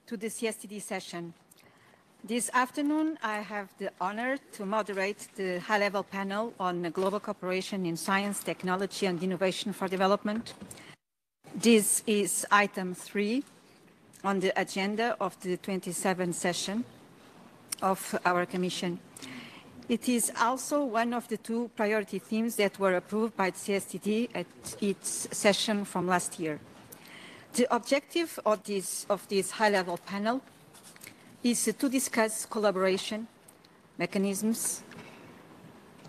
to the CSTD session. This afternoon, I have the honor to moderate the high-level panel on global cooperation in science, technology, and innovation for development. This is item 3 on the agenda of the 27th session of our Commission. It is also one of the 2 priority themes that were approved by the CSTD at its session from last year. The objective of this high-level panel is to discuss collaboration, mechanisms,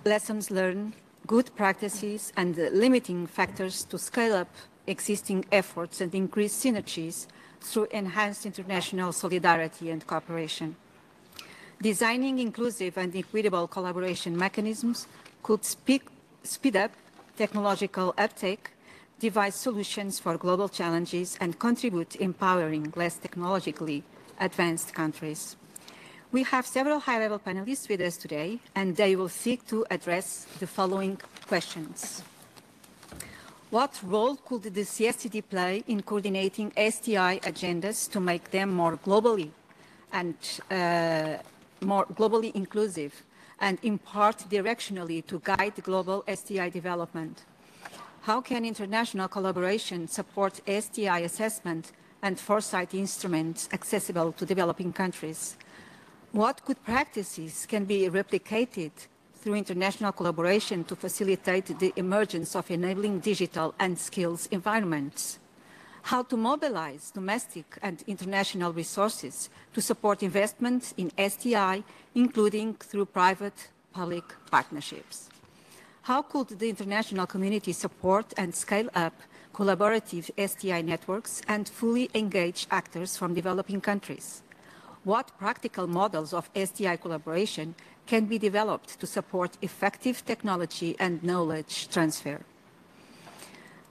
lessons learned, good practices, and limiting factors to scale up existing efforts and increase synergies through enhanced international solidarity and cooperation. Designing inclusive and equitable collaboration mechanisms could speed up technological uptake, devise solutions for global challenges, and contribute empowering less technologically advanced countries. We have several high-level panelists with us today, and they will seek to address the following questions. What role could the CSTD play in coordinating STI agendas to make them more globally inclusive and in part directionally to guide global STI development? How can international collaboration support STI assessment and foresight instruments accessible to developing countries? What good practices can be replicated through international collaboration to facilitate the emergence of enabling digital and skills environments? How to mobilize domestic and international resources to support investment in STI, including through private-public partnerships? How could the international community support and scale up collaborative STI networks and fully engage actors from developing countries? What practical models of STI collaboration can be developed to support effective technology and knowledge transfer?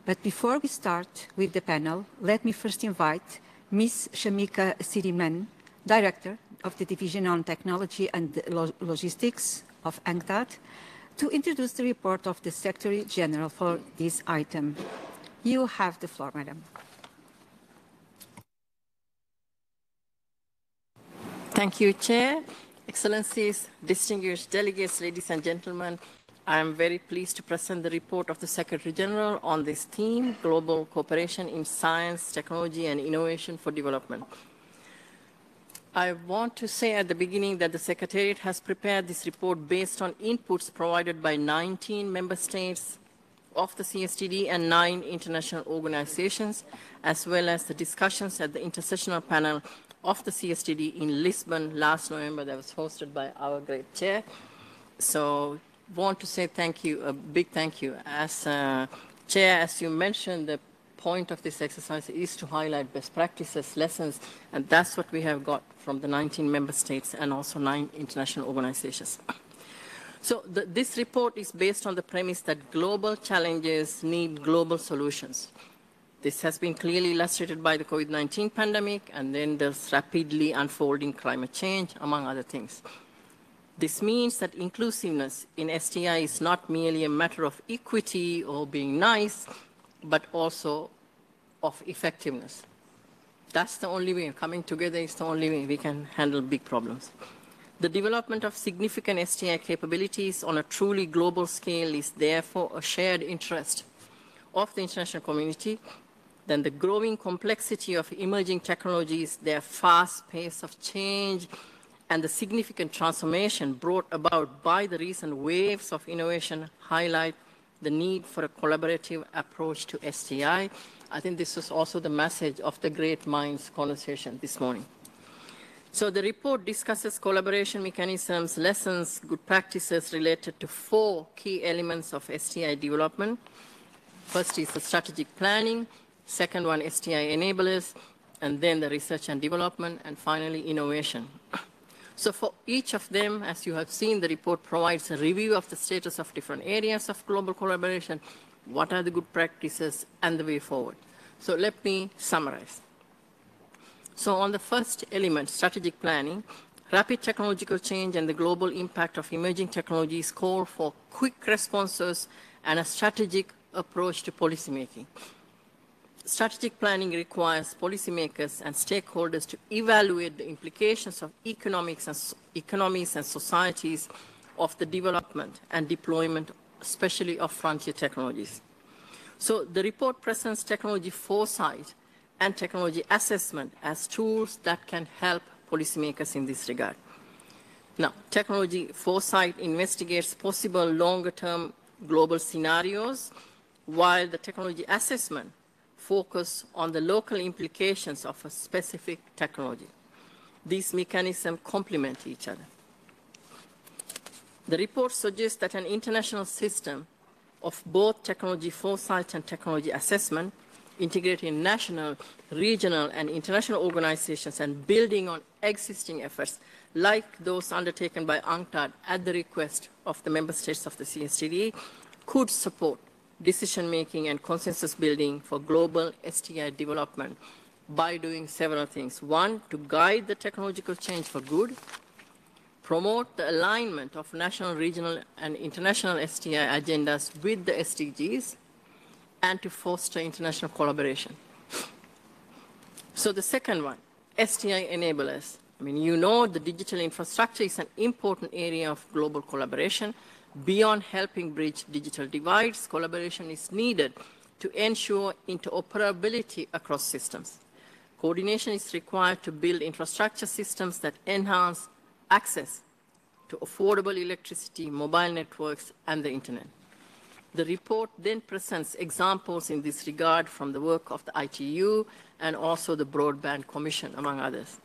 But before we start with the panel, let me first invite Ms. Shamika Siriman, Director of the Division on Technology and Logistics of UNCTAD, to introduce the report of the Secretary General for this item. You have the floor, Madam. Thank you, Chair. Excellencies, distinguished delegates, ladies and gentlemen, I am very pleased to present the report of the Secretary General on this theme, global cooperation in science, technology, and innovation for development. I want to say at the beginning that the Secretariat has prepared this report based on inputs provided by 19 member states of the CSTD and 9 international organizations, as well as the discussions at the intersessional panel of the CSTD in Lisbon last November that was hosted by our great chair. So want to say thank you, a big thank you. As chair, as you mentioned, the point of this exercise is to highlight best practices, lessons, and that's what we have got from the 19 member states and also 9 international organizations. So this report is based on the premise that global challenges need global solutions. This has been clearly illustrated by the COVID-19 pandemic and then this rapidly unfolding climate change, among other things. This means that inclusiveness in STI is not merely a matter of equity or being nice, but also of effectiveness. That's the only way. Coming together is the only way we can handle big problems. The development of significant STI capabilities on a truly global scale is therefore a shared interest of the international community. Then the growing complexity of emerging technologies, their fast pace of change, and the significant transformation brought about by the recent waves of innovation highlight the need for a collaborative approach to STI. I think this was also the message of the Great Minds conversation this morning. So the report discusses collaboration mechanisms, lessons, good practices related to 4 key elements of STI development. First is the strategic planning, second one STI enablers, and then the research and development, and finally innovation. So for each of them, as you have seen, the report provides a review of the status of different areas of global collaboration, what are the good practices, and the way forward. So let me summarize. So on the first element, strategic planning, rapid technological change and the global impact of emerging technologies call for quick responses and a strategic approach to policymaking. Strategic planning requires policymakers and stakeholders to evaluate the implications of economies and societies of the development and deployment, especially of frontier technologies. So the report presents technology foresight and technology assessment as tools that can help policymakers in this regard. Now, technology foresight investigates possible longer-term global scenarios, while the technology assessment focus on the local implications of a specific technology. These mechanisms complement each other. The report suggests that an international system of both technology foresight and technology assessment, integrating national, regional, and international organizations and building on existing efforts like those undertaken by UNCTAD at the request of the member states of the CSTD, could support decision-making and consensus building for global STI development by doing several things. One, to guide the technological change for good, promote the alignment of national, regional, and international STI agendas with the SDGs, and to foster international collaboration. So the second one, STI enablers. I mean, you know the digital infrastructure is an important area of global collaboration. Beyond helping bridge digital divides, collaboration is needed to ensure interoperability across systems. Coordination is required to build infrastructure systems that enhance access to affordable electricity, mobile networks, and the internet. The report then presents examples in this regard from the work of the ITU and also the Broadband Commission, among others.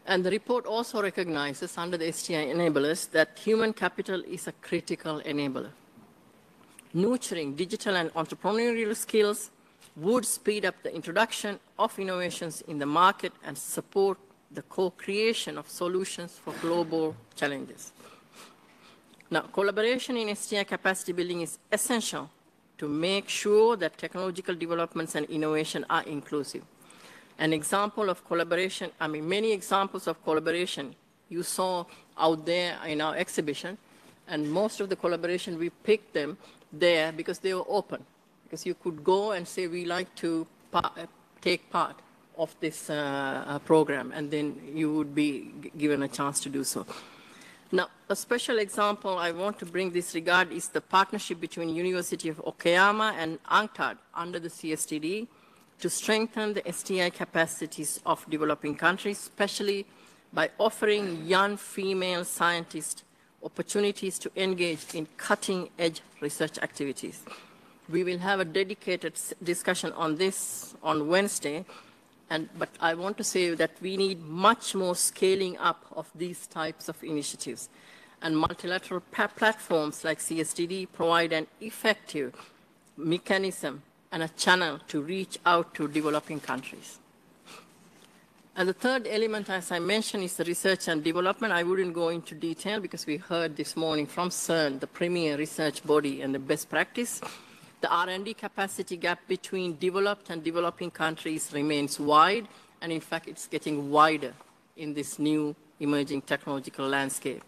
And the report also recognizes under the STI enablers that human capital is a critical enabler. Nurturing digital and entrepreneurial skills would speed up the introduction of innovations in the market and support the co-creation of solutions for global challenges. Now, collaboration in STI capacity building is essential to make sure that technological developments and innovation are inclusive. An example of collaboration, I mean, many examples of collaboration you saw out there in our exhibition, and most of the collaboration, we picked them there because they were open, because you could go and say, we like to take part of this program, and then you would be given a chance to do so. Now, a special example I want to bring this regard is the partnership between University of Okayama and UNCTAD under the CSTD to strengthen the STI capacities of developing countries, especially by offering young female scientists opportunities to engage in cutting-edge research activities. We will have a dedicated discussion on this on Wednesday, but I want to say that we need much more scaling up of these types of initiatives. And multilateral platforms like CSTD provide an effective mechanism and a channel to reach out to developing countries. And the third element, as I mentioned, is the research and development. I wouldn't go into detail because we heard this morning from CERN, the premier research body and the best practice. The R&D capacity gap between developed and developing countries remains wide, and in fact, it's getting wider in this new emerging technological landscape.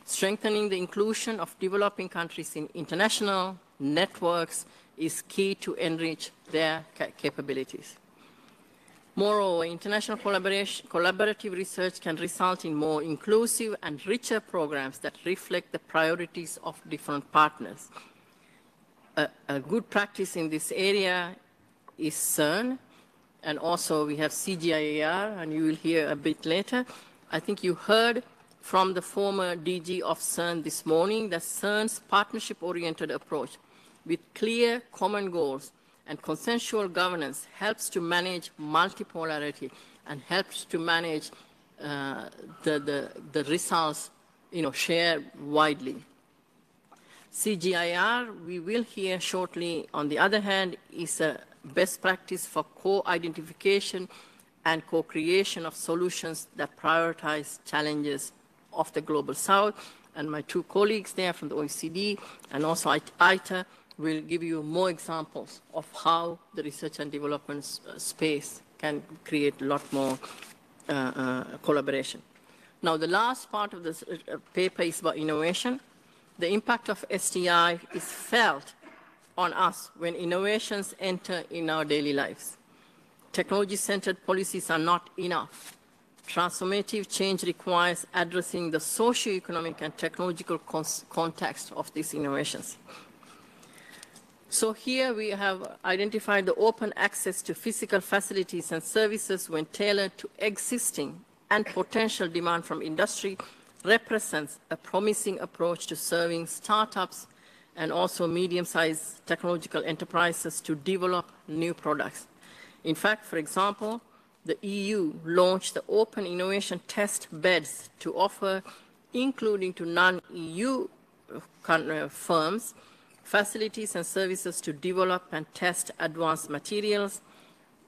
Strengthening the inclusion of developing countries in international networks is key to enrich their capabilities. Moreover, international collaborative research can result in more inclusive and richer programs that reflect the priorities of different partners. A good practice in this area is CERN, and also we have CGIAR, and you will hear a bit later. I think you heard from the former DG of CERN this morning that CERN's partnership-oriented approach with clear common goals and consensual governance helps to manage multipolarity and helps to manage the results, shared widely. CGIAR, we will hear shortly, on the other hand, is a best practice for co-identification and co-creation of solutions that prioritize challenges of the Global South. And my two colleagues there from the OECD and also ITER will give you more examples of how the research and development space can create a lot more collaboration. Now, the last part of this paper is about innovation. The impact of STI is felt on us when innovations enter in our daily lives. Technology-centered policies are not enough. Transformative change requires addressing the socio-economic and technological context of these innovations. So here we have identified the open access to physical facilities and services when tailored to existing and potential demand from industry represents a promising approach to serving startups and also medium-sized technological enterprises to develop new products. In fact, for example, the EU launched the Open Innovation Test Beds to offer, including to non-EU firms, facilities and services to develop and test advanced materials,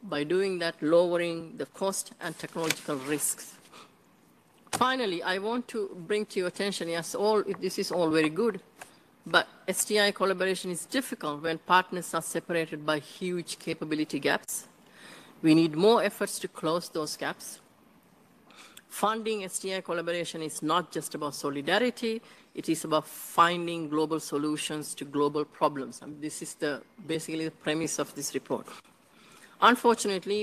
by doing that lowering the cost and technological risks. Finally, I want to bring to your attention, yes, this is all very good, but STI collaboration is difficult when partners are separated by huge capability gaps. We need more efforts to close those gaps. Funding STI collaboration is not just about solidarity, it is about finding global solutions to global problems. I mean, this is basically the premise of this report. Unfortunately,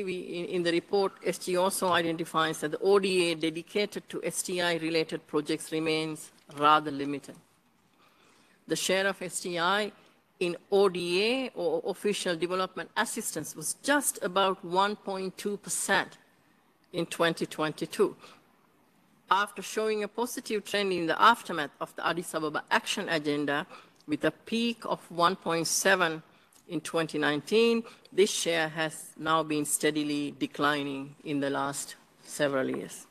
in the report, SG also identifies that the ODA dedicated to STI-related projects remains rather limited. The share of STI in ODA, or Official Development Assistance, was just about 1.2% in 2022. After showing a positive trend in the aftermath of the Addis Ababa Action Agenda, with a peak of 1.7 in 2019, this share has now been steadily declining in the last several years.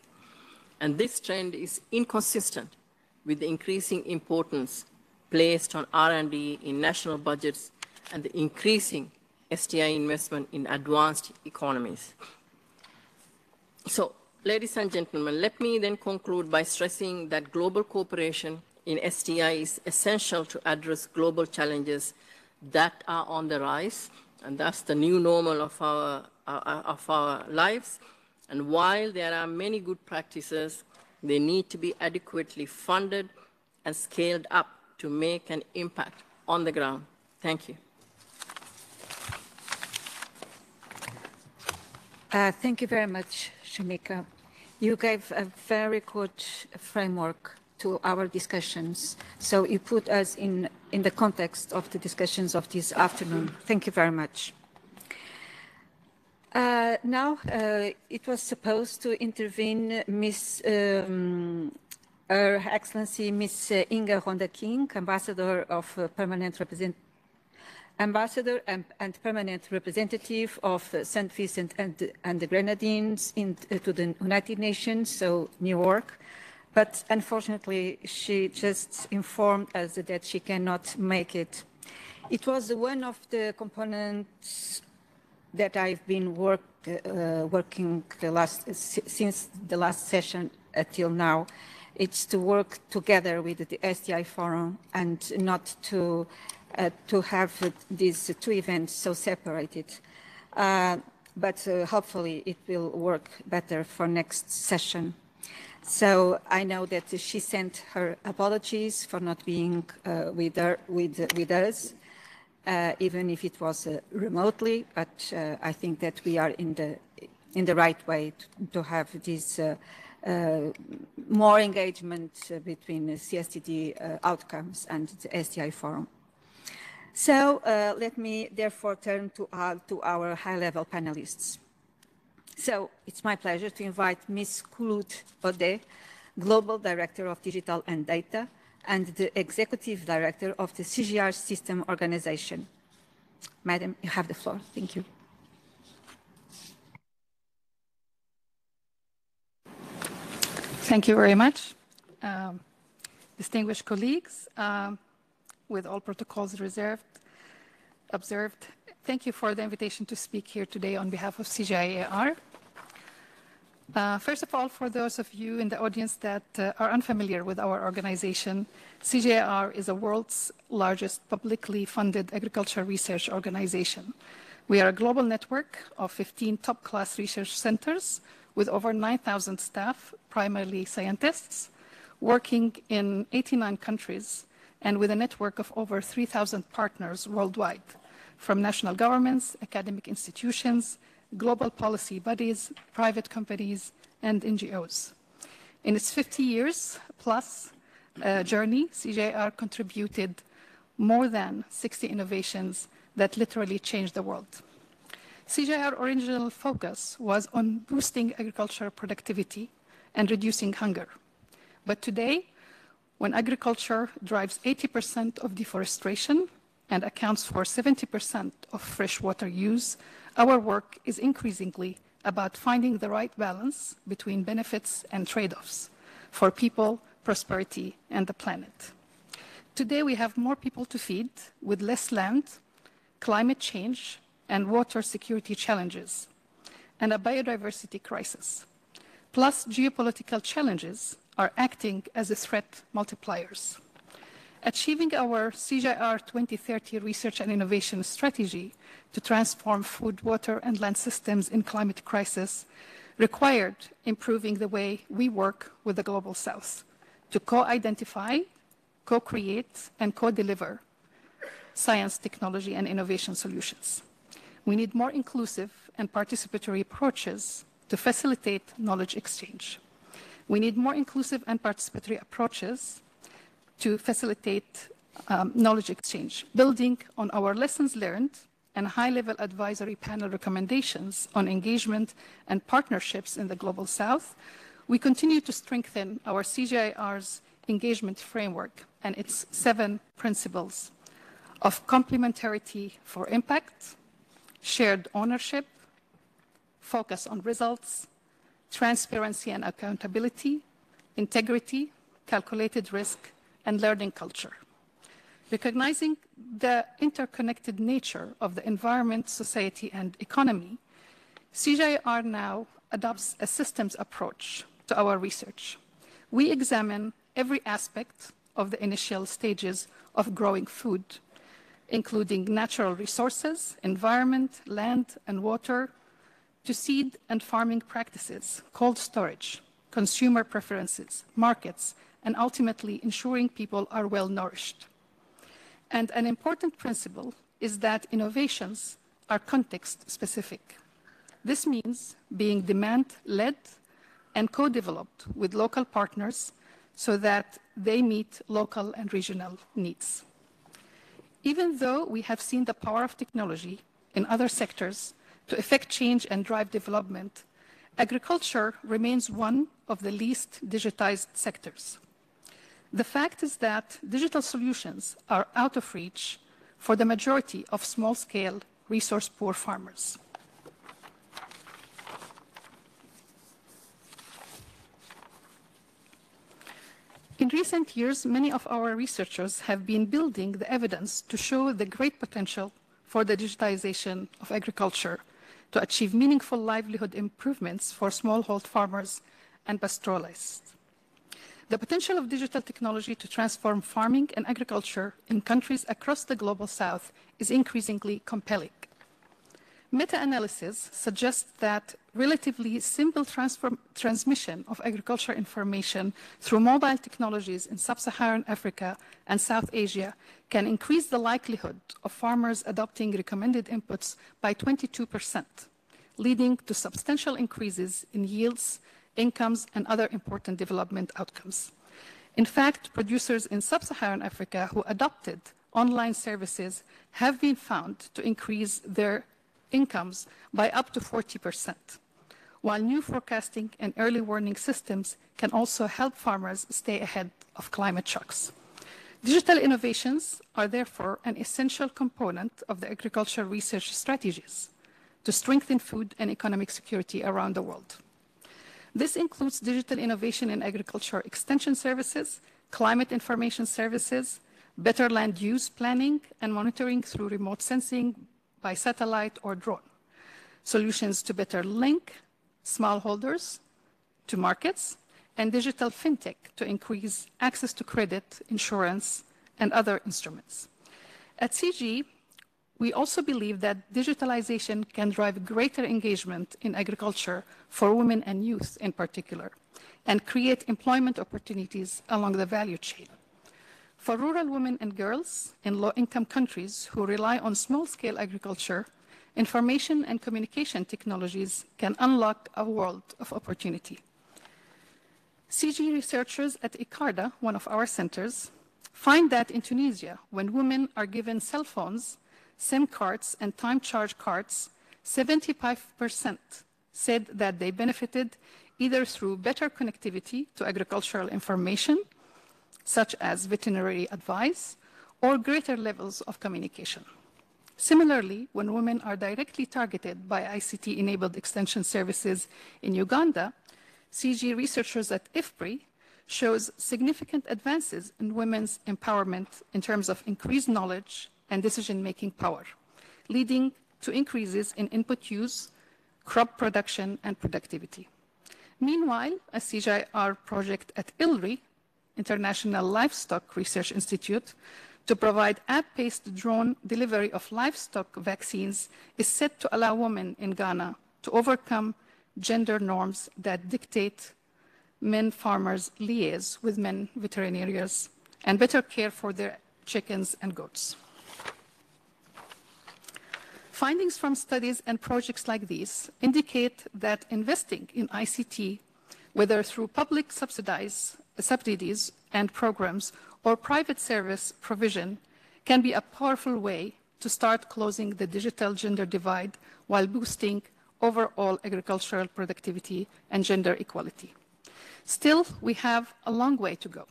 And this trend is inconsistent with the increasing importance placed on R&D in national budgets and the increasing STI investment in advanced economies. So, ladies and gentlemen, let me then conclude by stressing that global cooperation in STI is essential to address global challenges that are on the rise, and that's the new normal of our lives. And while there are many good practices, they need to be adequately funded and scaled up to make an impact on the ground. Thank you. Thank you very much, Shamika. You gave a very good framework to our discussions. So you put us in the context of the discussions of this afternoon. Thank you very much. Now, it was supposed to intervene Her Excellency Ms. Inga Ronda King, Ambassador and Permanent Representative of St. Vincent and the Grenadines to the United Nations, so New York. But unfortunately, she just informed us that she cannot make it. It was one of the components that I've been working since the last session until now. It's to work together with the STI Forum and not to have these two events so separated. But hopefully it will work better for next session. So I know that she sent her apologies for not being with us, even if it was remotely. But I think that we are in the right way to have this more engagement between CSTD outcomes and the STI Forum. So let me therefore turn to our high-level panelists. So it's my pleasure to invite Ms. Khulud Odeh, Global Director of Digital and Data, and the Executive Director of the CGR System Organization. Madam, you have the floor. Thank you. Thank you very much. Distinguished colleagues, with all protocols observed, thank you for the invitation to speak here today on behalf of CGIAR. First of all, for those of you in the audience that are unfamiliar with our organization, CGIAR is the world's largest publicly funded agriculture research organization. We are a global network of 15 top-class research centers with over 9,000 staff, primarily scientists, working in 89 countries and with a network of over 3,000 partners worldwide, from national governments, academic institutions, global policy bodies, private companies, and NGOs. In its 50 years plus journey, CGIAR contributed more than 60 innovations that literally changed the world. CGIAR's original focus was on boosting agricultural productivity and reducing hunger. But today, when agriculture drives 80% of deforestation and accounts for 70% of freshwater use, our work is increasingly about finding the right balance between benefits and trade-offs for people, prosperity, and the planet. Today, we have more people to feed with less land, climate change, and water security challenges, and a biodiversity crisis. Plus, geopolitical challenges are acting as a threat multipliers. Achieving our CGIAR 2030 research and innovation strategy to transform food, water, and land systems in climate crisis required improving the way we work with the Global South to co-identify, co-create, and co-deliver science, technology, and innovation solutions. We need more inclusive and participatory approaches to facilitate knowledge exchange. We need more inclusive and participatory approaches to facilitate knowledge exchange, building on our lessons learned and high-level advisory panel recommendations on engagement and partnerships in the Global South. We continue to strengthen our CGIAR's engagement framework and its 7 principles of complementarity for impact, shared ownership, focus on results, transparency and accountability, integrity, calculated risk, and learning culture. Recognizing the interconnected nature of the environment, society, and economy, CGIAR now adopts a systems approach to our research. We examine every aspect of the initial stages of growing food, including natural resources, environment, land, and water, to seed and farming practices, cold storage, consumer preferences, markets, and ultimately ensuring people are well nourished. And an important principle is that innovations are context specific. This means being demand-led and co-developed with local partners so that they meet local and regional needs. Even though we have seen the power of technology in other sectors to effect change and drive development, agriculture remains one of the least digitized sectors. The fact is that digital solutions are out of reach for the majority of small-scale, resource-poor farmers. In recent years, many of our researchers have been building the evidence to show the great potential for the digitization of agriculture to achieve meaningful livelihood improvements for smallholder farmers and pastoralists. The potential of digital technology to transform farming and agriculture in countries across the Global South is increasingly compelling. Meta-analysis suggests that relatively simple transmission of agriculture information through mobile technologies in sub-Saharan Africa and South Asia can increase the likelihood of farmers adopting recommended inputs by 22%, leading to substantial increases in yields, incomes, and other important development outcomes. In fact, producers in sub-Saharan Africa who adopted online services have been found to increase their incomes by up to 40%, while new forecasting and early warning systems can also help farmers stay ahead of climate shocks. Digital innovations are therefore an essential component of the agricultural research strategies to strengthen food and economic security around the world. This includes digital innovation in agricultural extension services, climate information services, better land use planning and monitoring through remote sensing by satellite or drone, solutions to better link smallholders to markets, and digital fintech to increase access to credit, insurance, and other instruments. At CG, we also believe that digitalization can drive greater engagement in agriculture for women and youth in particular, and create employment opportunities along the value chain. For rural women and girls in low-income countries who rely on small-scale agriculture, information and communication technologies can unlock a world of opportunity. CG researchers at ICARDA, one of our centers, find that in Tunisia, when women are given cell phones, SIM cards, and time charge cards, 75% said that they benefited either through better connectivity to agricultural information, such as veterinary advice, or greater levels of communication. Similarly, when women are directly targeted by ICT-enabled extension services in Uganda, CG researchers at IFPRI shows significant advances in women's empowerment in terms of increased knowledge and decision-making power, leading to increases in input use, crop production, and productivity. Meanwhile, a CGIAR project at ILRI, International Livestock Research Institute, to provide app-based drone delivery of livestock vaccines is set to allow women in Ghana to overcome gender norms that dictate men farmers liaise with men veterinarians and better care for their chickens and goats. Findings from studies and projects like these indicate that investing in ICT, whether through public subsidies and programs or private service provision, can be a powerful way to start closing the digital gender divide while boosting overall agricultural productivity and gender equality. Still, we have a long way to go.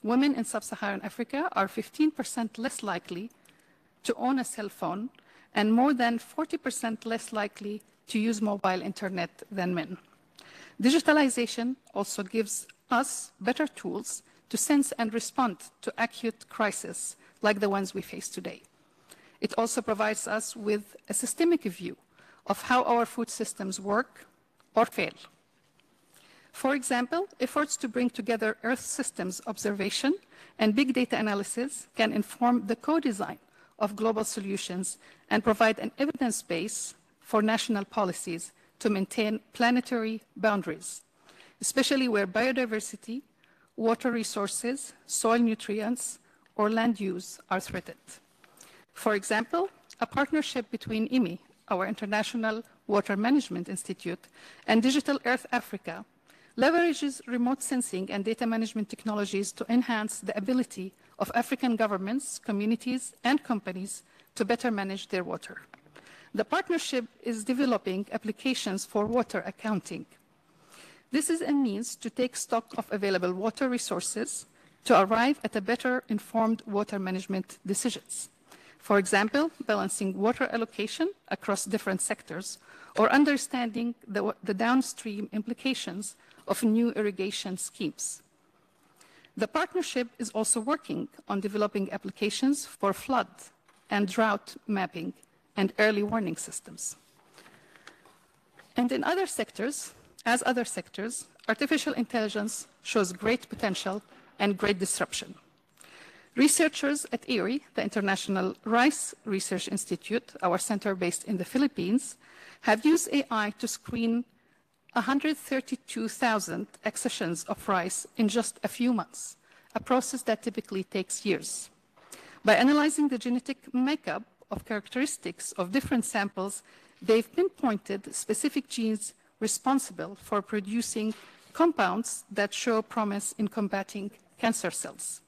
Women in sub-Saharan Africa are 15% less likely to own a cell phone and more than 40% less likely to use mobile internet than men. Digitalization also gives us better tools to sense and respond to acute crises like the ones we face today. It also provides us with a systemic view of how our food systems work or fail. For example, efforts to bring together Earth systems observation and big data analysis can inform the co-design of global solutions and provide an evidence base for national policies to maintain planetary boundaries, especially where biodiversity, water resources, soil nutrients, or land use are threatened. For example, a partnership between IMI, our International Water Management Institute, and Digital Earth Africa leverages remote sensing and data management technologies to enhance the ability of African governments, communities, and companies to better manage their water. The partnership is developing applications for water accounting. This is a means to take stock of available water resources to arrive at a better informed water management decisions. For example, balancing water allocation across different sectors or understanding the downstream implications of new irrigation schemes. The partnership is also working on developing applications for flood and drought mapping and early warning systems. And in other sectors, artificial intelligence shows great potential and great disruption. Researchers at IRI, the International Rice Research Institute, our center based in the Philippines, have used AI to screen 132,000 accessions of rice in just a few months, a process that typically takes years. By analyzing the genetic makeup of characteristics of different samples, they've pinpointed specific genes responsible for producing compounds that show promise in combating cancer cells.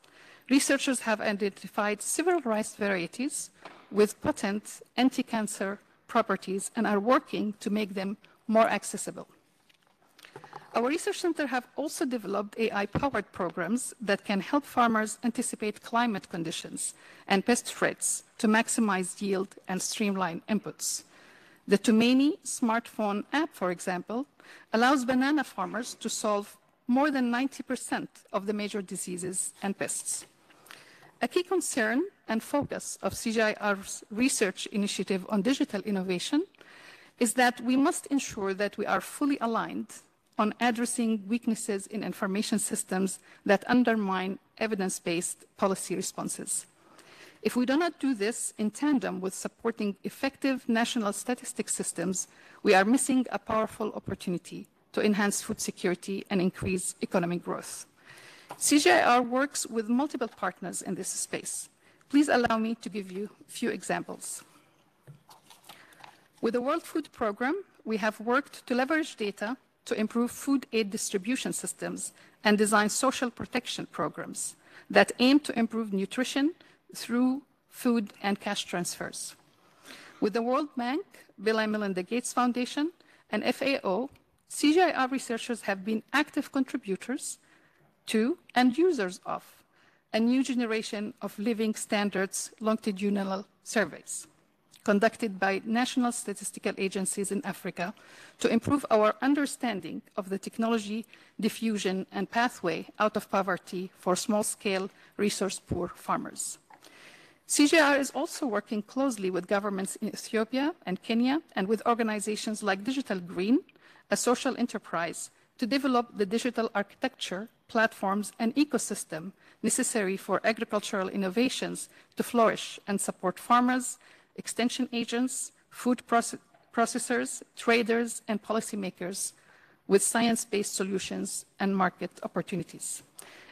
Researchers have identified several rice varieties with potent anti-cancer properties and are working to make them more accessible. Our research center have also developed AI-powered programs that can help farmers anticipate climate conditions and pest threats to maximize yield and streamline inputs. The Tumeni smartphone app, for example, allows banana farmers to solve more than 90% of the major diseases and pests. A key concern and focus of CGIAR's research initiative on digital innovation is that we must ensure that we are fully aligned on addressing weaknesses in information systems that undermine evidence-based policy responses. If we do not do this in tandem with supporting effective national statistics systems, we are missing a powerful opportunity to enhance food security and increase economic growth. CGIAR works with multiple partners in this space. Please allow me to give you a few examples. With the World Food Programme, we have worked to leverage data to improve food aid distribution systems and design social protection programs that aim to improve nutrition through food and cash transfers. With the World Bank, Bill and Melinda Gates Foundation, and FAO, CGIAR researchers have been active contributors to and users of a new generation of living standards longitudinal surveys conducted by national statistical agencies in Africa to improve our understanding of the technology diffusion and pathway out of poverty for small-scale, resource-poor farmers. CGIAR is also working closely with governments in Ethiopia and Kenya and with organizations like Digital Green, a social enterprise, to develop the digital architecture, platforms, and ecosystem necessary for agricultural innovations to flourish and support farmers, extension agents, food processors, traders, and policymakers with science-based solutions and market opportunities.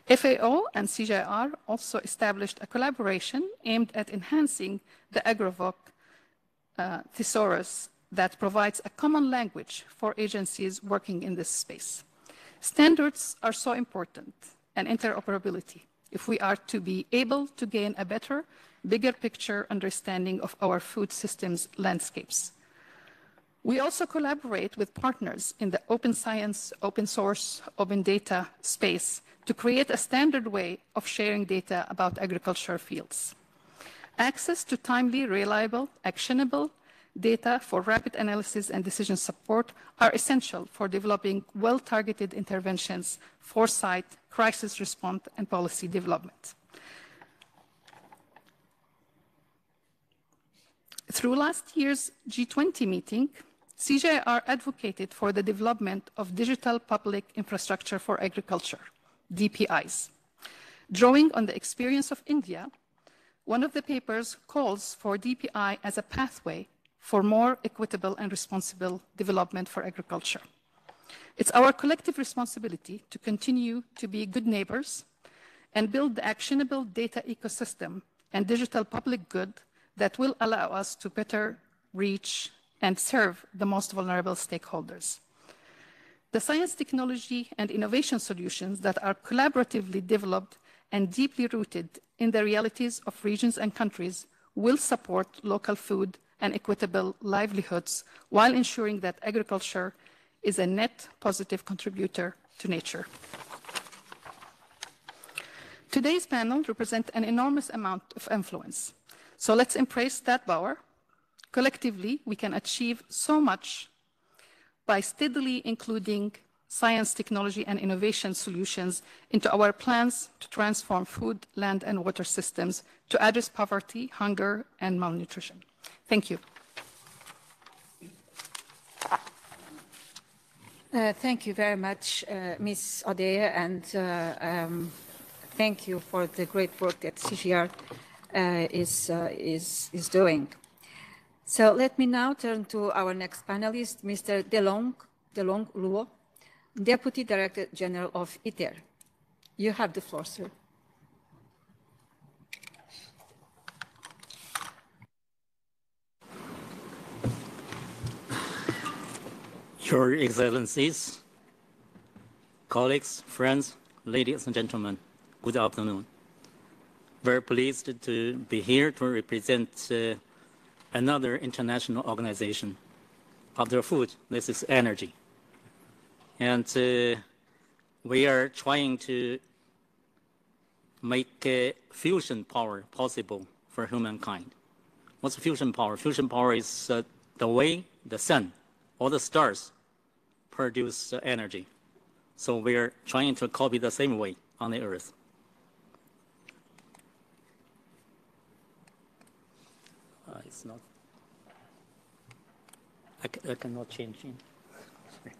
FAO and CGIAR also established a collaboration aimed at enhancing the AgriVoc thesaurus that provides a common language for agencies working in this space. Standards are so important, and interoperability, if we are to be able to gain a better, bigger picture understanding of our food systems landscapes. We also collaborate with partners in the open science, open source, open data space to create a standard way of sharing data about agriculture fields. Access to timely, reliable, actionable data for rapid analysis and decision support are essential for developing well-targeted interventions, foresight, crisis response, and policy development. Through last year's G20 meeting, CGIAR advocated for the development of digital public infrastructure for agriculture, DPIs. Drawing on the experience of India, one of the papers calls for DPI as a pathway for more equitable and responsible development for agriculture. It's our collective responsibility to continue to be good neighbors and build the actionable data ecosystem and digital public good that will allow us to better reach and serve the most vulnerable stakeholders. The science, technology, and innovation solutions that are collaboratively developed and deeply rooted in the realities of regions and countries will support local food and equitable livelihoods while ensuring that agriculture is a net positive contributor to nature. Today's panel represents an enormous amount of influence. So let's embrace that power. Collectively, we can achieve so much by steadily including science, technology, and innovation solutions into our plans to transform food, land, and water systems to address poverty, hunger, and malnutrition. Thank you. Thank you very much, Ms. Odeya, and thank you for the great work that CGIAR is doing. So let me now turn to our next panelist, Mr. Delong Luo, Deputy Director General of ITER. You have the floor, sir. Your Excellencies, colleagues, friends, ladies and gentlemen, good afternoon. Very pleased to be here to represent another international organization. After food, this is energy. And we are trying to make fusion power possible for humankind. What's fusion power? Fusion power is the way the sun or the stars produce energy. So we are trying to copy the same way on the Earth. It's not. I cannot change it.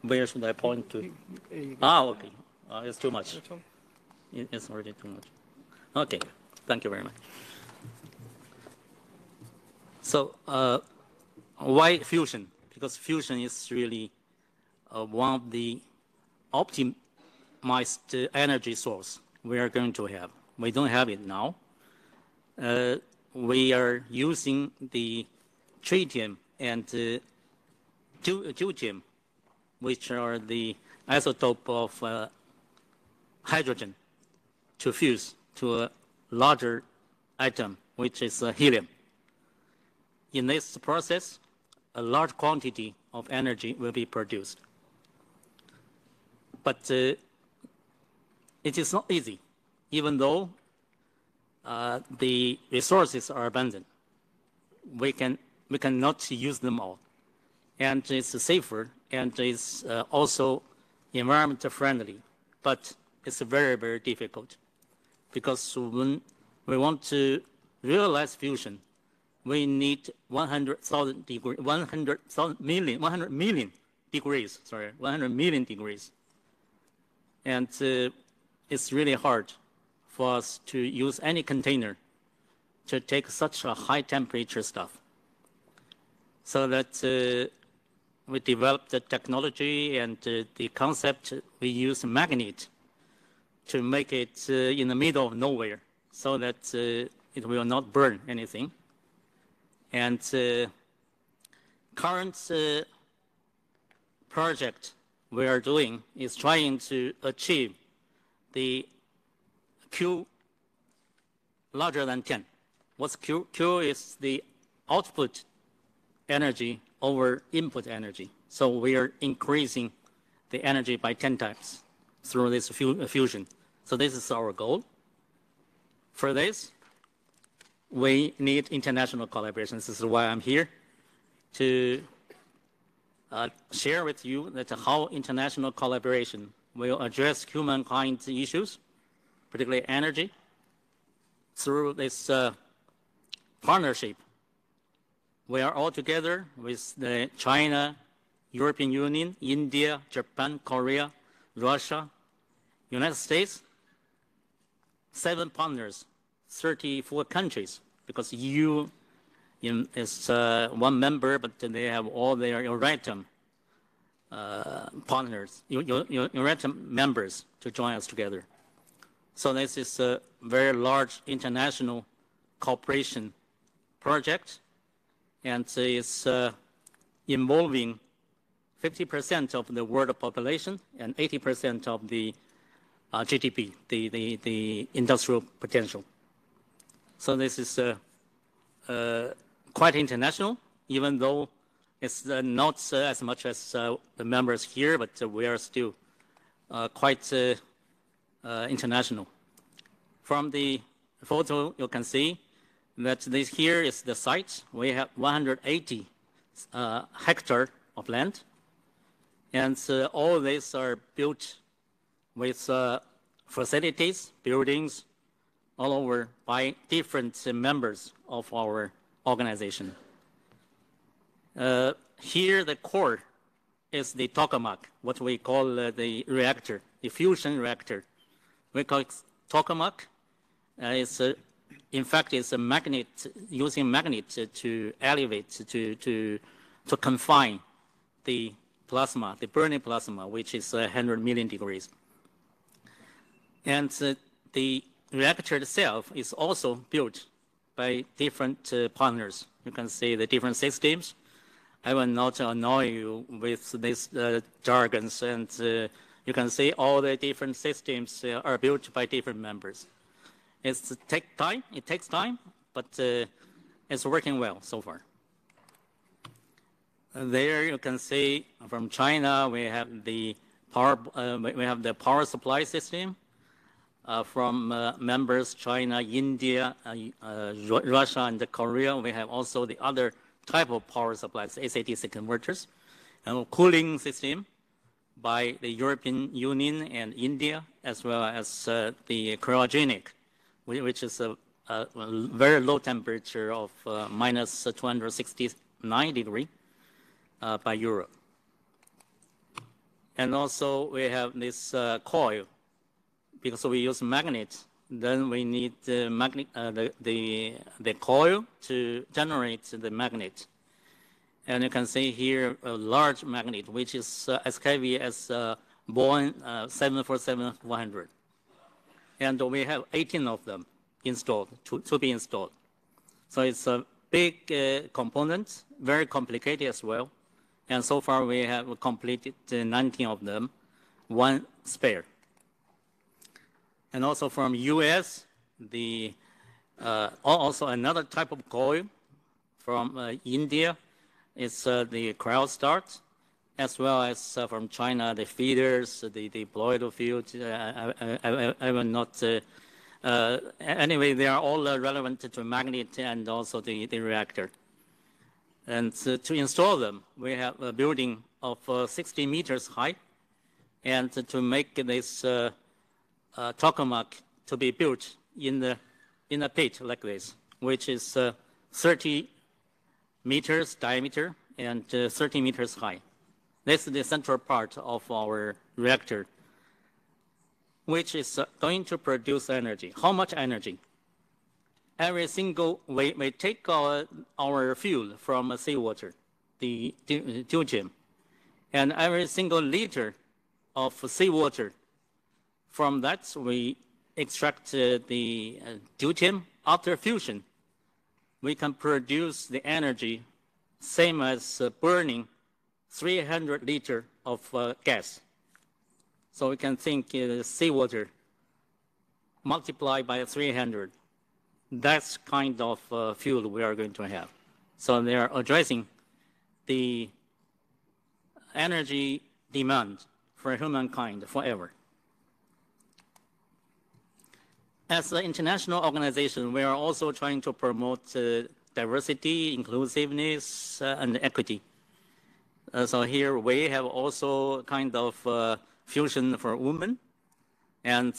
Where should I point to? Okay. It's too much. It's already too much. Okay. Thank you very much. So why fusion? Because fusion is really one of the optimized energy source we are going to have. We don't have it now. We are using the tritium and deuterium, which are the isotope of hydrogen, to fuse to a larger atom, which is helium. In this process, a large quantity of energy will be produced. But it is not easy, even though the resources are abundant. We cannot use them all. And it's safer, and it's also environment friendly. But it's very, very difficult, because when we want to realize fusion, we need 100 million degrees. And it's really hard for us to use any container to take such a high temperature stuff. So that we developed the technology and the concept. We use magnet to make it in the middle of nowhere, so that it will not burn anything. And current project we are doing is trying to achieve the Q larger than 10. What's Q? Q is the output energy over input energy. So we are increasing the energy by 10 times through this fusion. So this is our goal. For this, we need international collaboration. This is why I'm here, to share with you that how international collaboration will address humankind issues, particularly energy, through this partnership. We are all together with the China, European Union, India, Japan, Korea, Russia, United States, 7 partners, 34 countries, because EU is one member, but they have all their Euratom partners, Euratom members to join us together. So this is a very large international cooperation project, and it's involving 50% of the world population and 80% of the GDP, the industrial potential. So this is quite international, even though it's not as much as the members here, but we are still quite international. From the photo, you can see that this here is the site. We have 180 hectares of land, and all these are built with facilities, buildings, all over by different members of our organization. Here, the core is the tokamak, what we call the reactor, the fusion reactor. We call it tokamak. In fact, it's a magnet, using magnet to elevate, to confine the plasma, the burning plasma, which is 100 million degrees. And the reactor itself is also built by different partners. You can see the different systems. I will not annoy you with these jargons, and you can see all the different systems are built by different members. It takes time, but it's working well so far. There you can see from China we have the power supply system. From members China, India, Russia, and Korea, we have also the other type of power supplies, AC/DC converters, and cooling system by the European Union and India, as well as the cryogenic, which is a very low temperature of minus 269 degrees by Europe. And also we have this coil. Because we use magnets, then we need the coil to generate the magnet. And you can see here a large magnet, which is as heavy as Boeing 747-400. And we have 18 of them installed, to be installed. So it's a big component, very complicated as well. And so far we have completed 19 of them, one spare. And also from US, also another type of coil from India. It's the CryoStart, as well as from China, the feeders, the deployed field. I will not. Anyway, they are all relevant to magnet and also the reactor. And to install them, we have a building of 60 meters high, and to make this tokamak to be built in a pit like this, which is 30 meters diameter and 30 meters high. This is the central part of our reactor, which is going to produce energy. How much energy? Every single, we take our fuel from seawater, the deuterium, and every single liter of seawater, from that we extract the deuterium. After fusion, we can produce the energy same as burning 300 liters of gas. So we can think seawater multiplied by 300. That's kind of fuel we are going to have. So they are addressing the energy demand for humankind forever. As an international organization, we are also trying to promote diversity, inclusiveness, and equity. So here we have also kind of fusion for women, and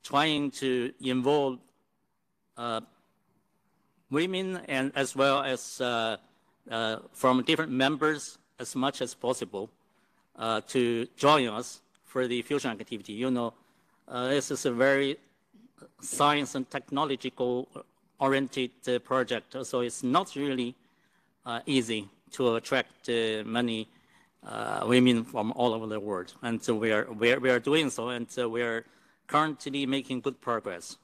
trying to involve women and as well as from different members as much as possible to join us for the fusion activity. You know, this is a very science and technological oriented project, so it's not really easy to attract many women from all over the world, and so we are doing so, and we are currently making good progress.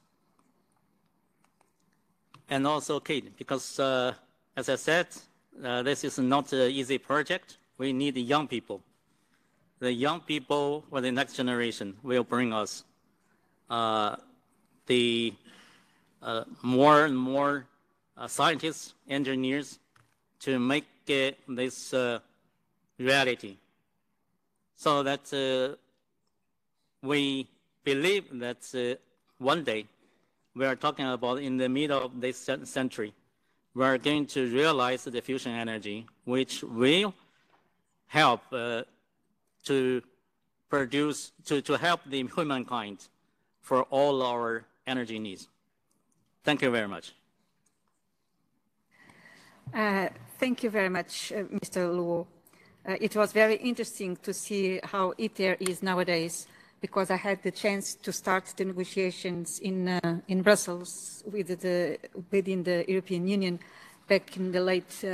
And also, Kate, because as I said, this is not an easy project. We need young people. The young people for the next generation will bring us the more and more scientists, engineers to make this reality, so that we believe that one day, we are talking about in the middle of this century, we are going to realize the fusion energy, which will help to produce, to help the humankind for all our energy needs. Thank you very much. Thank you very much, Mr. Luo. It was very interesting to see how ITER is nowadays, because I had the chance to start the negotiations in Brussels within the European Union back in the late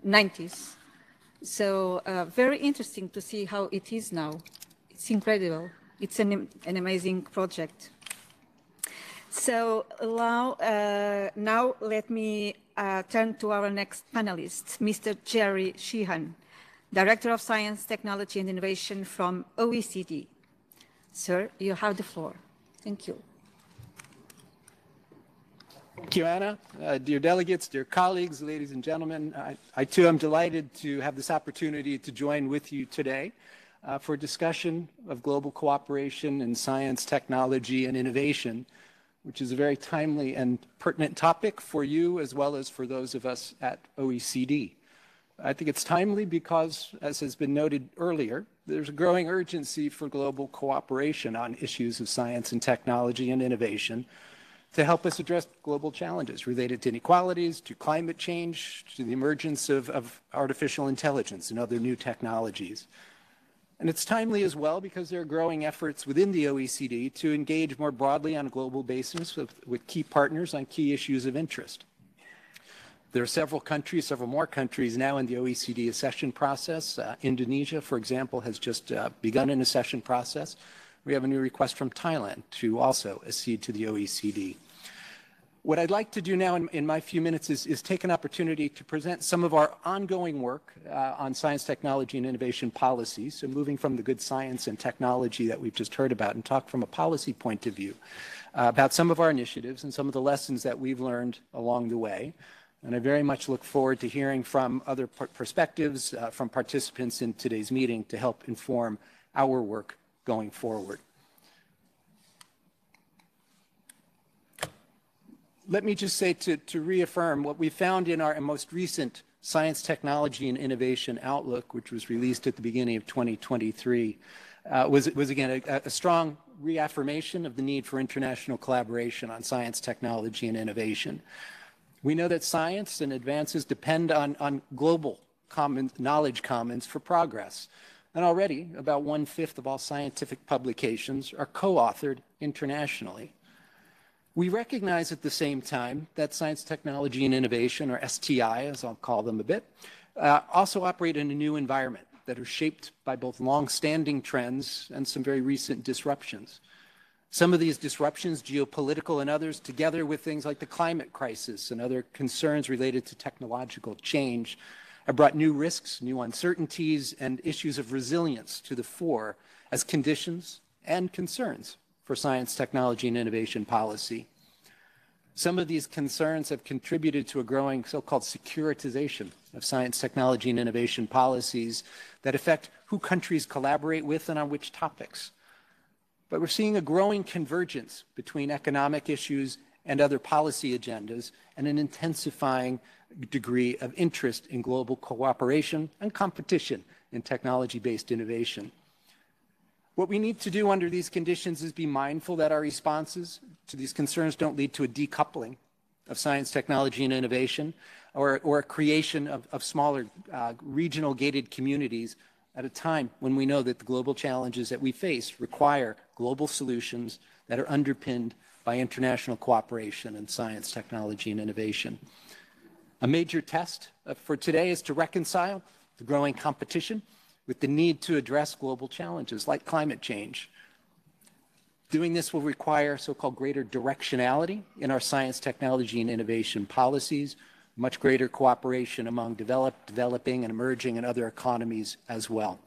90s. So very interesting to see how it is now. It's incredible. It's an amazing project. So now let me turn to our next panelist, Mr. Jerry Sheehan, Director of Science, Technology and Innovation from OECD. Sir, you have the floor. Thank you. Thank you, Anna. Dear delegates, dear colleagues, ladies and gentlemen, I too am delighted to have this opportunity to join with you today for a discussion of global cooperation in science, technology, and innovation, which is a very timely and pertinent topic for you as well as for those of us at OECD. I think it's timely because, as has been noted earlier, there's a growing urgency for global cooperation on issues of science and technology and innovation to help us address global challenges related to inequalities, to climate change, to the emergence of artificial intelligence and other new technologies. And it's timely as well because there are growing efforts within the OECD to engage more broadly on a global basis with key partners on key issues of interest. There are several countries, several more countries now in the OECD accession process. Indonesia, for example, has just begun an accession process. We have a new request from Thailand to also accede to the OECD. What I'd like to do now in my few minutes is take an opportunity to present some of our ongoing work on science, technology, and innovation policies. So moving from the good science and technology that we've just heard about and talk from a policy point of view about some of our initiatives and some of the lessons that we've learned along the way. And I very much look forward to hearing from other perspectives from participants in today's meeting to help inform our work going forward. Let me just say to reaffirm what we found in our most recent Science, Technology, and Innovation Outlook, which was released at the beginning of 2023, was again a strong reaffirmation of the need for international collaboration on science, technology, and innovation. We know that science and advances depend on global knowledge commons for progress. And already, about 1/5 of all scientific publications are co-authored internationally. We recognize at the same time that science, technology, and innovation, or STI, as I'll call them a bit, also operate in a new environment that are shaped by both long-standing trends and some very recent disruptions. Some of these disruptions, geopolitical and others, together with things like the climate crisis and other concerns related to technological change, have brought new risks, new uncertainties, and issues of resilience to the fore as conditions and concerns for science, technology, and innovation policy. Some of these concerns have contributed to a growing so-called securitization of science, technology, and innovation policies that affect who countries collaborate with and on which topics. But we're seeing a growing convergence between economic issues and other policy agendas and an intensifying degree of interest in global cooperation and competition in technology-based innovation. What we need to do under these conditions is be mindful that our responses to these concerns don't lead to a decoupling of science, technology, and innovation, or a creation of smaller regional gated communities at a time when we know that the global challenges that we face require global solutions that are underpinned by international cooperation in science, technology, and innovation. A major test for today is to reconcile the growing competition with the need to address global challenges like climate change. Doing this will require so-called greater directionality in our science, technology, and innovation policies, much greater cooperation among developed, developing, and emerging and other economies as well.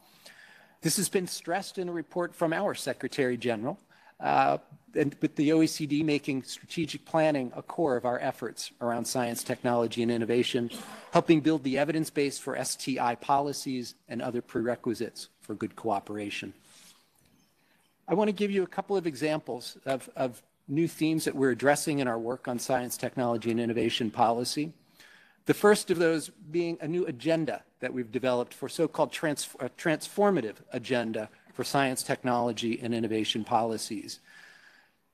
This has been stressed in a report from our Secretary General, and with the OECD making strategic planning a core of our efforts around science, technology, and innovation, helping build the evidence base for STI policies and other prerequisites for good cooperation. I want to give you a couple of examples of new themes that we're addressing in our work on science, technology, and innovation policy. The first of those being a new agenda that we've developed for so-called transformative agenda for science, technology, and innovation policies.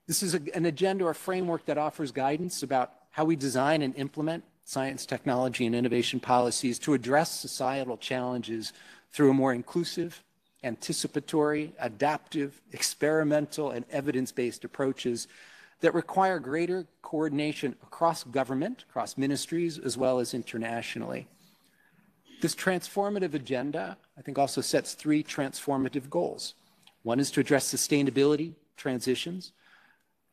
This is an agenda or framework that offers guidance about how we design and implement science, technology, and innovation policies to address societal challenges through a more inclusive, anticipatory, adaptive, experimental, and evidence-based approaches that require greater coordination across government, across ministries, as well as internationally. This transformative agenda, I think, also sets 3 transformative goals. One is to address sustainability transitions.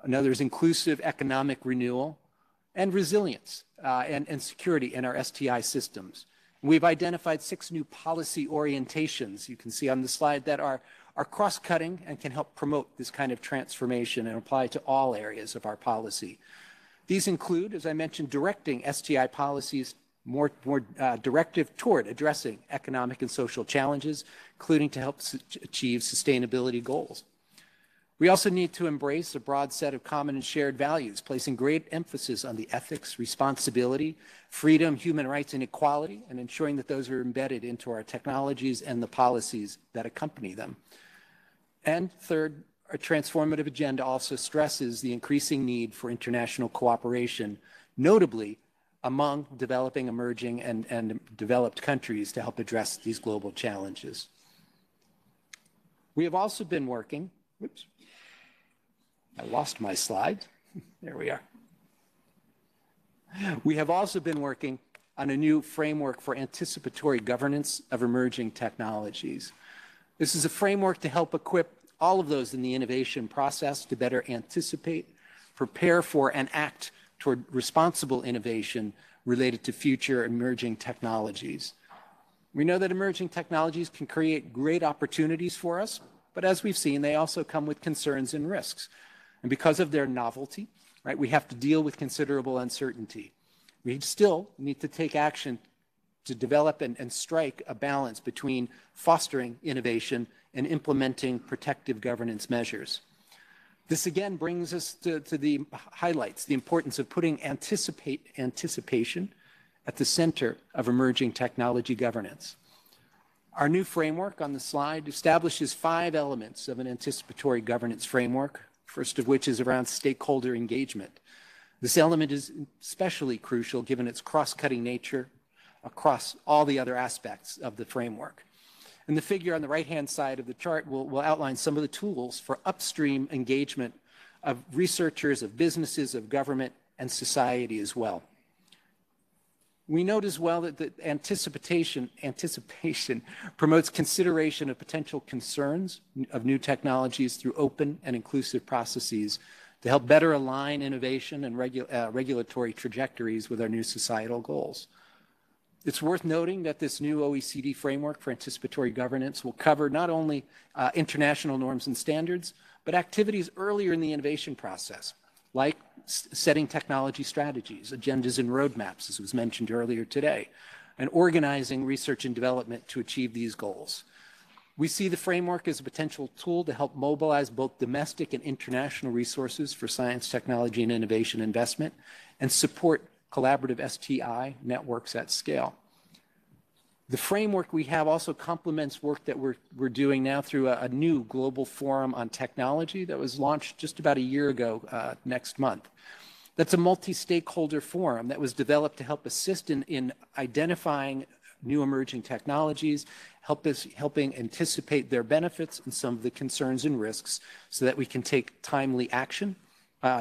Another is inclusive economic renewal and resilience and security in our STI systems. We've identified 6 new policy orientations you can see on the slide that are cross-cutting and can help promote this kind of transformation and apply to all areas of our policy. These include, as I mentioned, directing STI policies more directive toward addressing economic and social challenges, including to help achieve sustainability goals. We also need to embrace a broad set of common and shared values, placing great emphasis on the ethics, responsibility, freedom, human rights, and equality, and ensuring that those are embedded into our technologies and the policies that accompany them. And third, our transformative agenda also stresses the increasing need for international cooperation, notably among developing, emerging, and developed countries to help address these global challenges. We have also been working, whoops, I lost my slide. There we are. We have also been working on a new framework for anticipatory governance of emerging technologies. This is a framework to help equip all of those in the innovation process to better anticipate, prepare for, and act toward responsible innovation related to future emerging technologies. We know that emerging technologies can create great opportunities for us, but as we've seen, they also come with concerns and risks. And because of their novelty, right, we have to deal with considerable uncertainty. We still need to take action to develop and strike a balance between fostering innovation and implementing protective governance measures. This again brings us to the highlights, the importance of putting anticipation at the center of emerging technology governance. Our new framework on the slide establishes 5 elements of an anticipatory governance framework, first of which is around stakeholder engagement. This element is especially crucial given its cross-cutting nature across all the other aspects of the framework. And the figure on the right-hand side of the chart will outline some of the tools for upstream engagement of researchers, of businesses, of government, and society as well. We note as well that the anticipation promotes consideration of potential concerns of new technologies through open and inclusive processes to help better align innovation and regulatory trajectories with our new societal goals. It's worth noting that this new OECD framework for anticipatory governance will cover not only international norms and standards, but activities earlier in the innovation process, like setting technology strategies, agendas, and roadmaps, as was mentioned earlier today, and organizing research and development to achieve these goals. We see the framework as a potential tool to help mobilize both domestic and international resources for science, technology, and innovation investment, and support collaborative STI networks at scale. The framework we have also complements work that we're doing now through a new global forum on technology that was launched just about a year ago next month. That's a multi-stakeholder forum that was developed to help assist in identifying new emerging technologies, helping anticipate their benefits and some of the concerns and risks so that we can take timely action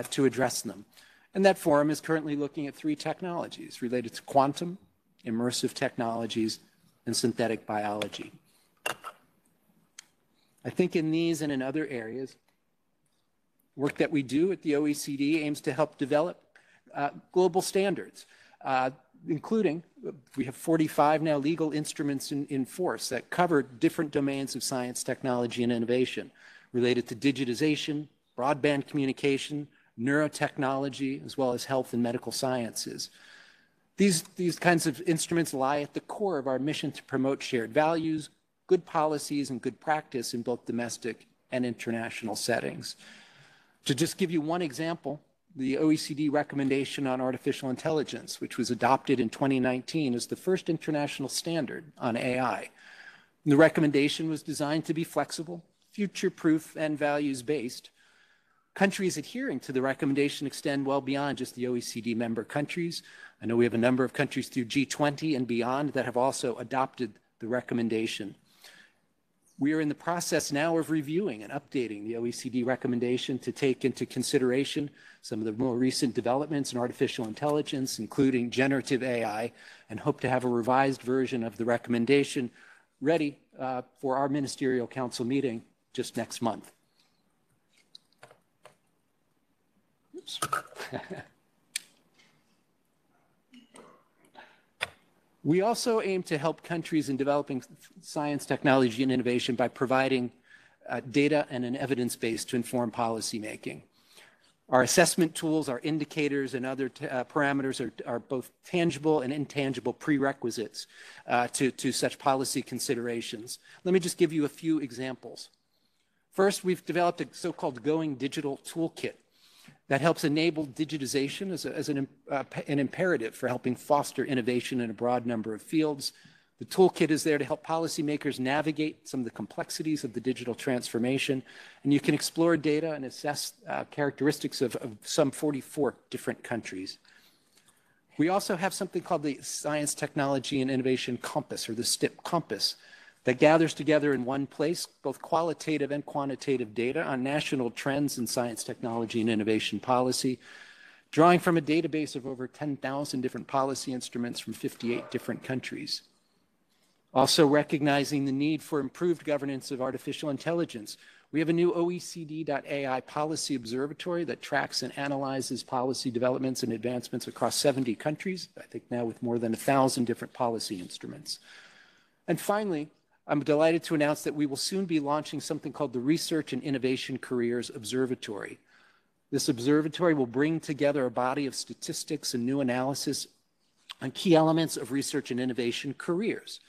to address them. And that forum is currently looking at 3 technologies related to quantum, immersive technologies, and synthetic biology. I think in these and in other areas, work that we do at the OECD aims to help develop global standards, including, we have 45 now legal instruments in force that cover different domains of science, technology, and innovation related to digitization, broadband communication, neurotechnology, as well as health and medical sciences. These kinds of instruments lie at the core of our mission to promote shared values, good policies, and good practice in both domestic and international settings. To just give you one example, the OECD recommendation on artificial intelligence, which was adopted in 2019 as the first international standard on AI. The recommendation was designed to be flexible, future-proof, and values-based. Countries adhering to the recommendation extend well beyond just the OECD member countries. I know we have a number of countries through G20 and beyond that have also adopted the recommendation. We are in the process now of reviewing and updating the OECD recommendation to take into consideration some of the more recent developments in artificial intelligence, including generative AI, and hope to have a revised version of the recommendation ready for our Ministerial Council meeting just next month. Oops. We also aim to help countries in developing science, technology, and innovation by providing data and an evidence base to inform policymaking. Our assessment tools, our indicators, and other parameters are both tangible and intangible prerequisites to such policy considerations. Let me just give you a few examples. First, we've developed a so-called Going Digital Toolkit that helps enable digitization as an imperative for helping foster innovation in a broad number of fields. The toolkit is there to help policymakers navigate some of the complexities of the digital transformation, and you can explore data and assess characteristics of some 44 different countries. We also have something called the Science, Technology, and Innovation Compass, or the STIP Compass, that gathers together in one place both qualitative and quantitative data on national trends in science, technology, and innovation policy drawing from a database of over 10,000 different policy instruments from 58 different countries. Also recognizing the need for improved governance of artificial intelligence, we have a new OECD.ai policy observatory that tracks and analyzes policy developments and advancements across 70 countries, I think now with more than 1,000 different policy instruments. And finally, I'm delighted to announce that we will soon be launching something called the Research and Innovation Careers Observatory. This observatory will bring together a body of statistics and new analysis on key elements of research and innovation careers.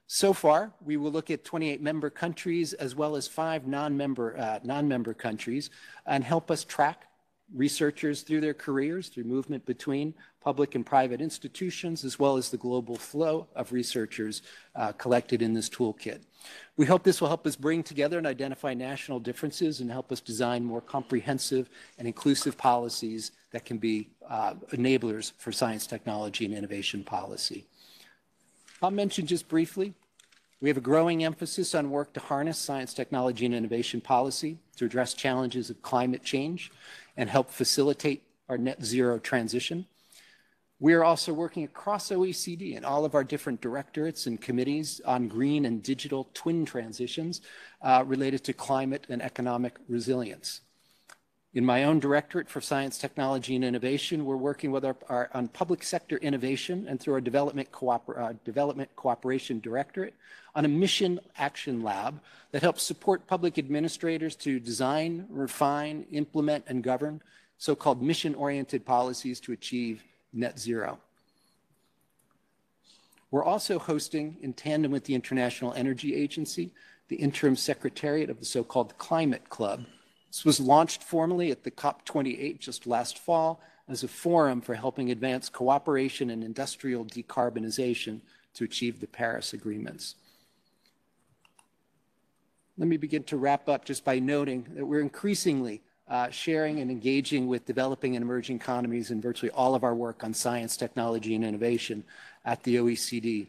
So far, we will look at 28 member countries as well as 5 non-member countries and help us track researchers through their careers, through movement between public and private institutions, as well as the global flow of researchers collected in this toolkit. We hope this will help us bring together and identify national differences and help us design more comprehensive and inclusive policies that can be enablers for science, technology, and innovation policy. I'll mention just briefly, we have a growing emphasis on work to harness science, technology, and innovation policy to address challenges of climate change and help facilitate our net zero transition. We are also working across OECD and all of our different directorates and committees on green and digital twin transitions related to climate and economic resilience. In my own directorate for science, technology, and innovation, we're working with on public sector innovation and through our development cooperation directorate on a mission action lab that helps support public administrators to design, refine, implement, and govern so-called mission-oriented policies to achieve net zero. We're also hosting, in tandem with the International Energy Agency, the interim secretariat of the so-called Climate Club. This was launched formally at the COP28 just last fall as a forum for helping advance cooperation and industrial decarbonization to achieve the Paris agreements. Let me begin to wrap up just by noting that we're increasingly sharing and engaging with developing and emerging economies in virtually all of our work on science, technology, and innovation at the OECD.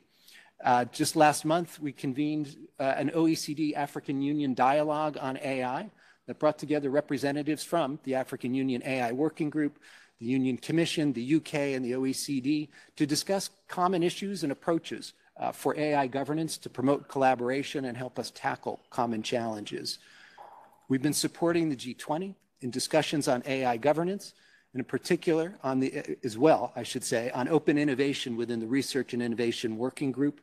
Just last month, we convened an OECD African Union dialogue on AI that brought together representatives from the African Union AI Working Group, the Union Commission, the UK, and the OECD to discuss common issues and approaches for AI governance to promote collaboration and help us tackle common challenges. We've been supporting the G20 in discussions on AI governance, and in particular on on open innovation within the Research and Innovation Working Group.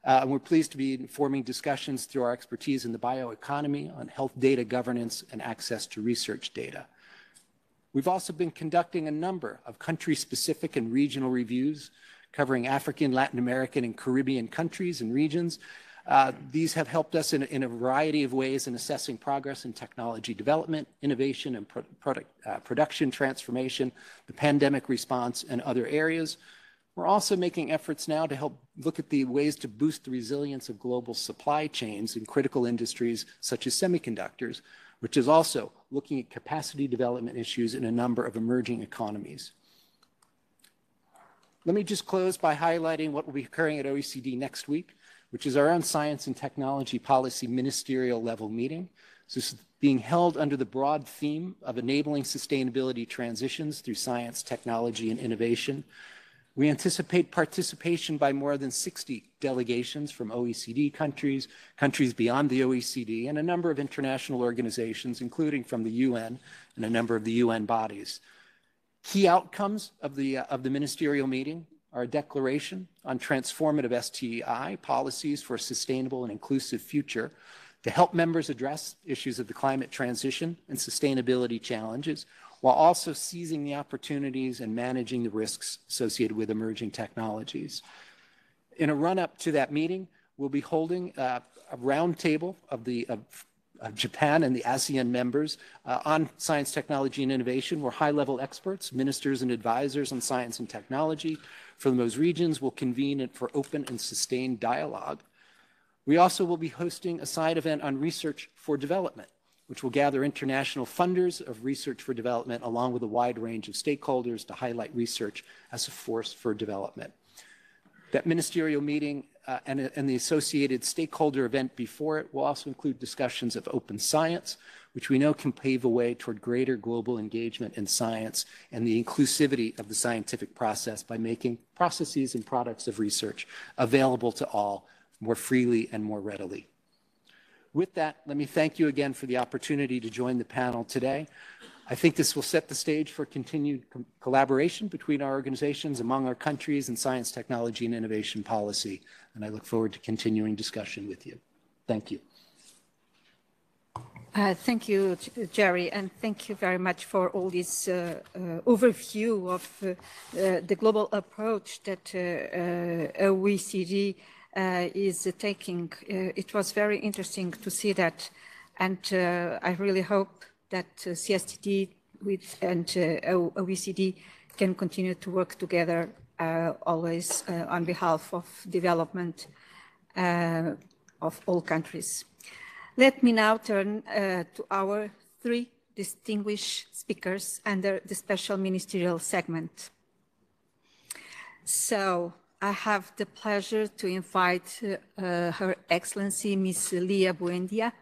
And we're pleased to be informing discussions through our expertise in the bioeconomy on health data governance and access to research data. We've also been conducting a number of country-specific and regional reviews covering African, Latin American, and Caribbean countries and regions. These have helped us in a variety of ways in assessing progress in technology development, innovation, and production transformation, the pandemic response, and other areas. We're also making efforts now to help look at the ways to boost the resilience of global supply chains in critical industries such as semiconductors, which is also looking at capacity development issues in a number of emerging economies. Let me just close by highlighting what will be occurring at OECD next week, which is our own science and technology policy ministerial level meeting. So this is being held under the broad theme of enabling sustainability transitions through science, technology, and innovation. We anticipate participation by more than 60 delegations from OECD countries, countries beyond the OECD, and a number of international organizations, including from the UN and a number of the UN bodies. Key outcomes of the ministerial meeting are a declaration on transformative STI policies for a sustainable and inclusive future to help members address issues of the climate transition and sustainability challenges, while also seizing the opportunities and managing the risks associated with emerging technologies. In a run-up to that meeting, we'll be holding a roundtable of Japan and the ASEAN members on science, technology, and innovation, where high-level experts, ministers, and advisors on science and technology from those regions will convene for open and sustained dialogue. We also will be hosting a side event on research for development, which will gather international funders of research for development along with a wide range of stakeholders to highlight research as a force for development. That ministerial meeting and the associated stakeholder event before it will also include discussions of open science, which we know can pave a way toward greater global engagement in science and the inclusivity of the scientific process by making processes and products of research available to all more freely and more readily. With that, let me thank you again for the opportunity to join the panel today. I think this will set the stage for continued collaboration between our organizations among our countries in science, technology, and innovation policy. And I look forward to continuing discussion with you. Thank you. Thank you, Jerry, and thank you very much for all this overview of the global approach that OECD is taking. It was very interesting to see that, and I really hope that CSTD and OECD can continue to work together always on behalf of development of all countries. Let me now turn to our three distinguished speakers under the special ministerial segment. So I have the pleasure to invite Her Excellency Ms. Lia Buendia,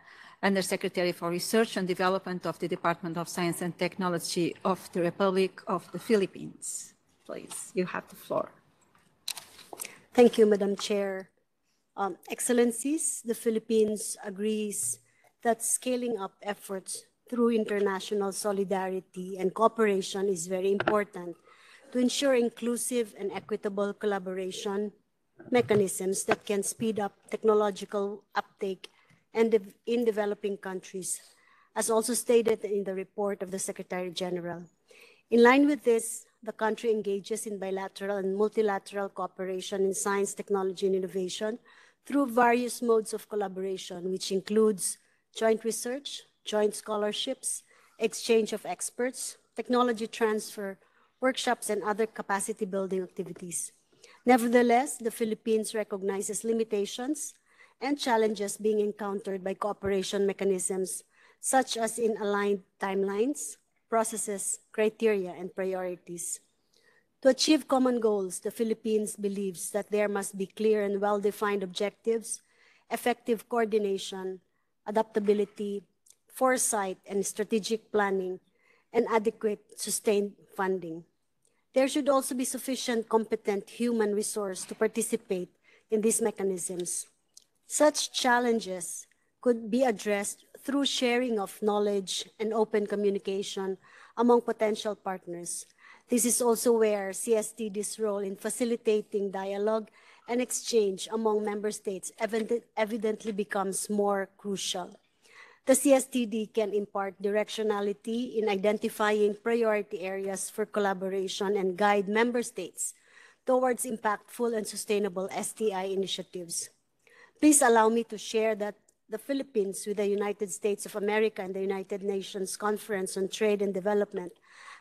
Undersecretary for Research and Development of the Department of Science and Technology of the Republic of the Philippines. Please, you have the floor. Thank you, Madam Chair. Excellencies, the Philippines agrees that scaling up efforts through international solidarity and cooperation is very important to ensure inclusive and equitable collaboration mechanisms that can speed up technological uptake and in developing countries, as also stated in the report of the Secretary General. In line with this, the country engages in bilateral and multilateral cooperation in science, technology, and innovation through various modes of collaboration, which includes joint research, joint scholarships, exchange of experts, technology transfer, workshops, and other capacity building activities. Nevertheless, the Philippines recognizes limitations and challenges being encountered by cooperation mechanisms, such as in aligned timelines, processes, criteria, and priorities. To achieve common goals, the Philippines believes that there must be clear and well-defined objectives, effective coordination, adaptability, foresight, and strategic planning, and adequate sustained funding. There should also be sufficient competent human resource to participate in these mechanisms. Such challenges could be addressed through sharing of knowledge and open communication among potential partners. This is also where CSTD's role in facilitating dialogue and exchange among member states evidently becomes more crucial. The CSTD can impart directionality in identifying priority areas for collaboration and guide member states towards impactful and sustainable STI initiatives. Please allow me to share that the Philippines, with the United States of America and the United Nations Conference on Trade and Development,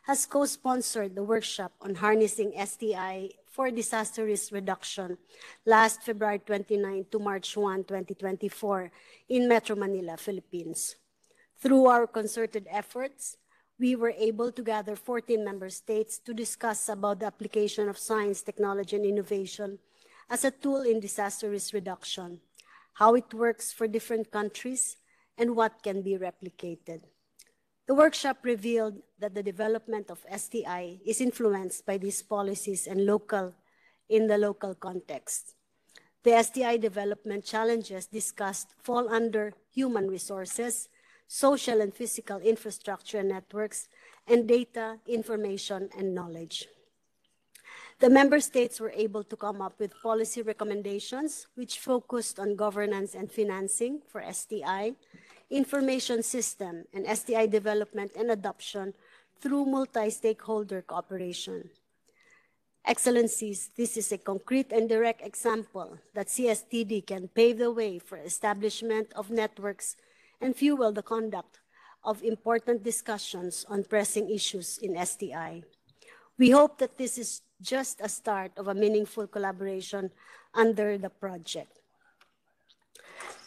has co-sponsored the workshop on harnessing STI for disaster risk reduction last February 29 to March 1, 2024 in Metro Manila, Philippines. Through our concerted efforts, we were able to gather 14 member states to discuss about the application of science, technology, and innovation as a tool in disaster risk reduction, how it works for different countries, and what can be replicated. The workshop revealed that the development of STI is influenced by these policies and in the local context. The STI development challenges discussed fall under human resources, social and physical infrastructure and networks, and data, information, and knowledge. The member states were able to come up with policy recommendations which focused on governance and financing for STI, information system, and STI development and adoption through multi-stakeholder cooperation. Excellencies, this is a concrete and direct example that CSTD can pave the way for establishment of networks and fuel the conduct of important discussions on pressing issues in STI. We hope that this is just a start of a meaningful collaboration under the project.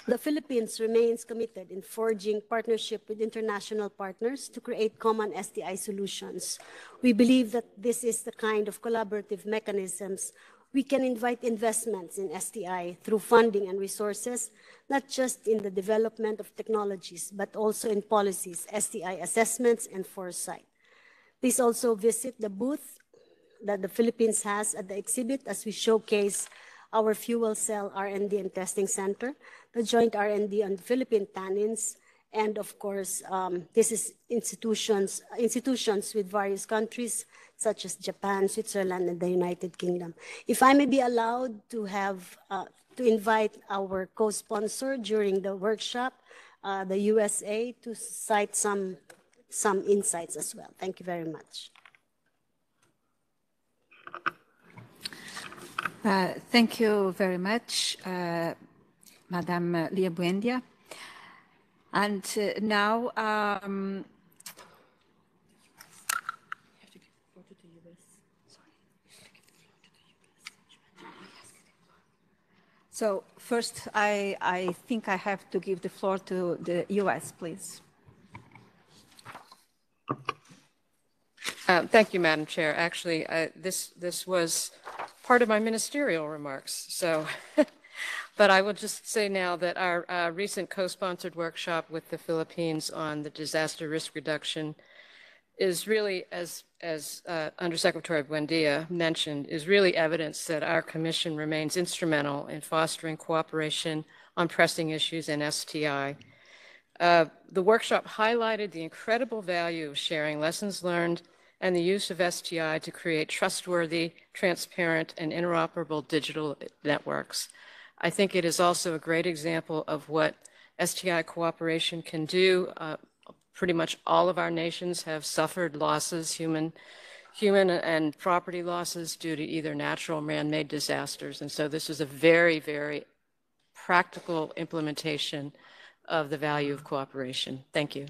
The Philippines remains committed in forging partnership with international partners to create common STI solutions. We believe that this is the kind of collaborative mechanisms we can invite investments in STI through funding and resources, not just in the development of technologies, but also in policies, STI assessments, and foresight. Please also visit the booth that the Philippines has at the exhibit as we showcase our fuel cell R&D and testing center, the joint R&D on Philippine tannins, and of course, this is institutions with various countries such as Japan, Switzerland, and the United Kingdom. If I may be allowed to have to invite our co-sponsor during the workshop, the USA, to cite some insights as well. Thank you very much. Thank you very much, Madam Lia Buendia. And now, so first, I think I have to give the floor to the US, please. Thank you, Madam Chair. Actually, this was part of my ministerial remarks. So, but I will just say now that our recent co-sponsored workshop with the Philippines on the disaster risk reduction is really, as Undersecretary Buendia mentioned, is really evidence that our commission remains instrumental in fostering cooperation on pressing issues in STI. The workshop highlighted the incredible value of sharing lessons learned and the use of STI to create trustworthy, transparent, and interoperable digital networks. I think it is also a great example of what STI cooperation can do. Pretty much all of our nations have suffered losses, human and property losses due to either natural or man-made disasters. And so this is a very, very practical implementation of the value of cooperation. Thank you.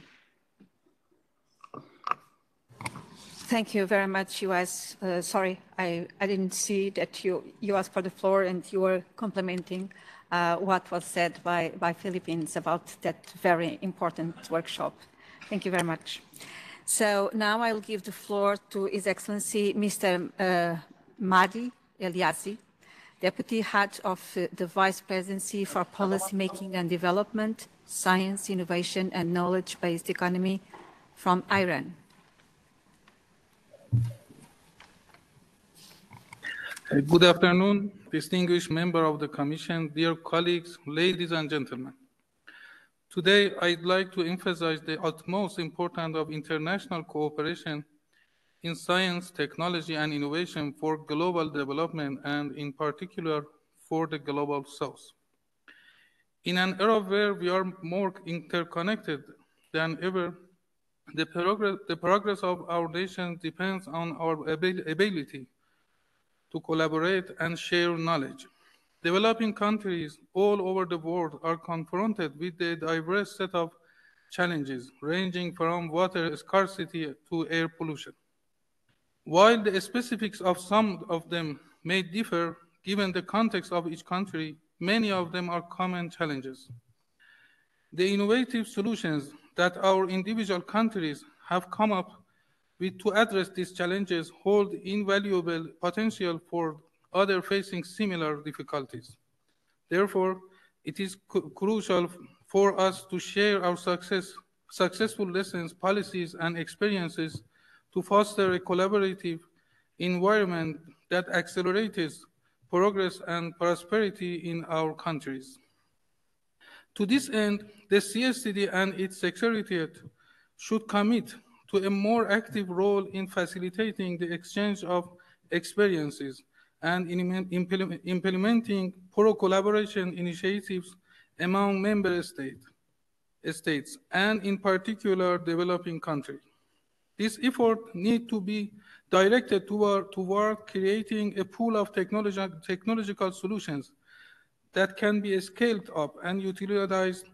Thank you very much, US. Sorry, I didn't see that you asked for the floor and you were complimenting what was said by Philippines about that very important workshop. Thank you very much. So now I'll give the floor to His Excellency Mr. Mahdi Eliassi, Deputy Head of the Vice Presidency for Policy Making and Development, Science, Innovation and Knowledge-Based Economy from Iran. Good afternoon, distinguished member of the Commission, dear colleagues, ladies and gentlemen. Today, I'd like to emphasize the utmost importance of international cooperation in science, technology, and innovation for global development, and in particular, for the Global South. In an era where we are more interconnected than ever, the progress of our nation depends on our ability to collaborate and share knowledge. Developing countries all over the world are confronted with a diverse set of challenges, ranging from water scarcity to air pollution. While the specifics of some of them may differ given the context of each country, many of them are common challenges. The innovative solutions that our individual countries have come up with to address these challenges hold invaluable potential for others facing similar difficulties. Therefore, it is crucial for us to share our successful lessons, policies, and experiences to foster a collaborative environment that accelerates progress and prosperity in our countries. To this end, the CSTD and its Secretariat should commit to a more active role in facilitating the exchange of experiences and in implementing pro-collaboration initiatives among member states, and in particular developing countries. This effort needs to be directed toward creating a pool of technological solutions that can be scaled up and utilized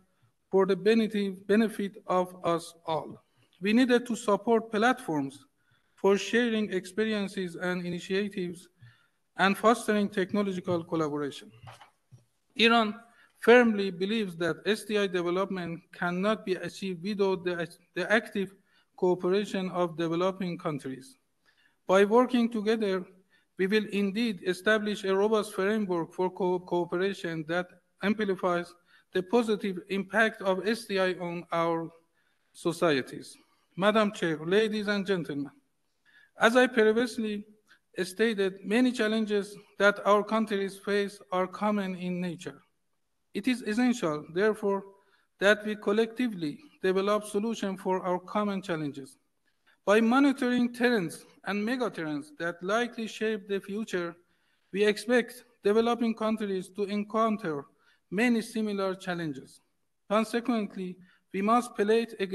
for the benefit of us all. We needed to support platforms for sharing experiences and initiatives and fostering technological collaboration. Iran firmly believes that STI development cannot be achieved without the active cooperation of developing countries. By working together, We will indeed establish a robust framework for cooperation that amplifies the positive impact of SDI on our societies. Madam Chair, ladies and gentlemen, as I previously stated, many challenges that our countries face are common in nature. It is essential, therefore, that we collectively develop solutions for our common challenges. By monitoring trends and megatrends that likely shape the future, we expect developing countries to encounter many similar challenges. Consequently, we must place a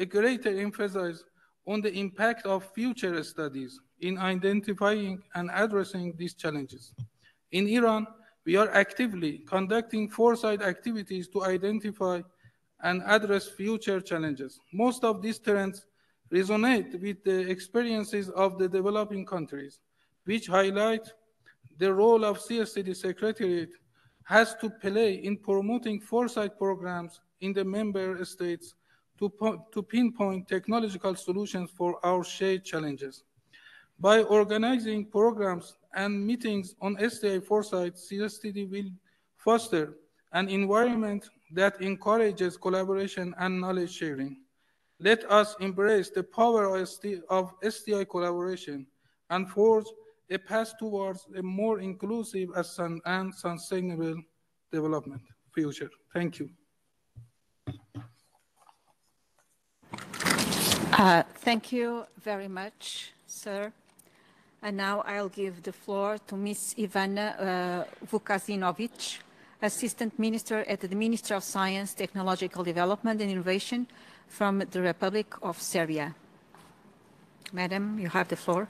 greater emphasis on the impact of future studies in identifying and addressing these challenges. In Iran, we are actively conducting foresight activities to identify and address future challenges. Most of these trends resonate with the experiences of the developing countries, which highlight the role of CSTD Secretariat has to play in promoting foresight programs in the member states to pinpoint technological solutions for our shared challenges. By organizing programs and meetings on SDI foresight, CSTD will foster an environment that encourages collaboration and knowledge sharing. Let us embrace the power of SDI collaboration and forge a path towards a more inclusive and sustainable development future. Thank you. Thank you very much, sir. And now I'll give the floor to Ms. Ivana Vukasinovic, Assistant Minister at the Ministry of Science, Technological Development and Innovation from the Republic of Serbia. Madam, you have the floor.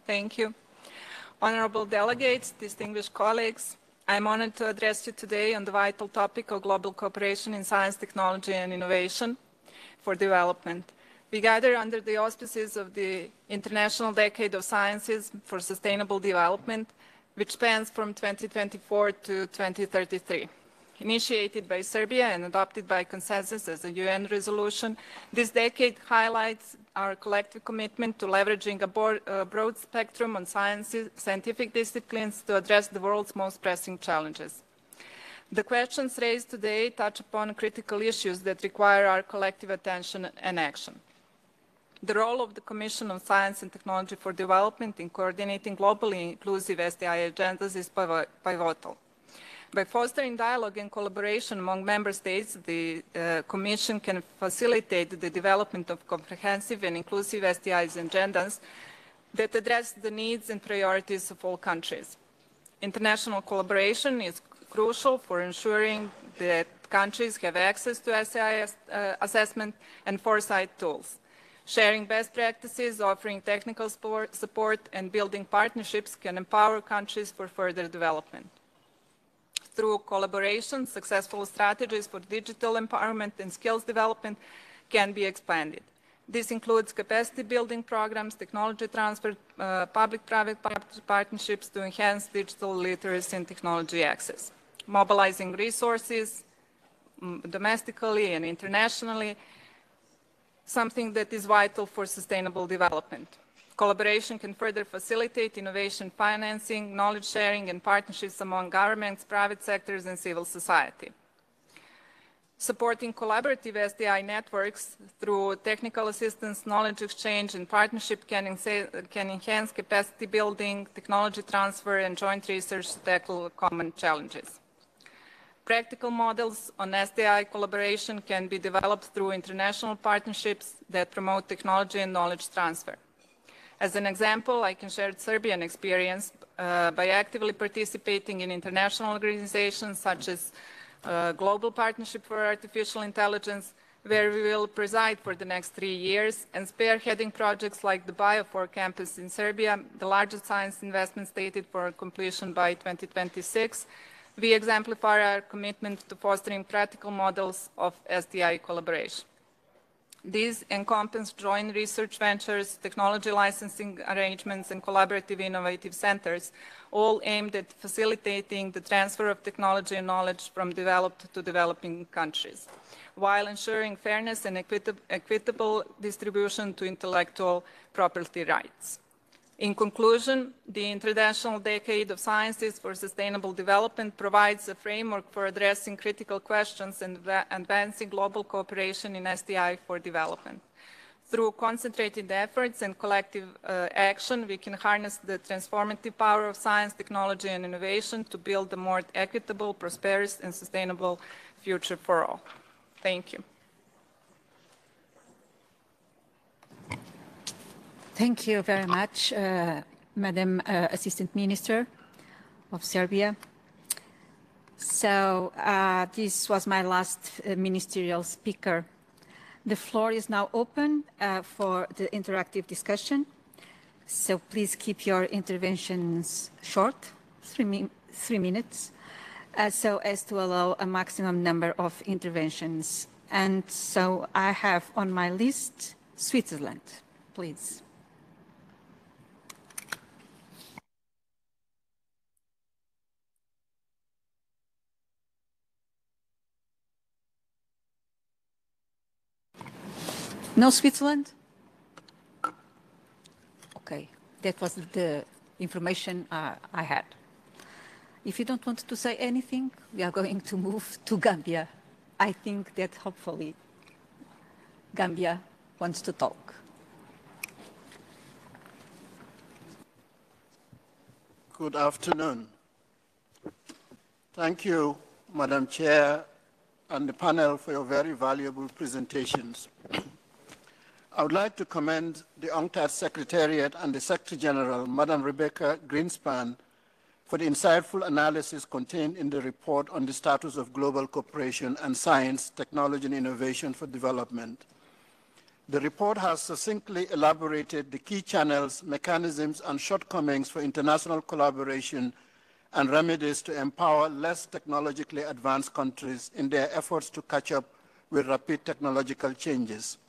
Thank you. Honorable delegates, distinguished colleagues, I'm honored to address you today on the vital topic of global cooperation in science, technology, and innovation for development. We gather under the auspices of the International Decade of Sciences for Sustainable Development, which spans from 2024 to 2033. Initiated by Serbia and adopted by consensus as a UN resolution, this decade highlights our collective commitment to leveraging a broad spectrum on scientific disciplines to address the world's most pressing challenges. The questions raised today touch upon critical issues that require our collective attention and action. The role of the Commission on Science and Technology for Development in coordinating globally inclusive SDI agendas is pivotal. By fostering dialogue and collaboration among member states, the Commission can facilitate the development of comprehensive and inclusive SDIs agendas that address the needs and priorities of all countries. International collaboration is crucial for ensuring that countries have access to SDI assessment and foresight tools. Sharing best practices, offering technical support, and building partnerships can empower countries for further development. Through collaboration, successful strategies for digital empowerment and skills development can be expanded. This includes capacity building programs, technology transfer, public-private partnerships to enhance digital literacy and technology access. Mobilizing resources domestically and internationally, something that is vital for sustainable development. Collaboration can further facilitate innovation financing, knowledge sharing, and partnerships among governments, private sectors, and civil society. Supporting collaborative SDI networks through technical assistance, knowledge exchange, and partnership can enhance capacity building, technology transfer, and joint research to tackle common challenges. Practical models on SDI collaboration can be developed through international partnerships that promote technology and knowledge transfer. As an example, I can share Serbian experience by actively participating in international organizations such as Global Partnership for Artificial Intelligence, where we will preside for the next 3 years, and spearheading projects like the Bio4 campus in Serbia, the largest science investment stated for completion by 2026. We exemplify our commitment to fostering practical models of SDI collaboration. These encompass joint research ventures, technology licensing arrangements, and collaborative innovative centers, all aimed at facilitating the transfer of technology and knowledge from developed to developing countries, while ensuring fairness and equitable distribution to intellectual property rights. In conclusion, the International Decade of Sciences for Sustainable Development provides a framework for addressing critical questions and advancing global cooperation in STI for development. Through concentrated efforts and collective action, we can harness the transformative power of science, technology, and innovation to build a more equitable, prosperous, and sustainable future for all. Thank you. Thank you very much, Madam Assistant Minister of Serbia. So this was my last ministerial speaker. The floor is now open for the interactive discussion. So please keep your interventions short, 3 minutes, so as to allow a maximum number of interventions. And so I have on my list Switzerland, please. No Switzerland? Okay, that was the information I had. If you don't want to say anything, we are going to move to Gambia. I think that hopefully Gambia wants to talk. Good afternoon. Thank you, Madam Chair, and the panel for your very valuable presentations. I would like to commend the UNCTAD Secretariat and the Secretary General, Madam Rebecca Greenspan, for the insightful analysis contained in the report on the status of global cooperation and science, technology, and innovation for development. The report has succinctly elaborated the key channels, mechanisms, and shortcomings for international collaboration and remedies to empower less technologically advanced countries in their efforts to catch up with rapid technological changes.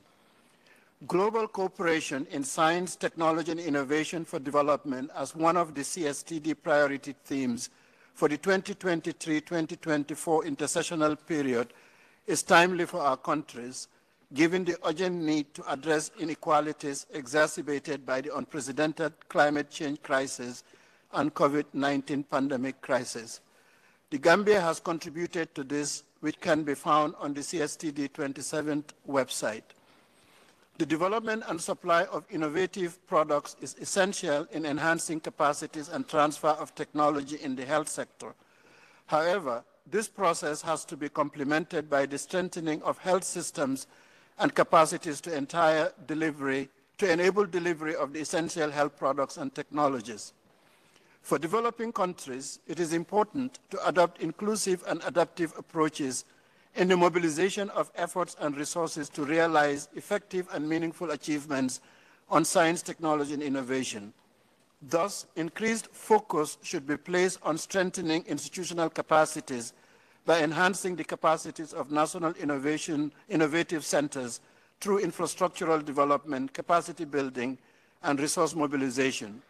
Global cooperation in science, technology, and innovation for development as one of the CSTD priority themes for the 2023-2024 intersessional period is timely for our countries, given the urgent need to address inequalities exacerbated by the unprecedented climate change crisis and COVID-19 pandemic crisis. The Gambia has contributed to this, which can be found on the CSTD 27th website. The development and supply of innovative products is essential in enhancing capacities and transfer of technology in the health sector. However, this process has to be complemented by the strengthening of health systems and capacities to enable delivery of the essential health products and technologies. For developing countries, it is important to adopt inclusive and adaptive approaches in the mobilization of efforts and resources to realize effective and meaningful achievements on science, technology, and innovation. Thus, increased focus should be placed on strengthening institutional capacities by enhancing the capacities of national innovative centers through infrastructural development, capacity building, and resource mobilization.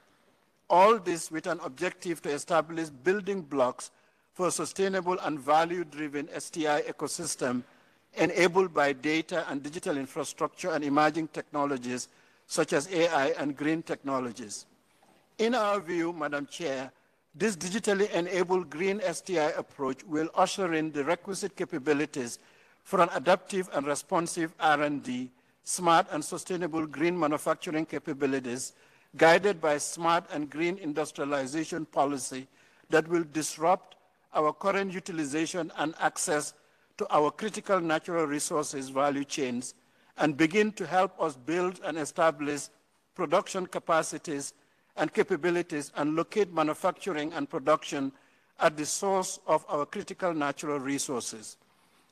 All this with an objective to establish building blocks for a sustainable and value-driven STI ecosystem enabled by data and digital infrastructure and emerging technologies such as AI and green technologies. In our view, Madam Chair, this digitally enabled green STI approach will usher in the requisite capabilities for an adaptive and responsive R&D, smart and sustainable green manufacturing capabilities, guided by smart and green industrialization policy that will disrupt our current utilization and access to our critical natural resources value chains and begin to help us build and establish production capacities and capabilities and locate manufacturing and production at the source of our critical natural resources.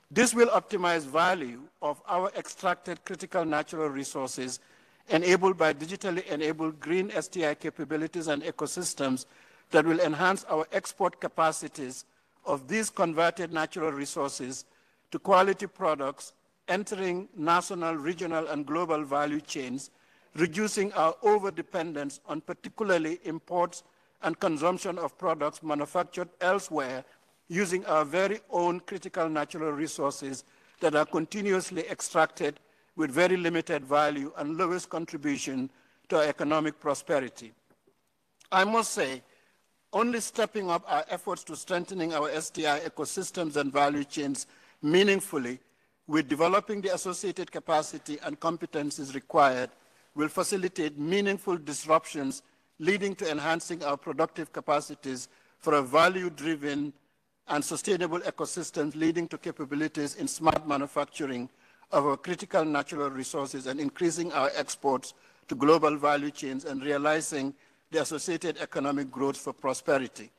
This will optimize value of our extracted critical natural resources enabled by digitally enabled green STI capabilities and ecosystems that will enhance our export capacities of these converted natural resources to quality products entering national, regional, and global value chains, reducing our over-dependence on particularly imports and consumption of products manufactured elsewhere using our very own critical natural resources that are continuously extracted with very limited value and lowest contribution to our economic prosperity. I must say, only stepping up our efforts to strengthening our STI ecosystems and value chains meaningfully with developing the associated capacity and competencies required will facilitate meaningful disruptions leading to enhancing our productive capacities for a value-driven and sustainable ecosystems leading to capabilities in smart manufacturing of our critical natural resources and increasing our exports to global value chains and realizing the associated economic growth for prosperity.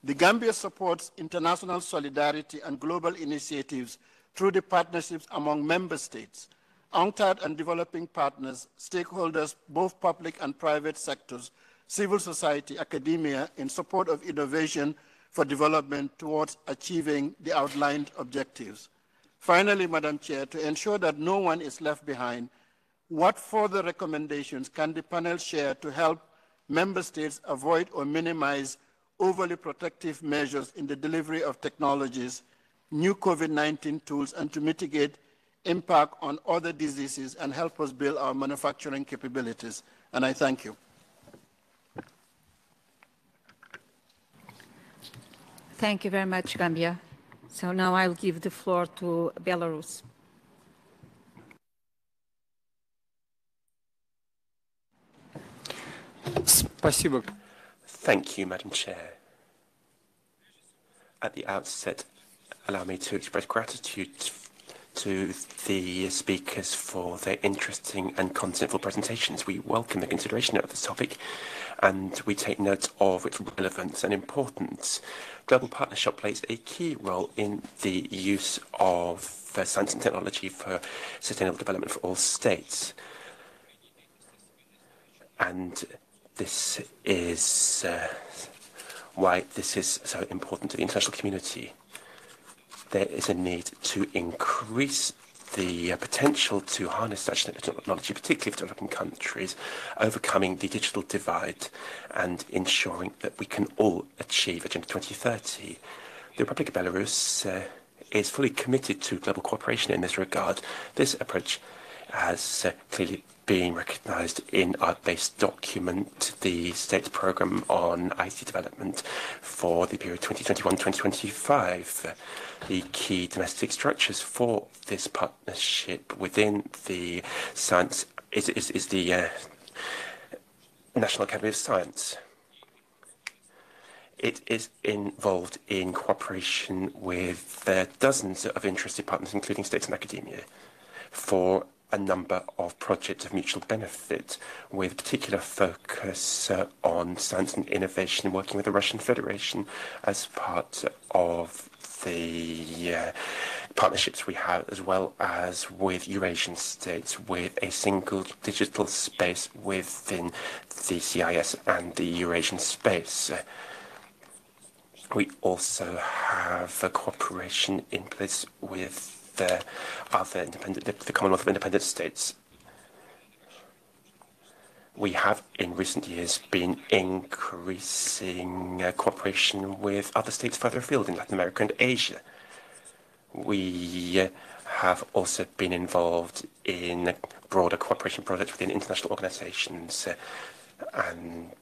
The Gambia supports international solidarity and global initiatives through the partnerships among member states, UNCTAD and developing partners, stakeholders, both public and private sectors, civil society, academia, in support of innovation for development towards achieving the outlined objectives. Finally, Madam Chair, to ensure that no one is left behind, what further recommendations can the panel share to help member states avoid or minimize overly protective measures in the delivery of technologies, new COVID-19 tools, and to mitigate impact on other diseases and help us build our manufacturing capabilities? And I thank you. Thank you very much, Gambia. So now I'll give the floor to Belarus. Спасибо. Thank you, Madam Chair. At the outset, allow me to express gratitude to the speakers for their interesting and contentful presentations. We welcome the consideration of this topic and we take note of its relevance and importance. Global Partnership plays a key role in the use of science and technology for sustainable development for all states. And this is why this is so important to the international community. There is a need to increase the potential to harness such technology, particularly for developing countries, overcoming the digital divide and ensuring that we can all achieve Agenda 2030. The Republic of Belarus is fully committed to global cooperation in this regard. This approach has clearly been recognized in our base document, the State's Programme on IT Development for the period 2021-2025. The key domestic structures for this partnership within the science is the National Academy of Science. It is involved in cooperation with dozens of interested partners, including states and academia, for a number of projects of mutual benefit, with particular focus on science and innovation, working with the Russian Federation as part of the partnerships we have, as well as with Eurasian states, with a single digital space within the CIS and the Eurasian space. We also have a cooperation in place with the Commonwealth of Independent States. We have, in recent years, been increasing cooperation with other states further afield in Latin America and Asia. We have also been involved in broader cooperation projects within international organizations and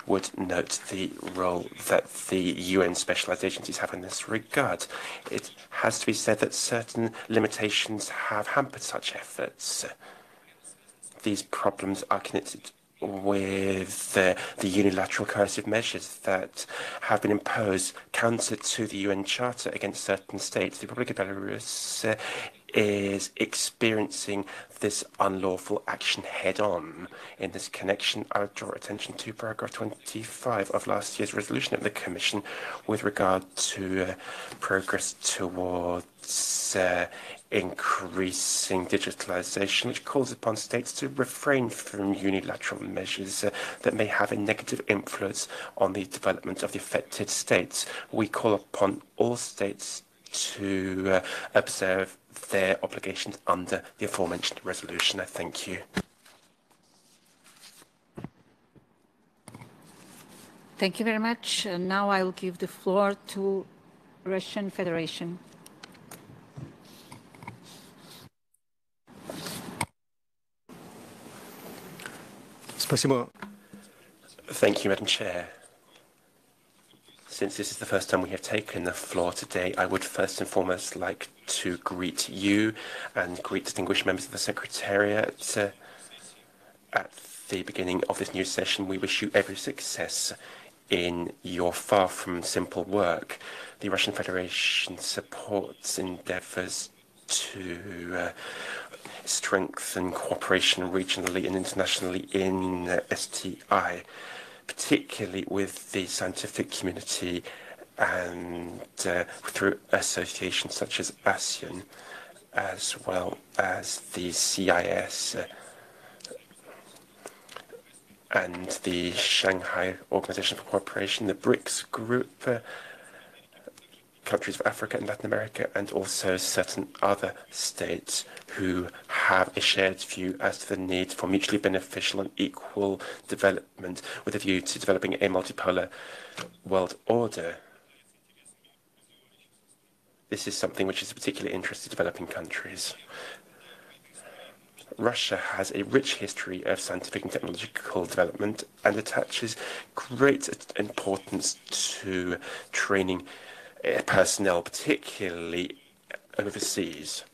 would note the role that the UN specialized agencies have in this regard. It has to be said that certain limitations have hampered such efforts. These problems are connected with the unilateral coercive measures that have been imposed counter to the UN Charter against certain states. The Republic of Belarus is experiencing this unlawful action head-on. In this connection, I would draw attention to paragraph 25 of last year's resolution of the Commission with regard to progress towards increasing digitalization, which calls upon states to refrain from unilateral measures that may have a negative influence on the development of the affected states. We call upon all states to observe their obligations under the aforementioned resolution. I thank you. Thank you very much. Now I will give the floor to Russian Federation. Thank you, Madam Chair. Since this is the first time we have taken the floor today, I would first and foremost like to greet you and greet distinguished members of the Secretariat. At the beginning of this new session, we wish you every success in your far from simple work. The Russian Federation supports endeavours to strengthen cooperation regionally and internationally in STI, particularly with the scientific community and through associations such as ASEAN, as well as the CIS and the Shanghai Organization for Cooperation, the BRICS group, countries of Africa and Latin America, and also certain other states who have a shared view as to the need for mutually beneficial and equal development with a view to developing a multipolar world order. This is something which is of particular interest to developing countries. Russia has a rich history of scientific and technological development and attaches great importance to training personnel, particularly overseas.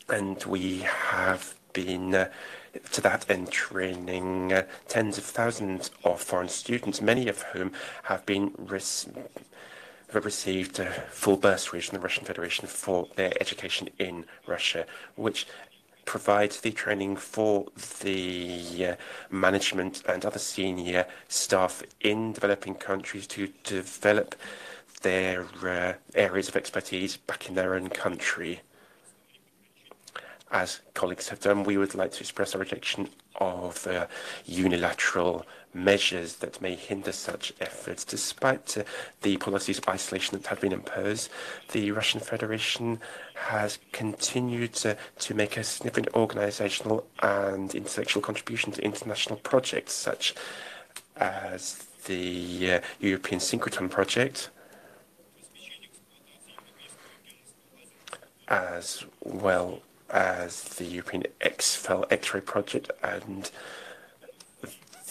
And we have been to that end training tens of thousands of foreign students, many of whom have been received full bursaries from the Russian Federation for their education in Russia, which provides the training for the management and other senior staff in developing countries to develop their areas of expertise back in their own country. As colleagues have done, we would like to express our rejection of unilateral measures that may hinder such efforts. Despite the policies of isolation that have been imposed, the Russian Federation has continued to make a significant organizational and intellectual contribution to international projects, such as the European Synchrotron project, as well as the European XFEL X-ray project and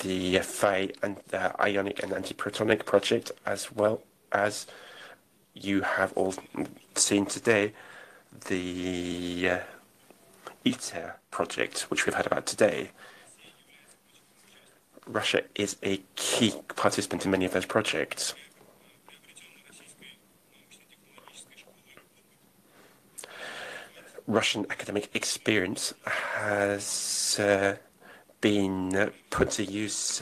the FAI and the Ionic and Antiprotonic project, as well as you have all seen today, the ITER project, which we've heard about today. Russia is a key participant in many of those projects. Russian academic experience has been put to use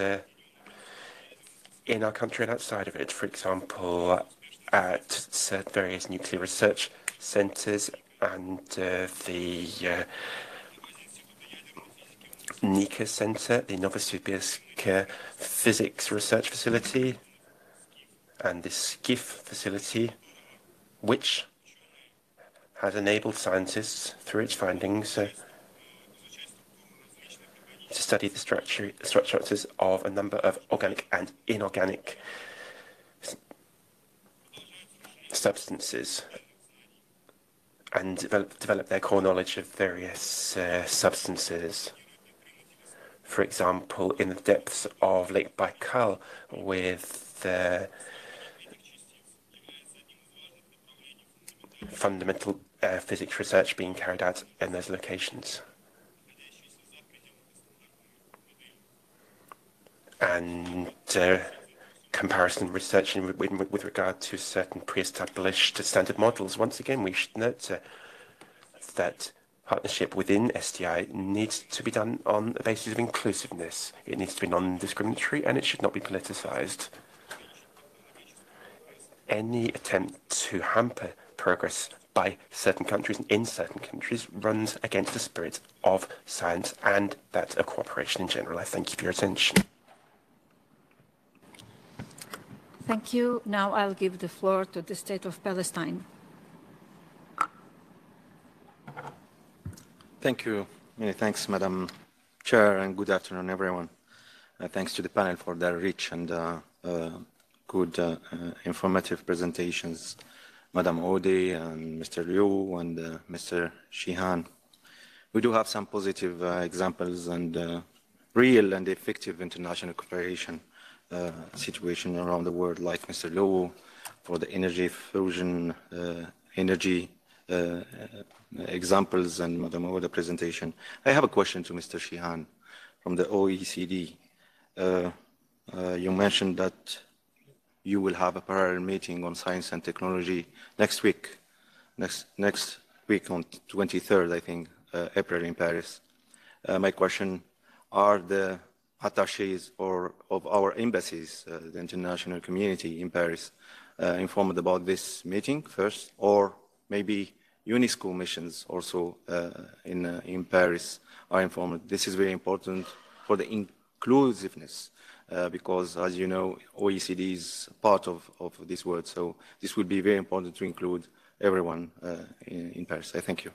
in our country and outside of it. For example, at various nuclear research centres and the NIKA Centre, the Novosibirsk Physics Research Facility, and the SKIF facility, which has enabled scientists, through its findings, to study the structures of a number of organic and inorganic substances and develop their core knowledge of various substances. For example, in the depths of Lake Baikal, with fundamental physics research being carried out in those locations. And comparison research with regard to certain pre-established standard models. Once again, we should note that partnership within STI needs to be done on the basis of inclusiveness. It needs to be non-discriminatory and it should not be politicized. Any attempt to hamper progress by certain countries and in certain countries runs against the spirit of science and that of cooperation in general. I thank you for your attention. Thank you. Now I'll give the floor to the State of Palestine. Thank you. Many thanks, Madam Chair, and good afternoon, everyone. Thanks to the panel for their rich and good informative presentations, Madam Ode and Mr. Liu and Mr. Shihan. We do have some positive examples and real and effective international cooperation situation around the world, like Mr. Liu for the energy fusion, energy examples, and Madam Ode presentation. I have a question to Mr. Shihan from the OECD. You mentioned that you will have a parallel meeting on science and technology next week on 23rd, I think, April in Paris. My question, are the attaches of our embassies, the international community in Paris, informed about this meeting first, or maybe UNESCO missions also in Paris are informed? This is very important for the inclusiveness because, as you know, OECD is part of this world. So this would be very important to include everyone in Paris. I thank you.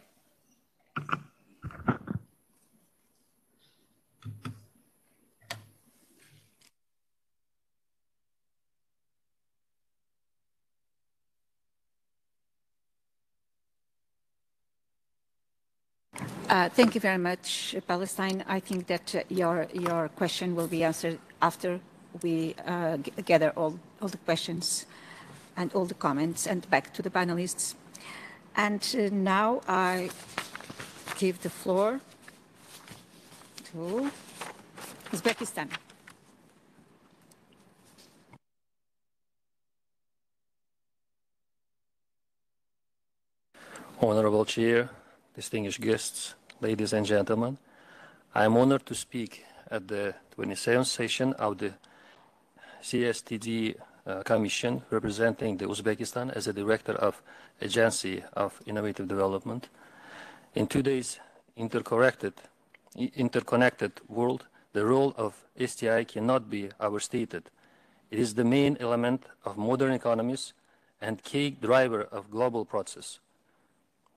Thank you very much, Palestine. I think that your question will be answered after we gather all the questions and all the comments and back to the panelists. And now I give the floor to Uzbekistan. Honorable Chair, distinguished guests, ladies and gentlemen, I am honored to speak at the 27th session of the CSTD Commission representing the Uzbekistan as a director of Agency of Innovative Development. In today's interconnected world, the role of STI cannot be overstated. It is the main element of modern economies and key driver of global process.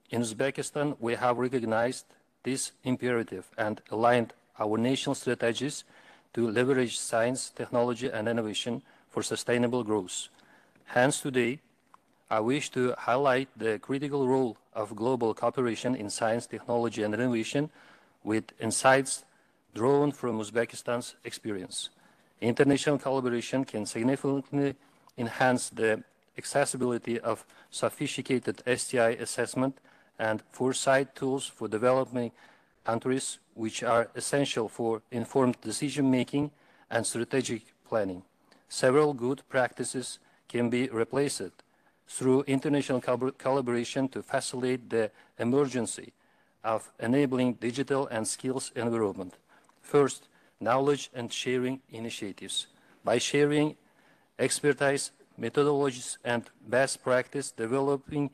In Uzbekistan, we have recognized this imperative and aligned our national strategies to leverage science, technology, and innovation for sustainable growth. Hence, today, I wish to highlight the critical role of global cooperation in science, technology, and innovation with insights drawn from Uzbekistan's experience. International collaboration can significantly enhance the accessibility of sophisticated STI assessment and foresight tools for developing countries, which are essential for informed decision-making and strategic planning. Several good practices can be replaced through international collaboration to facilitate the emergence of enabling digital and skills environment. First, knowledge and sharing initiatives. By sharing expertise, methodologies, and best practice, developing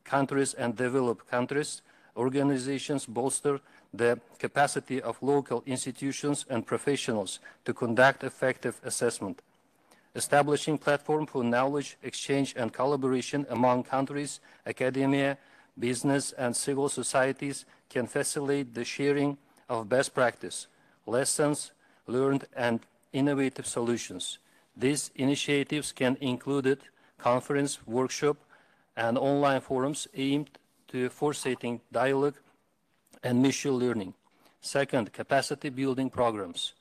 countries and developed countries, organizations bolster the capacity of local institutions and professionals to conduct effective assessment. Establishing platform for knowledge exchange and collaboration among countries, academia, business, and civil societies can facilitate the sharing of best practice, lessons learned, and innovative solutions. These initiatives can include conference, workshop, and online forums aimed to facilitating dialogue and mutual learning. Second, capacity building programs.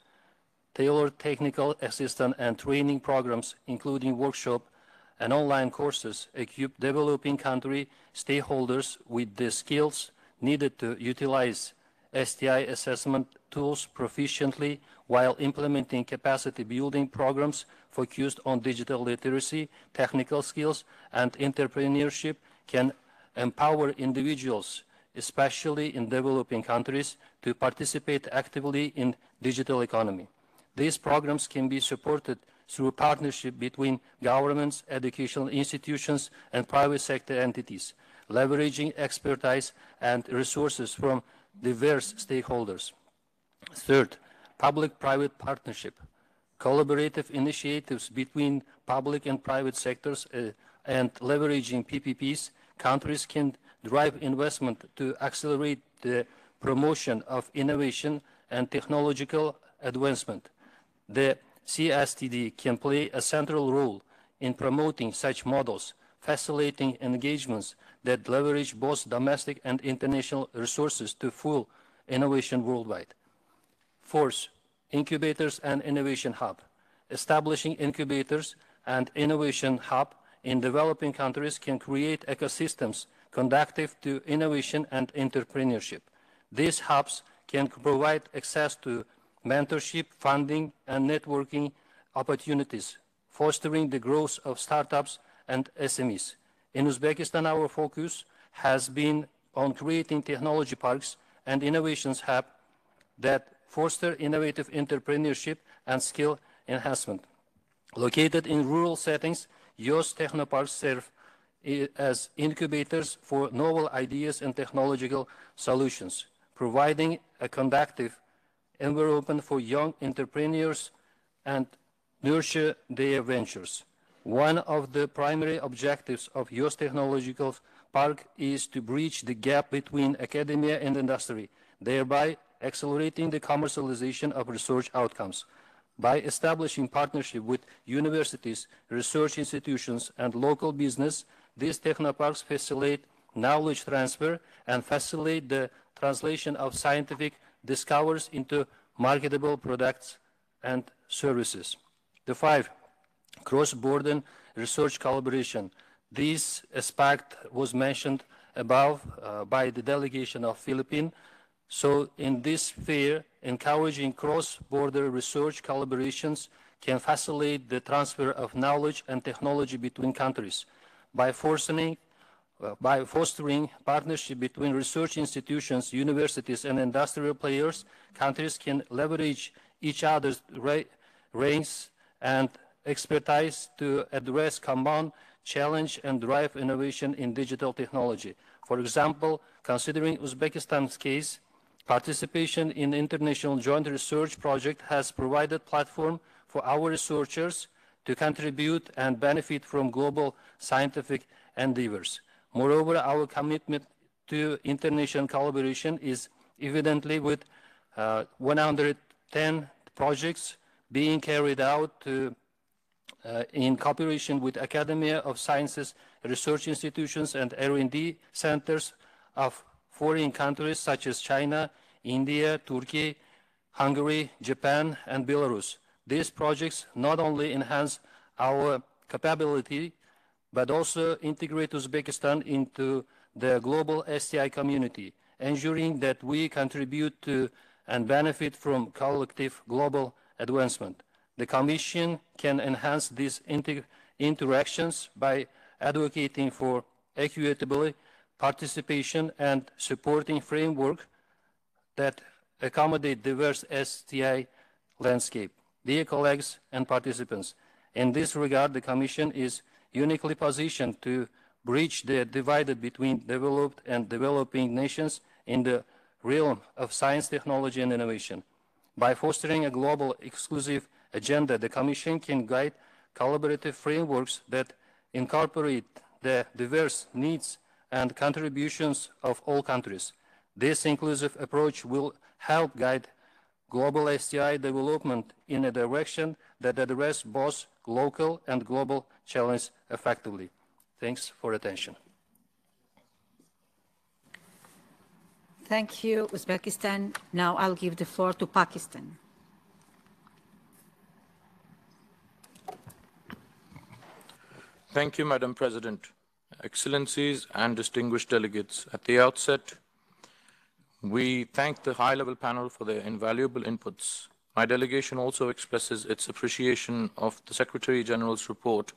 Tailored technical assistance and training programs, including workshop and online courses, equip developing country stakeholders with the skills needed to utilize STI assessment tools proficiently while implementing capacity building programs focused on digital literacy, technical skills, and entrepreneurship can empower individuals, especially in developing countries, to participate actively in digital economy. These programs can be supported through partnership between governments, educational institutions, and private sector entities, leveraging expertise and resources from diverse stakeholders. Third, public-private partnership. collaborative initiatives between public and private sectors and leveraging PPPs, countries can drive investment to accelerate the promotion of innovation and technological advancement. The CSTD can play a central role in promoting such models, facilitating engagements that leverage both domestic and international resources to fuel innovation worldwide. Fourth, incubators and innovation hub. Establishing incubators and innovation hub in developing countries can create ecosystems conducive to innovation and entrepreneurship. These hubs can provide access to mentorship, funding, and networking opportunities, fostering the growth of startups and SMEs. In Uzbekistan, our focus has been on creating technology parks and innovations hubs that foster innovative entrepreneurship and skill enhancement. Located in rural settings, YOS Technoparks serve as incubators for novel ideas and technological solutions, providing a conducive environment for young entrepreneurs and nurture their ventures. One of the primary objectives of YOS Technological Park is to bridge the gap between academia and industry, thereby accelerating the commercialization of research outcomes. By establishing partnership with universities, research institutions, and local business, these technoparks facilitate knowledge transfer and facilitate the translation of scientific discoveries into marketable products and services. The 5, cross-border research collaboration. This aspect was mentioned above by the delegation of Philippines. So in this sphere, encouraging cross-border research collaborations can facilitate the transfer of knowledge and technology between countries. By fostering partnership between research institutions, universities, and industrial players, countries can leverage each other's ranks and expertise to address common challenge and drive innovation in digital technology. For example, considering Uzbekistan's case, participation in international joint research project has provided platform for our researchers to contribute and benefit from global scientific endeavors. Moreover, our commitment to international collaboration is evidently with 110 projects being carried out in cooperation with Academia of Sciences, research institutions, and R&D centers of foreign countries such as China, India, Turkey, Hungary, Japan, and Belarus. These projects not only enhance our capability, but also integrate Uzbekistan into the global STI community, ensuring that we contribute to and benefit from collective global advancement. The Commission can enhance these interactions by advocating for equitable participation and supporting framework that accommodate diverse STI landscape. Dear colleagues and participants, in this regard, the Commission is uniquely positioned to bridge the divide between developed and developing nations in the realm of science, technology, and innovation. By fostering a global exclusive agenda, the Commission can guide collaborative frameworks that incorporate the diverse needs and contributions of all countries. This inclusive approach will help guide global STI development in a direction that addresses both local and global challenges effectively. Thanks for attention. Thank you, Uzbekistan. Now I'll give the floor to Pakistan. Thank you, Madam President. Excellencies and distinguished delegates, at the outset, we thank the high-level panel for their invaluable inputs. My delegation also expresses its appreciation of the Secretary General's report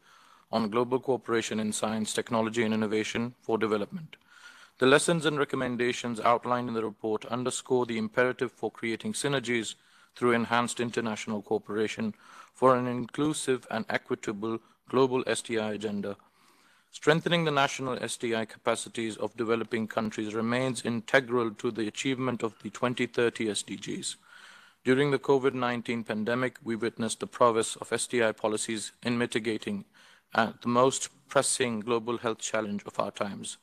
on global cooperation in science, technology, and innovation for development. The lessons and recommendations outlined in the report underscore the imperative for creating synergies through enhanced international cooperation for an inclusive and equitable global STI agenda. Strengthening the national STI capacities of developing countries remains integral to the achievement of the 2030 SDGs. During the COVID-19 pandemic, we witnessed the prowess of STI policies in mitigating the most pressing global health challenge of our times.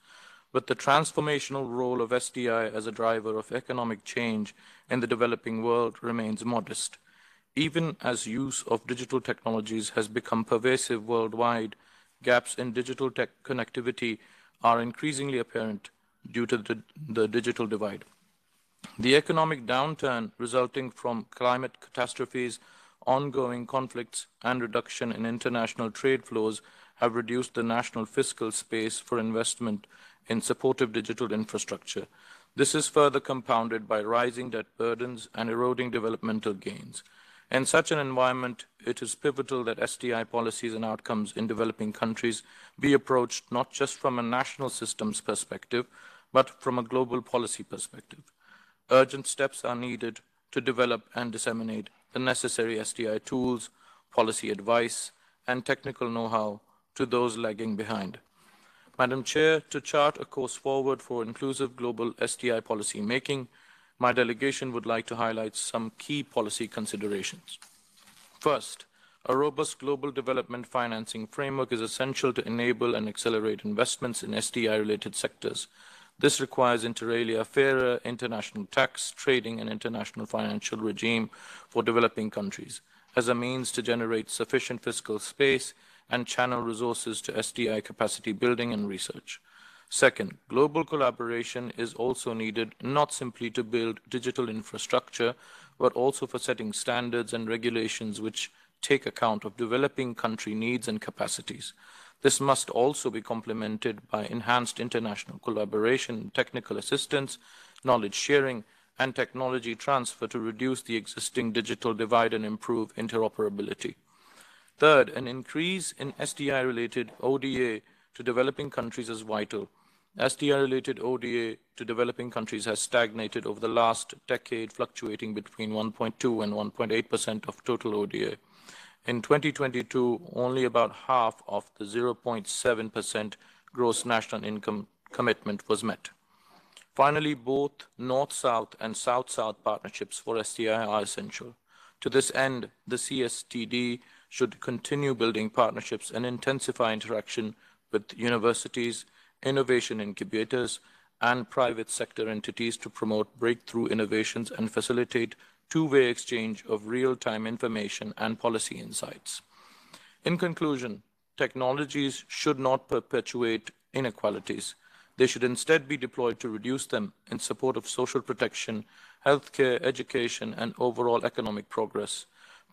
But the transformational role of STI as a driver of economic change in the developing world remains modest. Even as use of digital technologies has become pervasive worldwide, gaps in digital tech connectivity are increasingly apparent due to the digital divide. The economic downturn resulting from climate catastrophes, ongoing conflicts, and reduction in international trade flows have reduced the national fiscal space for investment in supportive digital infrastructure. This is further compounded by rising debt burdens and eroding developmental gains. In such an environment, it is pivotal that STI policies and outcomes in developing countries be approached not just from a national systems perspective, but from a global policy perspective. Urgent steps are needed to develop and disseminate the necessary STI tools, policy advice, and technical know-how to those lagging behind. Madam Chair, to chart a course forward for inclusive global STI policy making, my delegation would like to highlight some key policy considerations. First, a robust global development financing framework is essential to enable and accelerate investments in STI-related sectors. This requires inter alia fairer international tax, trading, and international financial regime for developing countries as a means to generate sufficient fiscal space and channel resources to STI capacity building and research. Second, global collaboration is also needed not simply to build digital infrastructure, but also for setting standards and regulations which take account of developing country needs and capacities. This must also be complemented by enhanced international collaboration, technical assistance, knowledge sharing, and technology transfer to reduce the existing digital divide and improve interoperability. Third, an increase in STI-related ODA to developing countries is vital. STI-related ODA to developing countries has stagnated over the last decade, fluctuating between 1.2 and 1.8% of total ODA. In 2022, only about half of the 0.7% gross national income commitment was met. Finally, both North-South and South-South partnerships for STI are essential. To this end, the CSTD should continue building partnerships and intensify interaction with universities, innovation incubators, and private sector entities to promote breakthrough innovations and facilitate two-way exchange of real-time information and policy insights. In conclusion, technologies should not perpetuate inequalities. They should instead be deployed to reduce them in support of social protection, healthcare, education, and overall economic progress.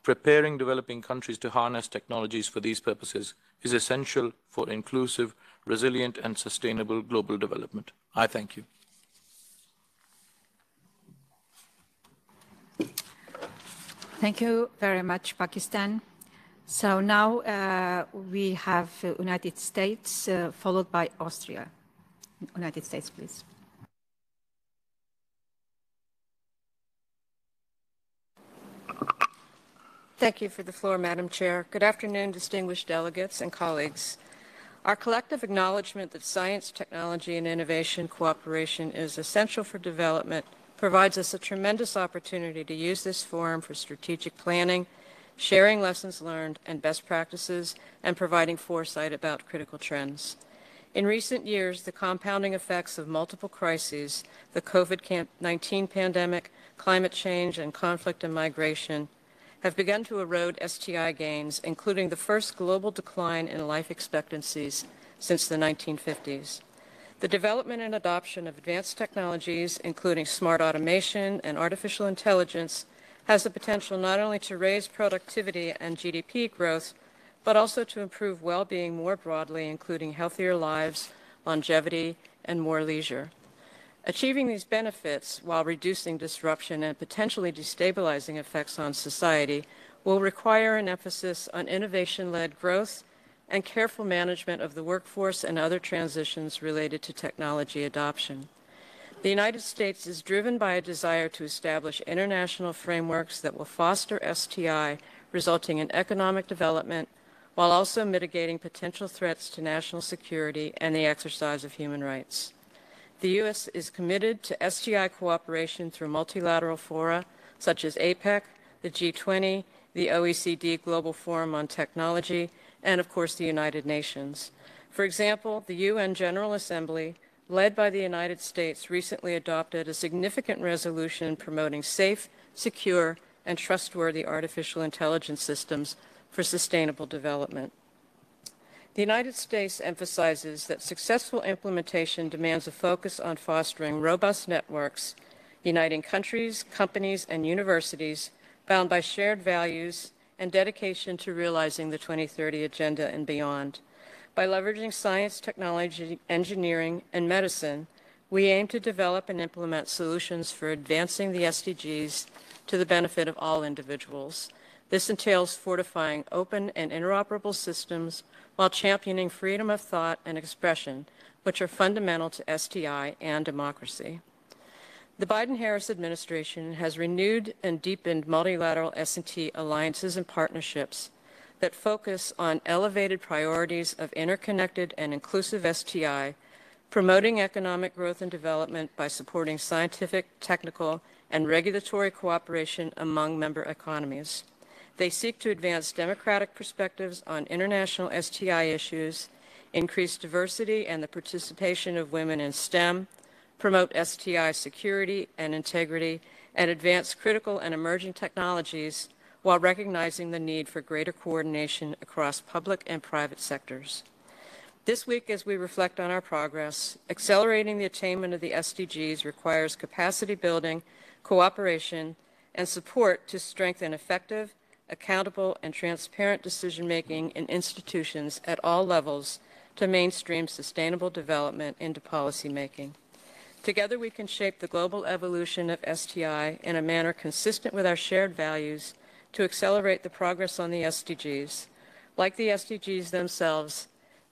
Preparing developing countries to harness technologies for these purposes is essential for inclusive, resilient, and sustainable global development. I thank you. Thank you very much, Pakistan. So now we have United States, followed by Austria. United States, please. Thank you for the floor, Madam Chair. Good afternoon, distinguished delegates and colleagues. Our collective acknowledgement that science, technology, and innovation cooperation is essential for development provides us a tremendous opportunity to use this forum for strategic planning, sharing lessons learned and best practices, and providing foresight about critical trends. In recent years, the compounding effects of multiple crises, the COVID-19 pandemic, climate change, and conflict and migration, have begun to erode STI gains, including the first global decline in life expectancies since the 1950s. The development and adoption of advanced technologies, including smart automation and artificial intelligence, has the potential not only to raise productivity and GDP growth, but also to improve well-being more broadly, including healthier lives, longevity, and more leisure. Achieving these benefits while reducing disruption and potentially destabilizing effects on society will require an emphasis on innovation-led growth and careful management of the workforce and other transitions related to technology adoption. The United States is driven by a desire to establish international frameworks that will foster STI, resulting in economic development, while also mitigating potential threats to national security and the exercise of human rights. The U.S. is committed to STI cooperation through multilateral fora, such as APEC, the G20, the OECD Global Forum on Technology, and of course the United Nations. For example, the UN General Assembly, led by the United States, recently adopted a significant resolution promoting safe, secure, and trustworthy artificial intelligence systems for sustainable development. The United States emphasizes that successful implementation demands a focus on fostering robust networks, uniting countries, companies, and universities bound by shared values and dedication to realizing the 2030 Agenda and beyond. By leveraging science, technology, engineering, and medicine, we aim to develop and implement solutions for advancing the SDGs to the benefit of all individuals. This entails fortifying open and interoperable systems while championing freedom of thought and expression, which are fundamental to STI and democracy. The Biden-Harris administration has renewed and deepened multilateral S&T alliances and partnerships that focus on elevated priorities of interconnected and inclusive STI, promoting economic growth and development by supporting scientific, technical, and regulatory cooperation among member economies. They seek to advance democratic perspectives on international STI issues, increase diversity and the participation of women in STEM, promote STI security and integrity, and advance critical and emerging technologies while recognizing the need for greater coordination across public and private sectors. This week, as we reflect on our progress, accelerating the attainment of the SDGs requires capacity building, cooperation, and support to strengthen effective, accountable, and transparent decision-making in institutions at all levels to mainstream sustainable development into policymaking. Together, we can shape the global evolution of STI in a manner consistent with our shared values to accelerate the progress on the SDGs. Like the SDGs themselves,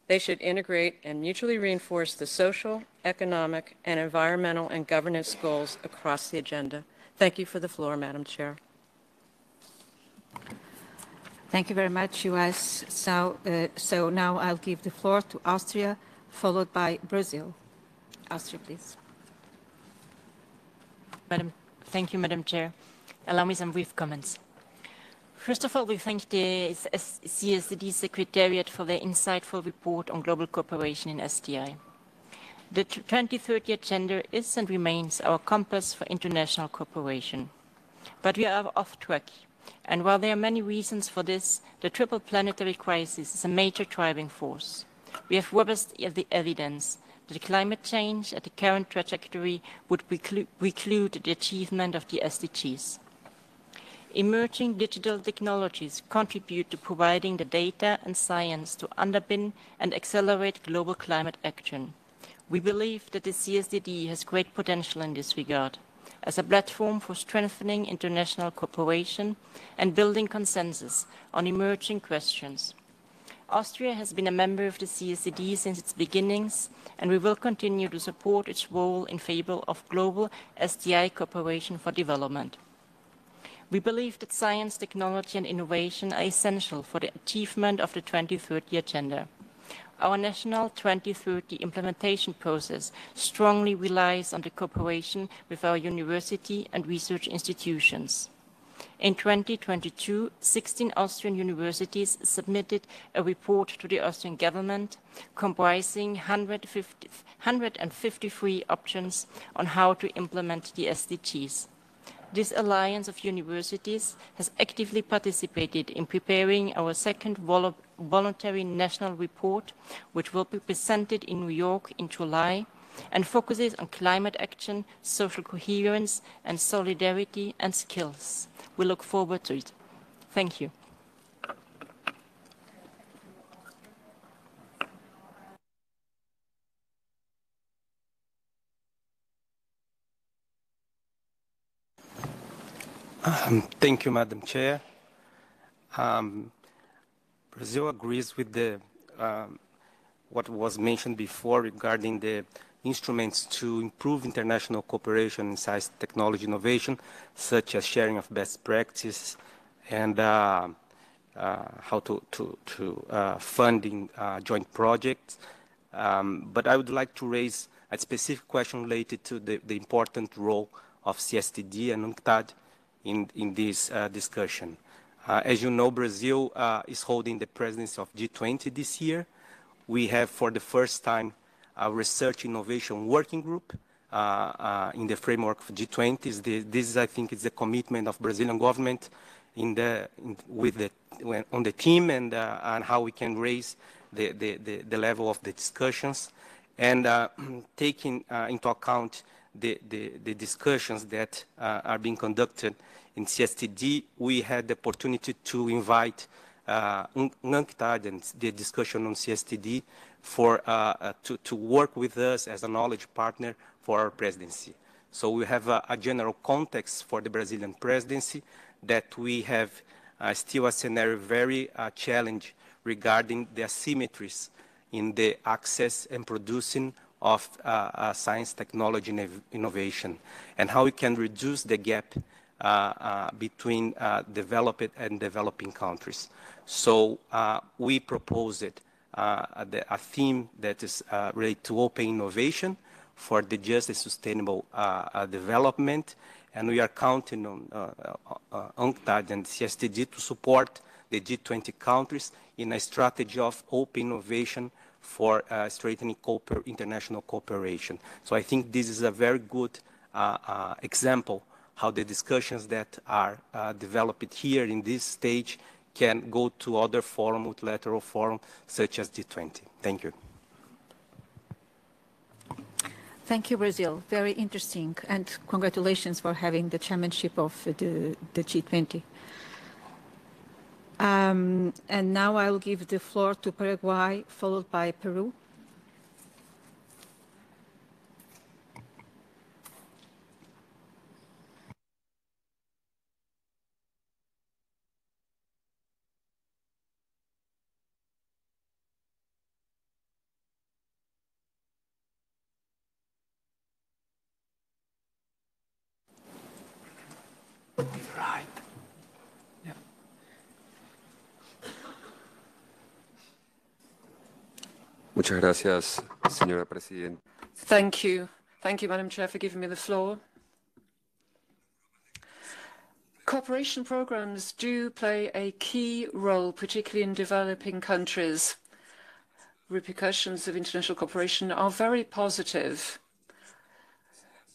they should integrate and mutually reinforce the social, economic, and environmental and governance goals across the agenda. Thank you for the floor, Madam Chair. Thank you very much, US. So now I'll give the floor to Austria, followed by Brazil. Austria, please. Thank you, Madam Chair. Allow me some brief comments. First of all, we thank the CSDD Secretariat for their insightful report on global cooperation in STI. The 2030 Agenda is and remains our compass for international cooperation. But we are off track. And while there are many reasons for this, the triple planetary crisis is a major driving force. We have robust evidence that climate change at the current trajectory would preclude the achievement of the SDGs. Emerging digital technologies contribute to providing the data and science to underpin and accelerate global climate action. We believe that the CSDD has great potential in this regard, as a platform for strengthening international cooperation and building consensus on emerging questions. Austria has been a member of the CSDD since its beginnings, and we will continue to support its role in favor of global STI cooperation for development. We believe that science, technology, and innovation are essential for the achievement of the 2030 Agenda. Our national 2030 implementation process strongly relies on the cooperation with our university and research institutions. In 2022, 16 Austrian universities submitted a report to the Austrian government comprising 153 options on how to implement the SDGs. This alliance of universities has actively participated in preparing our second voluntary national report, which will be presented in New York in July, and focuses on climate action, social coherence, and solidarity and skills. We look forward to it. Thank you. Thank you, Madam Chair. Brazil agrees with what was mentioned before regarding the instruments to improve international cooperation in science, technology, innovation, such as sharing of best practices and how to funding joint projects. But I would like to raise a specific question related to the important role of CSTD and UNCTAD in this discussion. As you know, Brazil is holding the presidency of G20 this year. We have, for the first time, a research innovation working group in the framework of G20. This, I think, is the commitment of Brazilian government on the team and how we can raise the level of the discussions. And taking into account the discussions that are being conducted in CSTD, we had the opportunity to invite UNCTAD and the discussion on CSTD to work with us as a knowledge partner for our presidency. So we have a general context for the Brazilian presidency that we have still a scenario very challenging regarding the asymmetries in the access and producing of science, technology, and innovation, and how we can reduce the gap between developed and developing countries. So we proposed a theme that is related to open innovation for the just and sustainable development, and we are counting on UNCTAD and CSTD to support the G20 countries in a strategy of open innovation for strengthening international cooperation. So I think this is a very good example how the discussions that are developed here in this stage can go to other forum, multilateral forum, such as G20. Thank you. Thank you, Brazil. Very interesting, and congratulations for having the chairmanship of the G20. And now I will give the floor to Paraguay, followed by Peru. Right. Yeah. Muchas gracias, señora Presidenta. Thank you. Thank you, Madam Chair, for giving me the floor. Cooperation programs do play a key role, particularly in developing countries. Repercussions of international cooperation are very positive.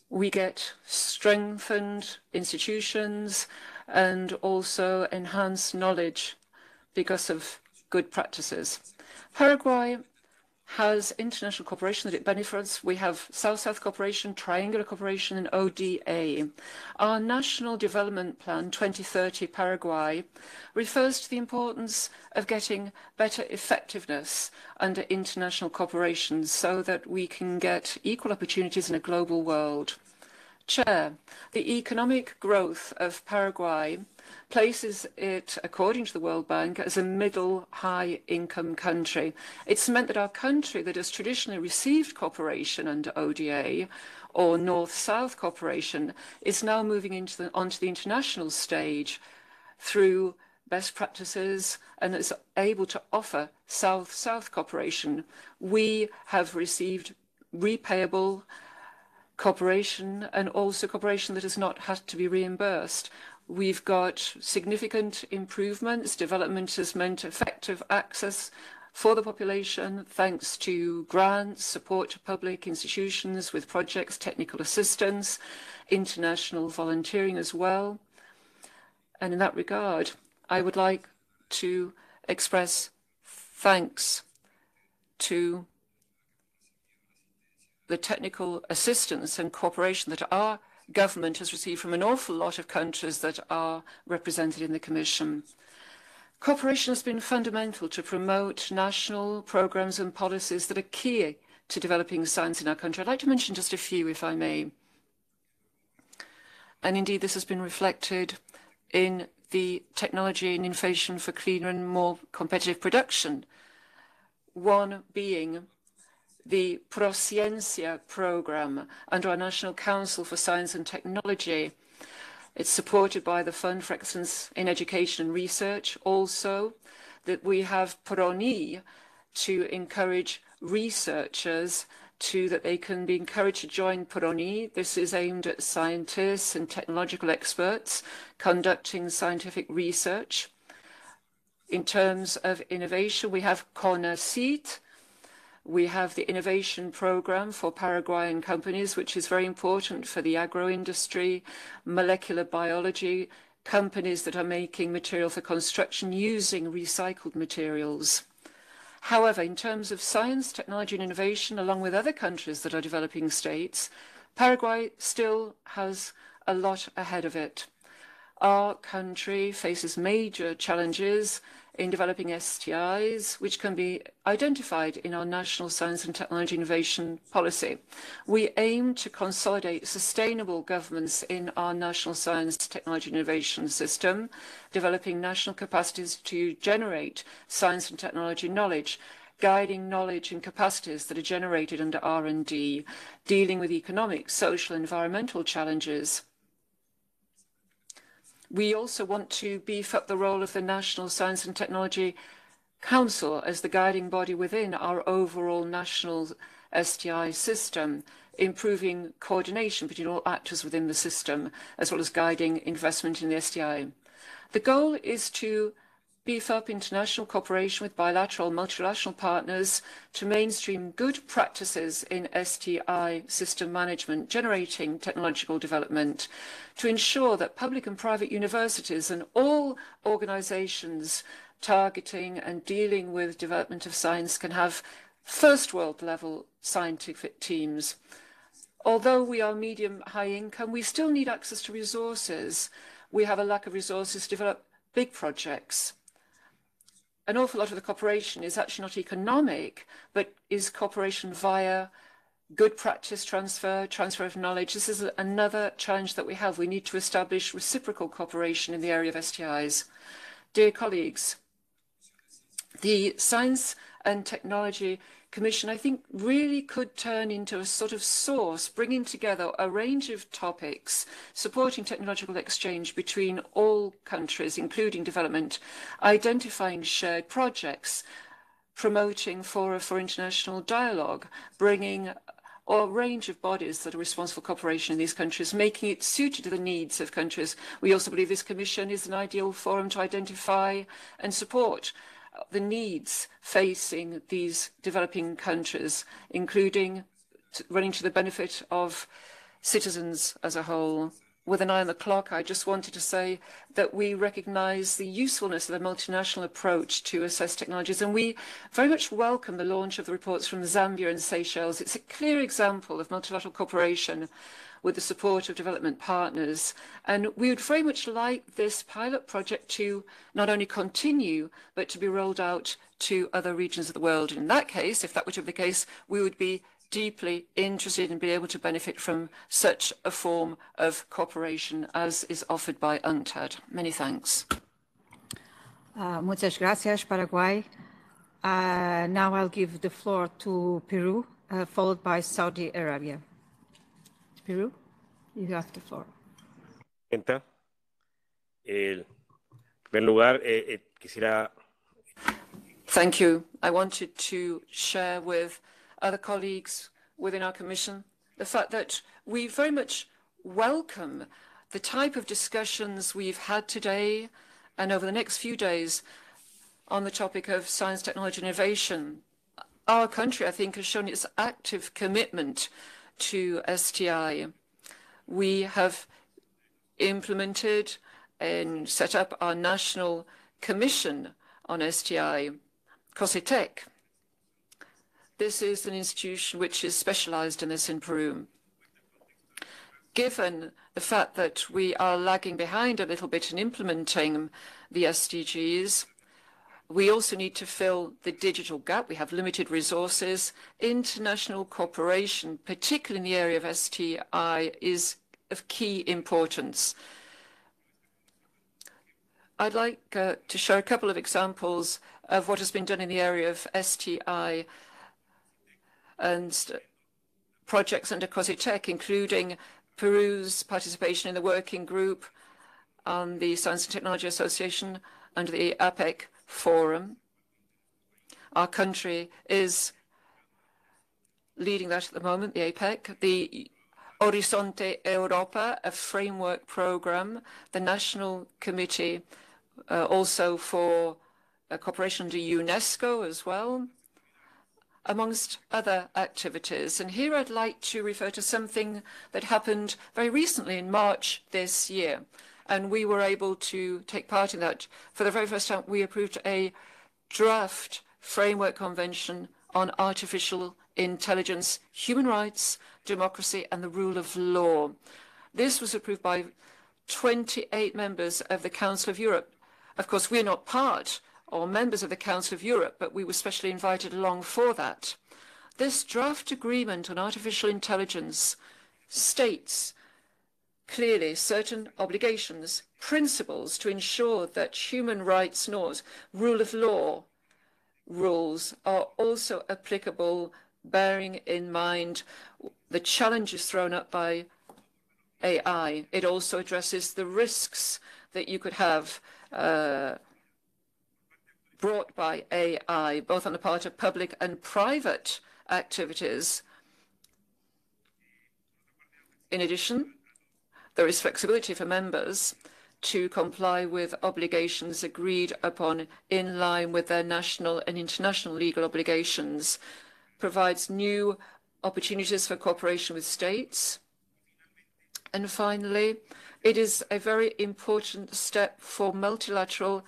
We get strengthened institutions and also enhanced knowledge because of good practices. Paraguay has international cooperation that it benefits. We have South-South cooperation, triangular cooperation, and ODA. Our National Development Plan 2030 Paraguay refers to the importance of getting better effectiveness under international cooperation so that we can get equal opportunities in a global world. Chair, the economic growth of Paraguay places it, according to the World Bank, as a middle-high income country. It's meant that our country that has traditionally received cooperation under ODA or North-South cooperation is now moving onto the international stage through best practices and is able to offer South-South cooperation. We have received repayable cooperation and also cooperation that has not had to be reimbursed. We've got significant improvements. Development has meant effective access for the population thanks to grants, support to public institutions with projects, technical assistance, international volunteering as well. And in that regard, I would like to express thanks to the technical assistance and cooperation that our government has received from an awful lot of countries that are represented in the Commission. Cooperation has been fundamental to promote national programs and policies that are key to developing science in our country. I'd like to mention just a few, if I may. And indeed, this has been reflected in the technology and innovation for cleaner and more competitive production. One being the Prociencia program under our National Council for Science and Technology. It's supported by the Fund for Excellence in Education and Research. Also, that we have PRONI to encourage researchers that they can be encouraged to join PRONI. This is aimed at scientists and technological experts conducting scientific research. In terms of innovation, we have CONACYT. We have the innovation program for Paraguayan companies, which is very important for the agro industry, molecular biology, companies that are making material for construction using recycled materials. However, in terms of science, technology, and innovation, along with other countries that are developing states, Paraguay still has a lot ahead of it. Our country faces major challenges in developing STIs, which can be identified in our national science and technology innovation policy. We aim to consolidate sustainable governance in our national science, technology, innovation system, developing national capacities to generate science and technology knowledge, guiding knowledge and capacities that are generated under R&D, dealing with economic, social, environmental challenges. We also want to beef up the role of the National Science and Technology Council as the guiding body within our overall national STI system, improving coordination between all actors within the system, as well as guiding investment in the STI. The goal is to beef up international cooperation with bilateral multilateral partners to mainstream good practices in STI system management, generating technological development, to ensure that public and private universities and all organizations targeting and dealing with development of science can have first world level scientific teams. Although we are medium high income, we still need access to resources. We have a lack of resources to develop big projects. An awful lot of the cooperation is actually not economic, but is cooperation via good practice transfer, transfer of knowledge. This is another challenge that we have. We need to establish reciprocal cooperation in the area of STIs. Dear colleagues, the Science and Technology Commission, I think, really could turn into a sort of source, bringing together a range of topics, supporting technological exchange between all countries, including development, identifying shared projects, promoting fora for international dialogue, bringing a range of bodies that are responsible for cooperation in these countries, making it suited to the needs of countries. We also believe this commission is an ideal forum to identify and support the needs facing these developing countries, including running to the benefit of citizens as a whole. With an eye on the clock, I just wanted to say that we recognize the usefulness of the multinational approach to assess technologies, and we very much welcome the launch of the reports from Zambia and Seychelles. It's a clear example of multilateral cooperation with the support of development partners. And we would very much like this pilot project to not only continue, but to be rolled out to other regions of the world. In that case, if that were to be the case, we would be deeply interested in being able to benefit from such a form of cooperation as is offered by UNCTAD. Many thanks. Muchas gracias, Paraguay. Now I'll give the floor to Peru, followed by Saudi Arabia. Peru, you have the floor. En primer lugar, quisiera. Thank you. I wanted to share with other colleagues within our commission the fact that we very much welcome the type of discussions we've had today and over the next few days on the topic of science, technology, and innovation. Our country, I think, has shown its active commitment to STI. We have implemented and set up our National Commission on STI, COSITEC. This is an institution which is specialized in this in Peru. Given the fact that we are lagging behind a little bit in implementing the SDGs, we also need to fill the digital gap. We have limited resources. International cooperation, particularly in the area of STI, is of key importance. I'd like to share a couple of examples of what has been done in the area of STI and projects under COSITEC, including Peru's participation in the working group on the Science and Technology Association under the APEC Forum. Our country is leading that at the moment, the APEC, the Horizonte Europa, a framework program, the National Committee also for cooperation to UNESCO as well, amongst other activities. And here I'd like to refer to something that happened very recently in March this year. And we were able to take part in that. For the very first time, we approved a draft framework convention on artificial intelligence, human rights, democracy, and the rule of law. This was approved by 28 members of the Council of Europe. Of course, we're not part or members of the Council of Europe, but we were specially invited along for that. This draft agreement on artificial intelligence states clearly certain obligations, principles to ensure that human rights norms, rule of law rules are also applicable, bearing in mind the challenges thrown up by AI. It also addresses the risks that you could have brought by AI, both on the part of public and private activities. In addition, there is flexibility for members to comply with obligations agreed upon in line with their national and international legal obligations, provides new opportunities for cooperation with states. And finally, it is a very important step for multilateral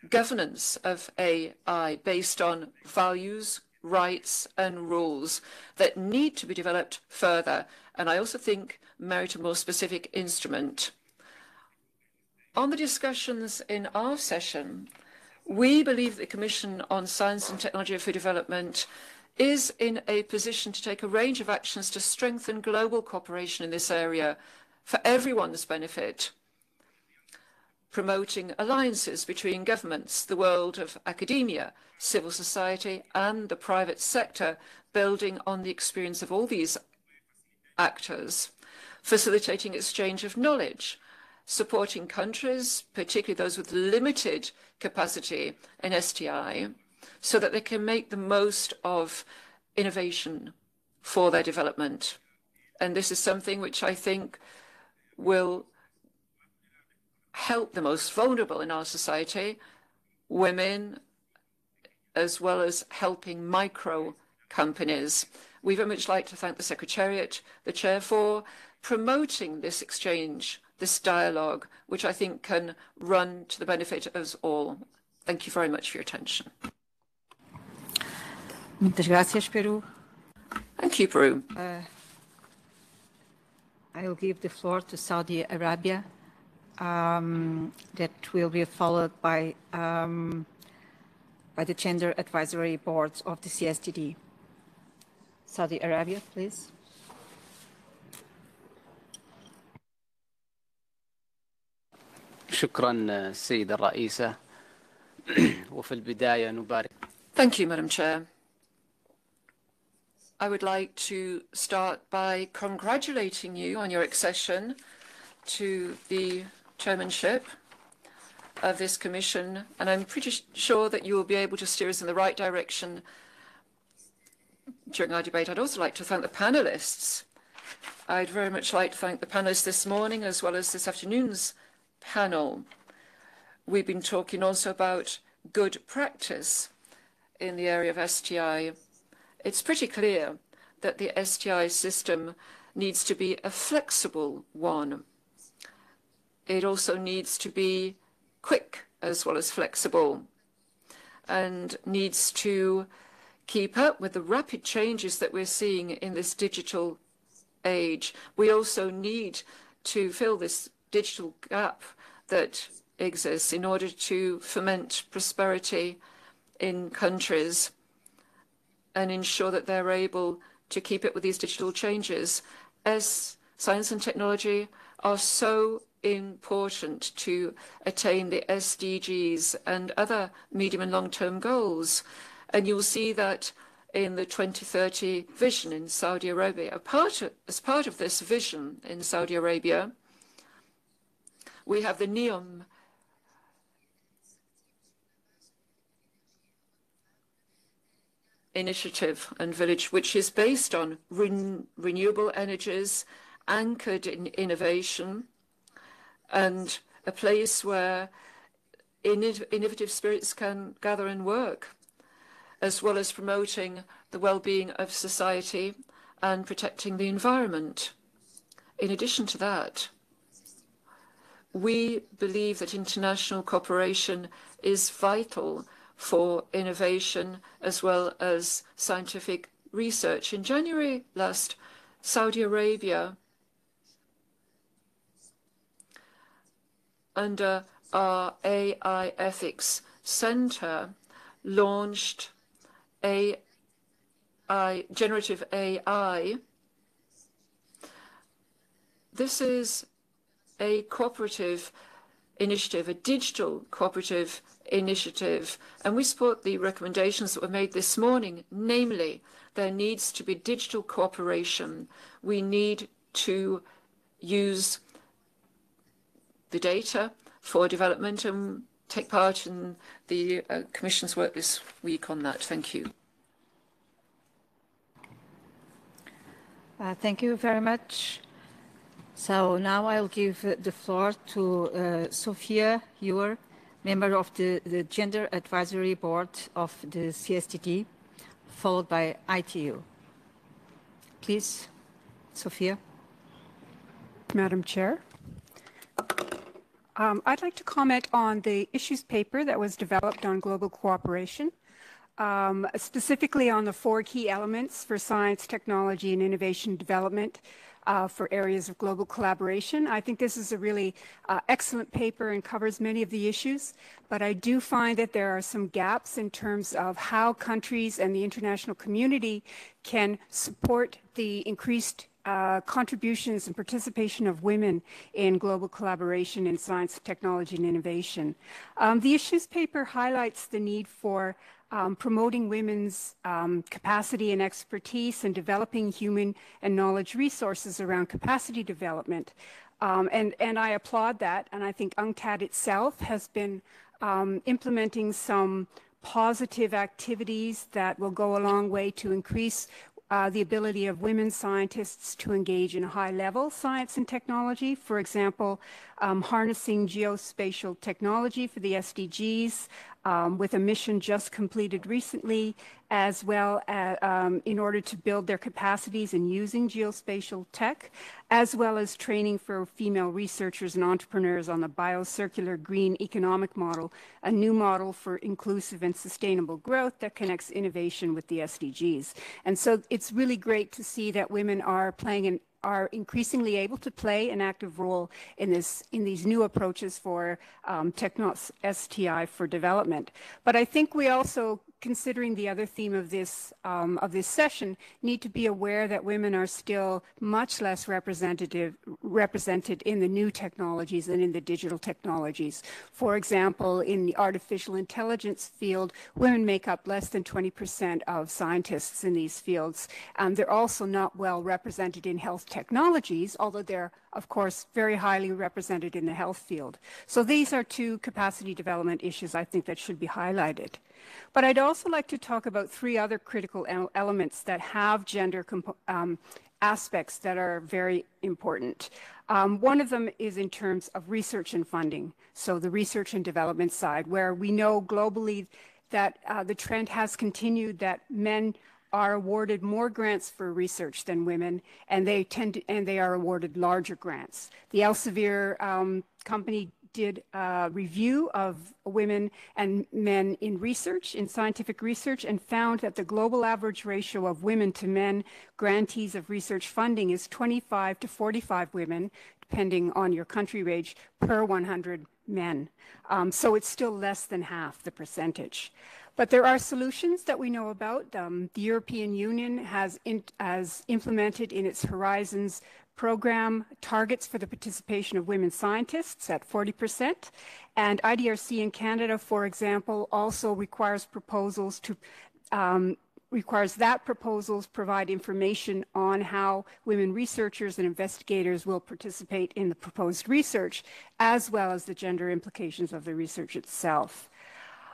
governance of AI based on values, rights, and rules that need to be developed further, and I also think merit a more specific instrument. On the discussions in our session, we believe the Commission on Science and Technology for Development is in a position to take a range of actions to strengthen global cooperation in this area for everyone's benefit, promoting alliances between governments, the world of academia, civil society, and the private sector, building on the experience of all these actors, facilitating exchange of knowledge, supporting countries, particularly those with limited capacity in STI, so that they can make the most of innovation for their development. And this is something which I think will help the most vulnerable in our society, women, as well as helping micro companies. We very much like to thank the Secretariat, the Chair, for promoting this exchange, this dialogue, which I think can run to the benefit of us all. Thank you very much for your attention. Muchas gracias, Peru. Thank you, Peru. I will give the floor to Saudi Arabia. That will be followed by the Gender Advisory Boards of the CSTD. Saudi Arabia, please. شكرا السيدة الرئيسة وفي البداية نبارك. Thank you, Madam Chair. I would like to start by congratulating you on your accession to the chairmanship of this commission, and I'm pretty sure that you will be able to steer us in the right direction during our debate. I'd also like to thank the panelists. I'd very much like to thank the panelists this morning as well as this afternoon's panel. We've been talking also about good practice in the area of STI. It's pretty clear that the STI system needs to be a flexible one. It also needs to be quick as well as flexible, and needs to keep up with the rapid changes that we're seeing in this digital age. We also need to fill this digital gap that exists in order to foment prosperity in countries and ensure that they're able to keep up with these digital changes. As science and technology are so important to attain the SDGs and other medium and long-term goals. And you'll see that in the 2030 vision in Saudi Arabia. As part of this vision in Saudi Arabia, we have the NEOM initiative and village, which is based on renewable energies, anchored in innovation, and a place where innovative spirits can gather and work, as well as promoting the well-being of society and protecting the environment. In addition to that, we believe that international cooperation is vital for innovation as well as scientific research. In January last, Saudi Arabia, under our AI Ethics Center, launched generative AI. This is a cooperative initiative, a digital cooperative initiative, and we support the recommendations that were made this morning, namely, there needs to be digital cooperation. We need to use the data for development and take part in the Commission's work this week on that. Thank you. Thank you very much. So now I'll give the floor to Sophia Ewer, member of the Gender Advisory Board of the CSTD, followed by ITU. Please, Sophia. Madam Chair. I'd like to comment on the issues paper that was developed on global cooperation, specifically on the 4 key elements for science, technology, and innovation development for areas of global collaboration. I think this is a really excellent paper and covers many of the issues, but I do find that there are some gaps in terms of how countries and the international community can support the increased contributions and participation of women in global collaboration in science, technology, and innovation. The issues paper highlights the need for promoting women's capacity and expertise and developing human and knowledge resources around capacity development. And I applaud that, and I think UNCTAD itself has been implementing some positive activities that will go a long way to increase the ability of women scientists to engage in high-level science and technology. For example, harnessing geospatial technology for the SDGs with a mission just completed recently, as well as in order to build their capacities in using geospatial tech, as well as training for female researchers and entrepreneurs on the biocircular green economic model, a new model for inclusive and sustainable growth that connects innovation with the SDGs. And so it's really great to see that women are increasingly able to play an active role in these new approaches for STI for development. But I think we also, considering the other theme of this session, need to be aware that women are still much less represented in the new technologies and in the digital technologies. For example, in the artificial intelligence field, women make up less than 20% of scientists in these fields. They're also not well represented in health technologies, although they're, of course, very highly represented in the health field. So these are 2 capacity development issues I think that should be highlighted. But I'd also like to talk about 3 other critical elements that have gender aspects that are very important. One of them is in terms of research and funding, so the research and development side, where we know globally that the trend has continued that men are awarded more grants for research than women, and they are awarded larger grants. The Elsevier company did a review of women and men in research, in scientific research, and found that the global average ratio of women to men grantees of research funding is 25 to 45 women, depending on your country range, per 100 men. So it's still less than half the percentage. But there are solutions that we know about. The European Union has implemented in its Horizons program targets for the participation of women scientists at 40%. And IDRC in Canada, for example, also requires proposals provide information on how women researchers and investigators will participate in the proposed research, as well as the gender implications of the research itself.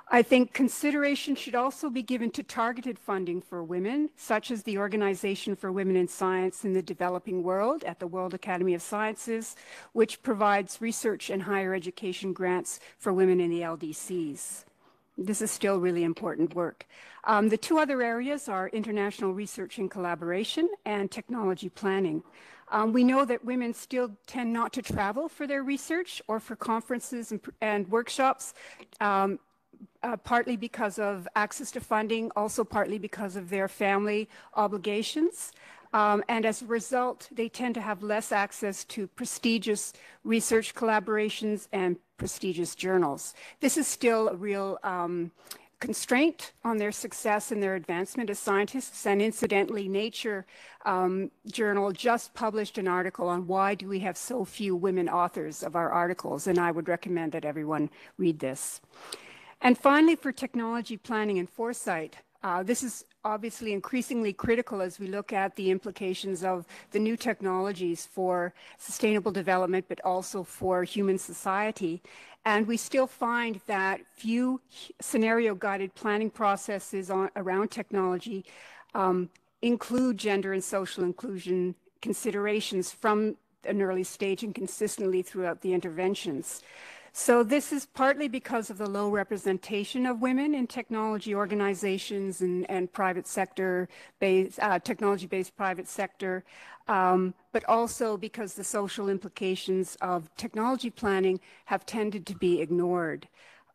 I think consideration should also be given to targeted funding for women, such as the Organization for Women in Science in the Developing World at the World Academy of Sciences, which provides research and higher education grants for women in the LDCs. This is still really important work. The two other areas are international research and collaboration and technology planning. We know that women still tend not to travel for their research or for conferences and workshops, partly because of access to funding, also partly because of their family obligations. And as a result, they tend to have less access to prestigious research collaborations and prestigious journals. This is still a real constraint on their success and their advancement as scientists. And incidentally, Nature journal just published an article on why do we have so few women authors of our articles, and I would recommend that everyone read this. And finally, for technology planning and foresight, this is obviously increasingly critical as we look at the implications of the new technologies for sustainable development, but also for human society. And we still find that few scenario-guided planning processes around technology include gender and social inclusion considerations from an early stage and consistently throughout the interventions. So this is partly because of the low representation of women in technology organizations and private sector, technology-based private sector, but also because the social implications of technology planning have tended to be ignored.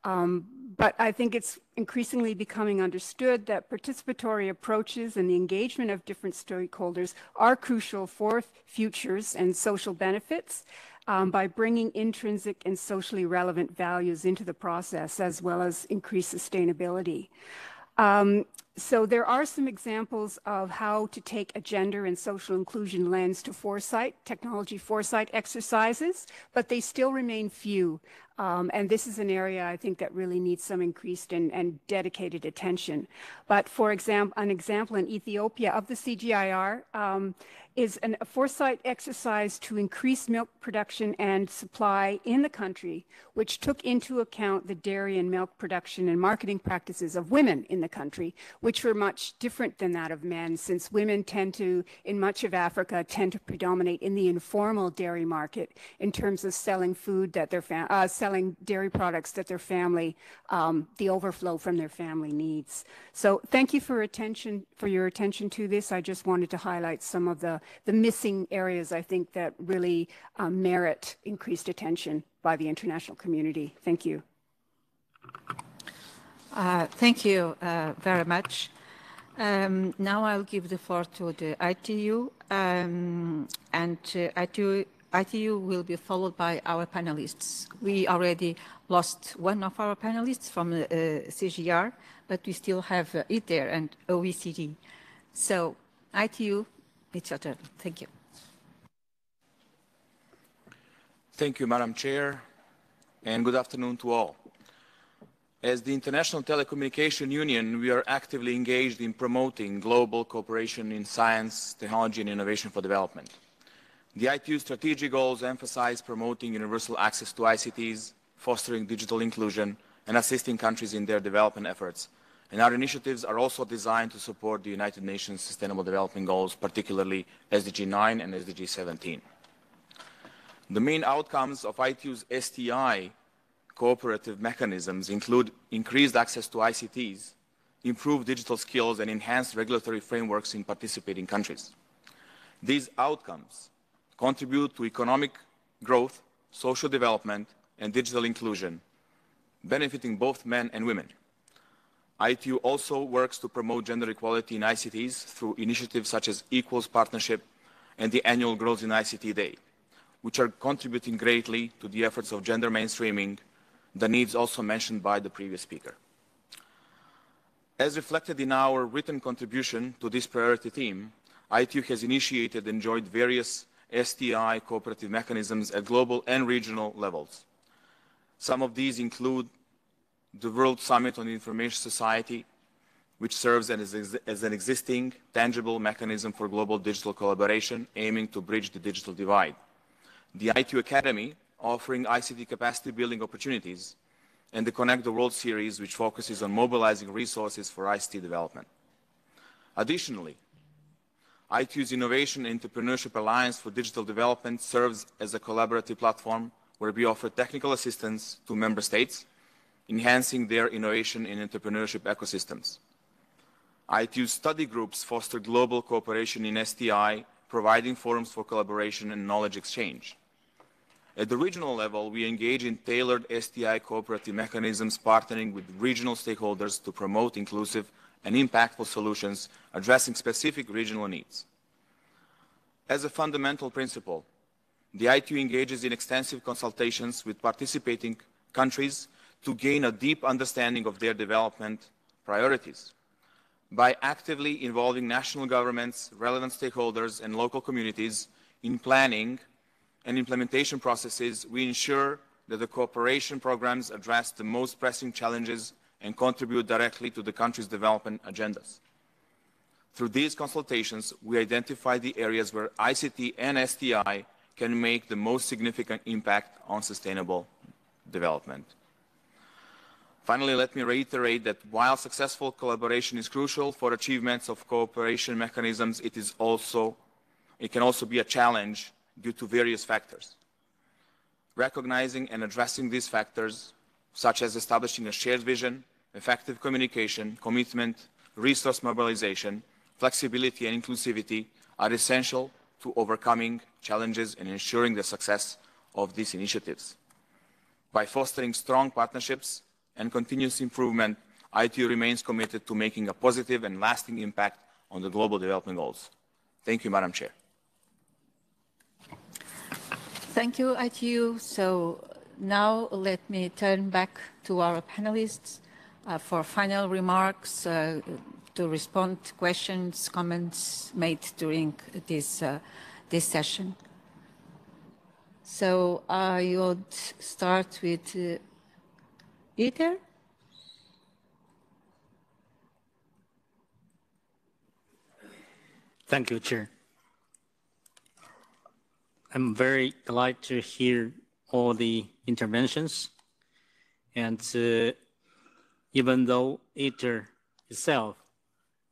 But I think it's increasingly becoming understood that participatory approaches and the engagement of different stakeholders are crucial for futures and social benefits. By bringing intrinsic and socially relevant values into the process, as well as increased sustainability. So there are some examples of how to take a gender and social inclusion lens to foresight, technology foresight exercises, but they still remain few. And this is an area I think that really needs some increased and dedicated attention. But for example, an example in Ethiopia of the CGIAR is a foresight exercise to increase milk production and supply in the country, which took into account the dairy and milk production and marketing practices of women in the country, which were much different than that of men, since women tend to, in much of Africa, tend to predominate in the informal dairy market in terms of selling food that their selling dairy products that their family, the overflow from their family needs. So thank you for your attention to this. I just wanted to highlight some of the missing areas I think that really merit increased attention by the international community. Thank you. Thank you very much. Now I'll give the floor to the ITU, and ITU will be followed by our panelists. We already lost one of our panelists from CGR, but we still have ITER and OECD. So ITU, it's your turn. Thank you. Thank you, Madam Chair, and good afternoon to all. As the International Telecommunication Union, we are actively engaged in promoting global cooperation in science, technology, and innovation for development. The ITU strategic goals emphasize promoting universal access to ICTs, fostering digital inclusion, and assisting countries in their development efforts. And our initiatives are also designed to support the United Nations Sustainable Development Goals, particularly SDG 9 and SDG 17. The main outcomes of ITU's STI cooperative mechanisms include increased access to ICTs, improved digital skills, and enhanced regulatory frameworks in participating countries. These outcomes contribute to economic growth, social development, and digital inclusion, benefiting both men and women. ITU also works to promote gender equality in ICTs through initiatives such as Equals Partnership and the annual Girls in ICT Day, which are contributing greatly to the efforts of gender mainstreaming, the needs also mentioned by the previous speaker. As reflected in our written contribution to this priority theme, ITU has initiated and joined various STI cooperative mechanisms at global and regional levels. Some of these include the World Summit on the Information Society, which serves as an existing, tangible mechanism for global digital collaboration, aiming to bridge the digital divide. The ITU Academy, offering ICT capacity building opportunities, and the Connect the World series, which focuses on mobilizing resources for ICT development. Additionally, ITU's Innovation and Entrepreneurship Alliance for Digital Development serves as a collaborative platform where we offer technical assistance to member states, enhancing their innovation and entrepreneurship ecosystems. ITU's study groups foster global cooperation in STI, providing forums for collaboration and knowledge exchange. At the regional level, we engage in tailored STI cooperative mechanisms, partnering with regional stakeholders to promote inclusive and impactful solutions addressing specific regional needs. As a fundamental principle, the ITU engages in extensive consultations with participating countries to gain a deep understanding of their development priorities. By actively involving national governments, relevant stakeholders, and local communities in planning and implementation processes, we ensure that the cooperation programs address the most pressing challenges and contribute directly to the country's development agendas. Through these consultations, we identify the areas where ICT and STI can make the most significant impact on sustainable development. Finally, let me reiterate that while successful collaboration is crucial for achievements of cooperation mechanisms, it can also be a challenge due to various factors. Recognizing and addressing these factors, such as establishing a shared vision, effective communication, commitment, resource mobilization, flexibility, and inclusivity, are essential to overcoming challenges and ensuring the success of these initiatives. By fostering strong partnerships and continuous improvement, ITU remains committed to making a positive and lasting impact on the global development goals. Thank you, Madam Chair. Thank you, ITU. So now let me turn back to our panelists for final remarks to respond to questions, comments made during this session. So I would start with Peter. Thank you, Chair. I'm very glad to hear all the interventions. And even though ITER itself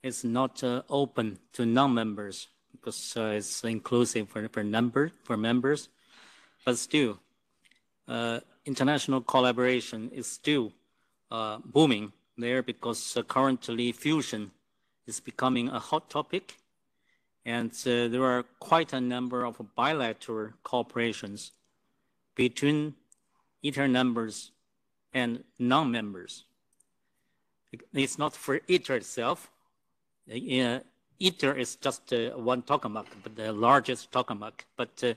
is not open to non-members, because it's inclusive for members, but still, international collaboration is still booming there because currently fusion is becoming a hot topic. And there are quite a number of bilateral cooperations between ITER members and non-members. It's not for ITER itself. ITER is just one tokamak, but the largest tokamak. But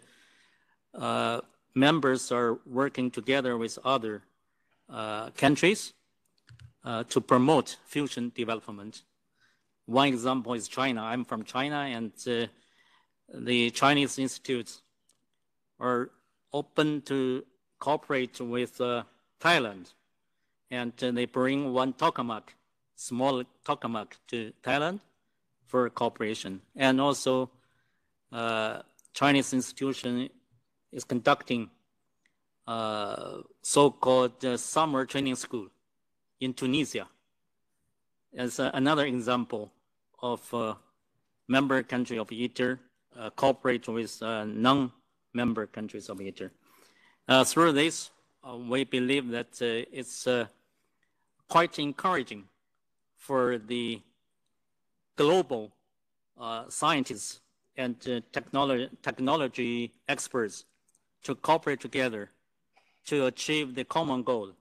members are working together with other countries to promote fusion development. One example is China. I'm from China, and the Chinese institutes are open to cooperate with Thailand. And they bring one tokamak, small tokamak, to Thailand for cooperation. And also, Chinese institution is conducting so-called summer training school in Tunisia as another example of member country of ITER cooperate with non-member countries of ITER. Through this, we believe that it's quite encouraging for the global scientists and technology experts to cooperate together to achieve the common goal,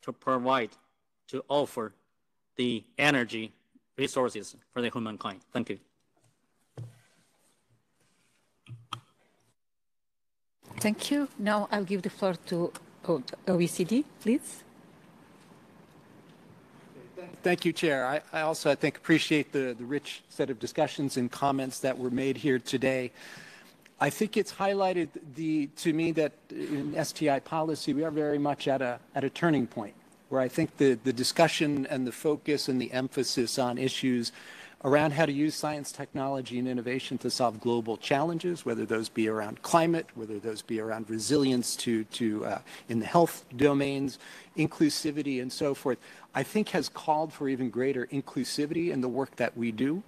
to provide, to offer the energy resources for the humankind. Thank you. Thank you. Now I'll give the floor to OECD, please. Thank you, Chair. I also, I think, appreciate the rich set of discussions and comments that were made here today. I think it's highlighted to me that in STI policy, we are very much at a turning point, where I think the discussion and the focus and the emphasis on issues around how to use science, technology, and innovation to solve global challenges, whether those be around climate, whether those be around resilience in the health domains, inclusivity, and so forth, I think has called for even greater inclusivity in the work that we do.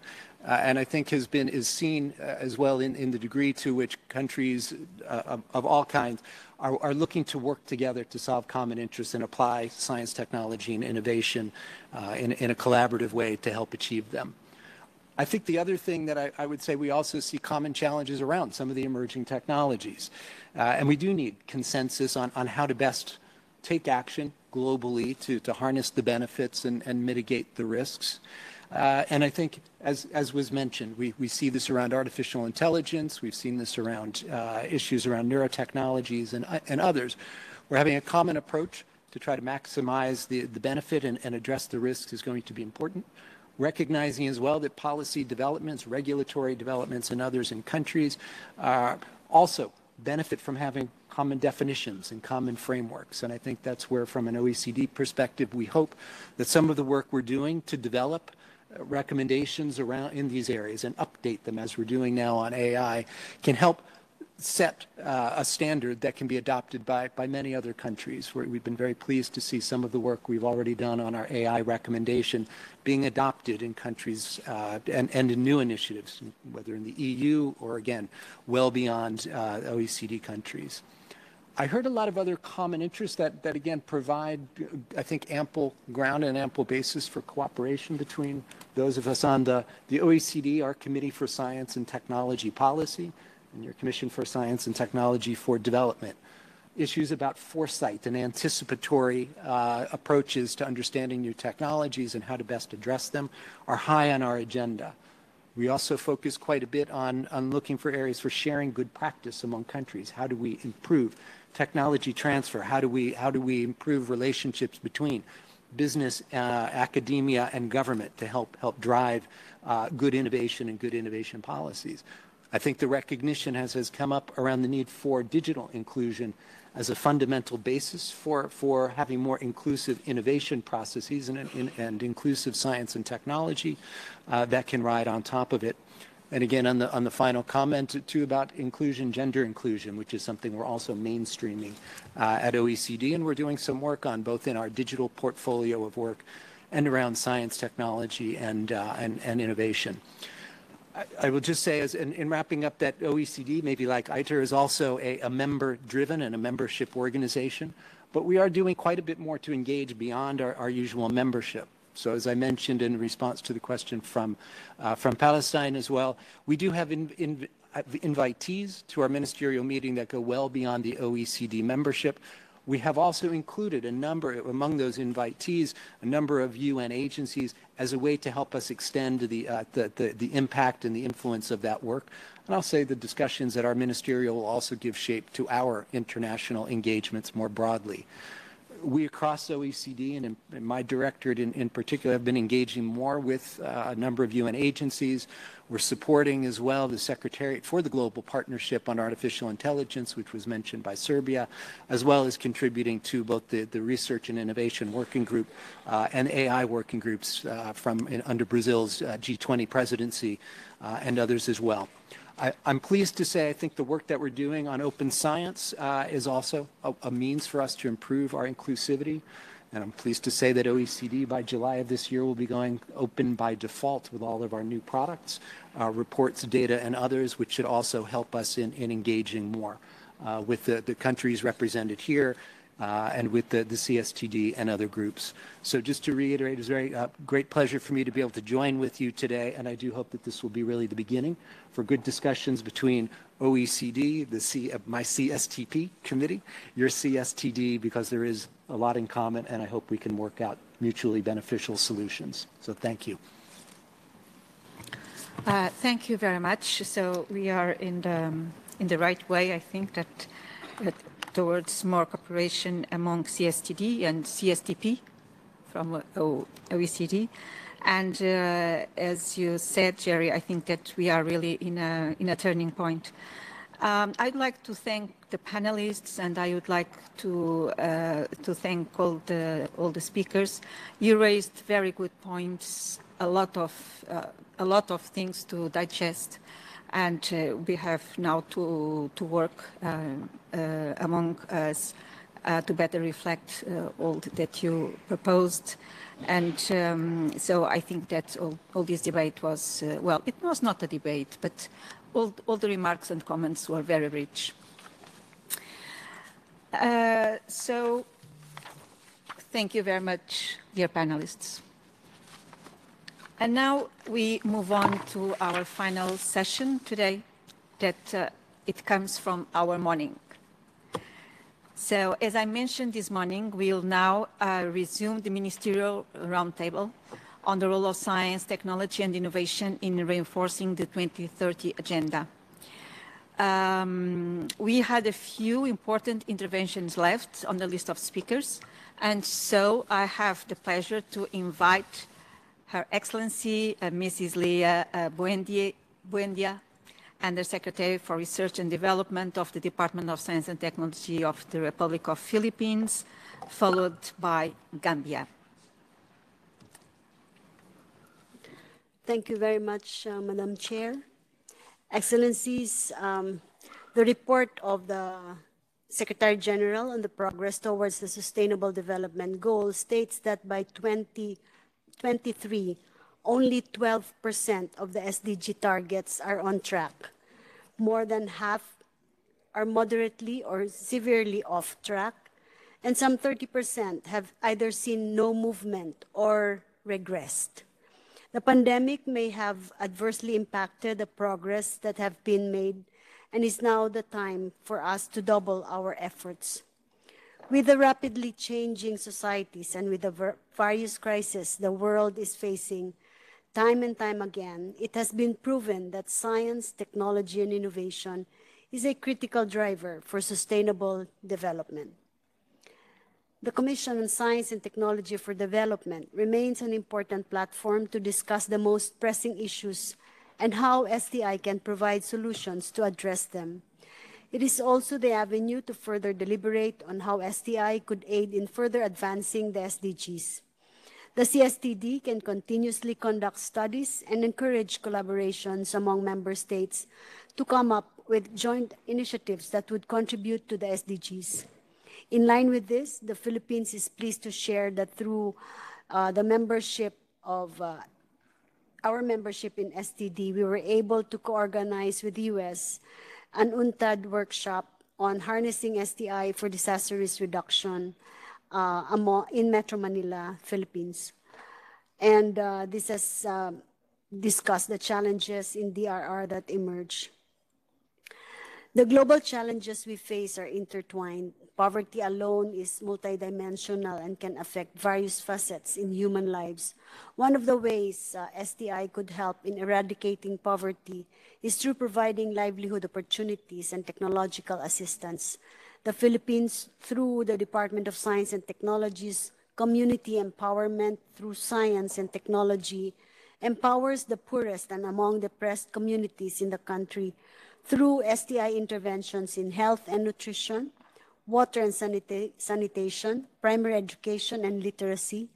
And I think is seen as well in the degree to which countries of all kinds are looking to work together to solve common interests and apply science, technology, and innovation in a collaborative way to help achieve them. I think the other thing that I would say, we also see common challenges around some of the emerging technologies. And we do need consensus on how to best take action globally to harness the benefits and mitigate the risks. And I think, as was mentioned, we see this around artificial intelligence. We've seen this around issues around neurotechnologies and others. We're having a common approach to try to maximize the benefit and address the risks is going to be important. Recognizing as well that policy developments, regulatory developments, and others in countries also benefit from having common definitions and common frameworks. And I think that's where, from an OECD perspective, we hope that some of the work we're doing to develop recommendations around in these areas and update them, as we're doing now on AI, can help set a standard that can be adopted by many other countries. We've been very pleased to see some of the work we've already done on our AI recommendation being adopted in countries and in new initiatives, whether in the EU or, again, well beyond OECD countries. I heard a lot of other common interests that again, provide, I think, ample ground and ample basis for cooperation between those of us on the OECD, our Committee for Science and Technology Policy, and your Commission for Science and Technology for Development. Issues about foresight and anticipatory approaches to understanding new technologies and how to best address them are high on our agenda. We also focus quite a bit on looking for areas for sharing good practice among countries. How do we improve technology transfer? How do we improve relationships between business, academia, and government to help drive good innovation and good innovation policies? I think the recognition has come up around the need for digital inclusion as a fundamental basis for having more inclusive innovation processes and inclusive science and technology that can ride on top of it. And again, on the final comment too about inclusion, gender inclusion, which is something we're also mainstreaming at OECD, and we're doing some work on both in our digital portfolio of work and around science, technology, and innovation. I will just say, in wrapping up, that OECD, maybe like ITER, is also a member-driven and a membership organization, but we are doing quite a bit more to engage beyond our usual membership. So as I mentioned in response to the question from Palestine as well, we do have invitees to our ministerial meeting that go well beyond the OECD membership. We have also included among those invitees, a number of UN agencies as a way to help us extend the impact and the influence of that work. And I'll say the discussions at our ministerial will also give shape to our international engagements more broadly. We across OECD and in my directorate in particular have been engaging more with a number of UN agencies. We're supporting as well the Secretariat for the Global Partnership on Artificial Intelligence, which was mentioned by Serbia, as well as contributing to both the Research and Innovation Working Group and AI working groups under Brazil's G20 presidency and others as well. I'm pleased to say I think the work that we're doing on open science is also a means for us to improve our inclusivity. And I'm pleased to say that OECD by July of this year will be going open by default with all of our new products, reports, data, and others, which should also help us in engaging more with the countries represented here and with the CSTD and other groups. So just to reiterate, it's a very great pleasure for me to be able to join with you today, and I do hope that this will be really the beginning for good discussions between OECD, my CSTP committee, your CSTD, because there is a lot in common, and I hope we can work out mutually beneficial solutions. So thank you. Thank you very much. So we are in the right way, I think, that towards more cooperation among CSTD and CSTP from OECD. And as you said, Jerry, I think that we are really in a turning point. I'd like to thank the panelists, and I would like to thank all the speakers. You raised very good points, a lot of a lot of things to digest, and we have now to work among us to better reflect all that you proposed. And so I think that all this debate was, well, it was not a debate, but all the remarks and comments were very rich. So thank you very much, dear panelists. And now we move on to our final session today, that it comes from our morning. So as I mentioned this morning, we'll now resume the ministerial roundtable on the role of science, technology, and innovation in reinforcing the 2030 agenda. We had a few important interventions left on the list of speakers, and so I have the pleasure to invite Her Excellency, Mrs. Leah Buendia, Under Secretary for Research and Development of the Department of Science and Technology of the Republic of Philippines, followed by Gambia. Thank you very much, Madam Chair. Excellencies, the report of the Secretary General on the progress towards the Sustainable Development Goals states that by 2023, only 12% of the SDG targets are on track. More than half are moderately or severely off track, and some 30% have either seen no movement or regressed. The pandemic may have adversely impacted the progress that have been made, and is now the time for us to double our efforts. With the rapidly changing societies and with the various crises the world is facing, time and time again, it has been proven that science, technology, and innovation is a critical driver for sustainable development. The Commission on Science and Technology for Development remains an important platform to discuss the most pressing issues and how STI can provide solutions to address them. It is also the avenue to further deliberate on how STI could aid in further advancing the SDGs. The CSTD can continuously conduct studies and encourage collaborations among member states to come up with joint initiatives that would contribute to the SDGs. In line with this, the Philippines is pleased to share that through the membership of our membership in STD, we were able to co-organize with the US an UNTAD workshop on harnessing STI for disaster risk reduction in Metro Manila, Philippines. And this has discussed the challenges in DRR that emerge. The global challenges we face are intertwined. Poverty alone is multidimensional and can affect various facets in human lives. One of the ways STI could help in eradicating poverty is through providing livelihood opportunities and technological assistance. The Philippines, through the Department of Science and Technology's Community Empowerment through Science and Technology, empowers the poorest and among the oppressed communities in the country through STI interventions in health and nutrition, water and sanitation, primary education and literacy,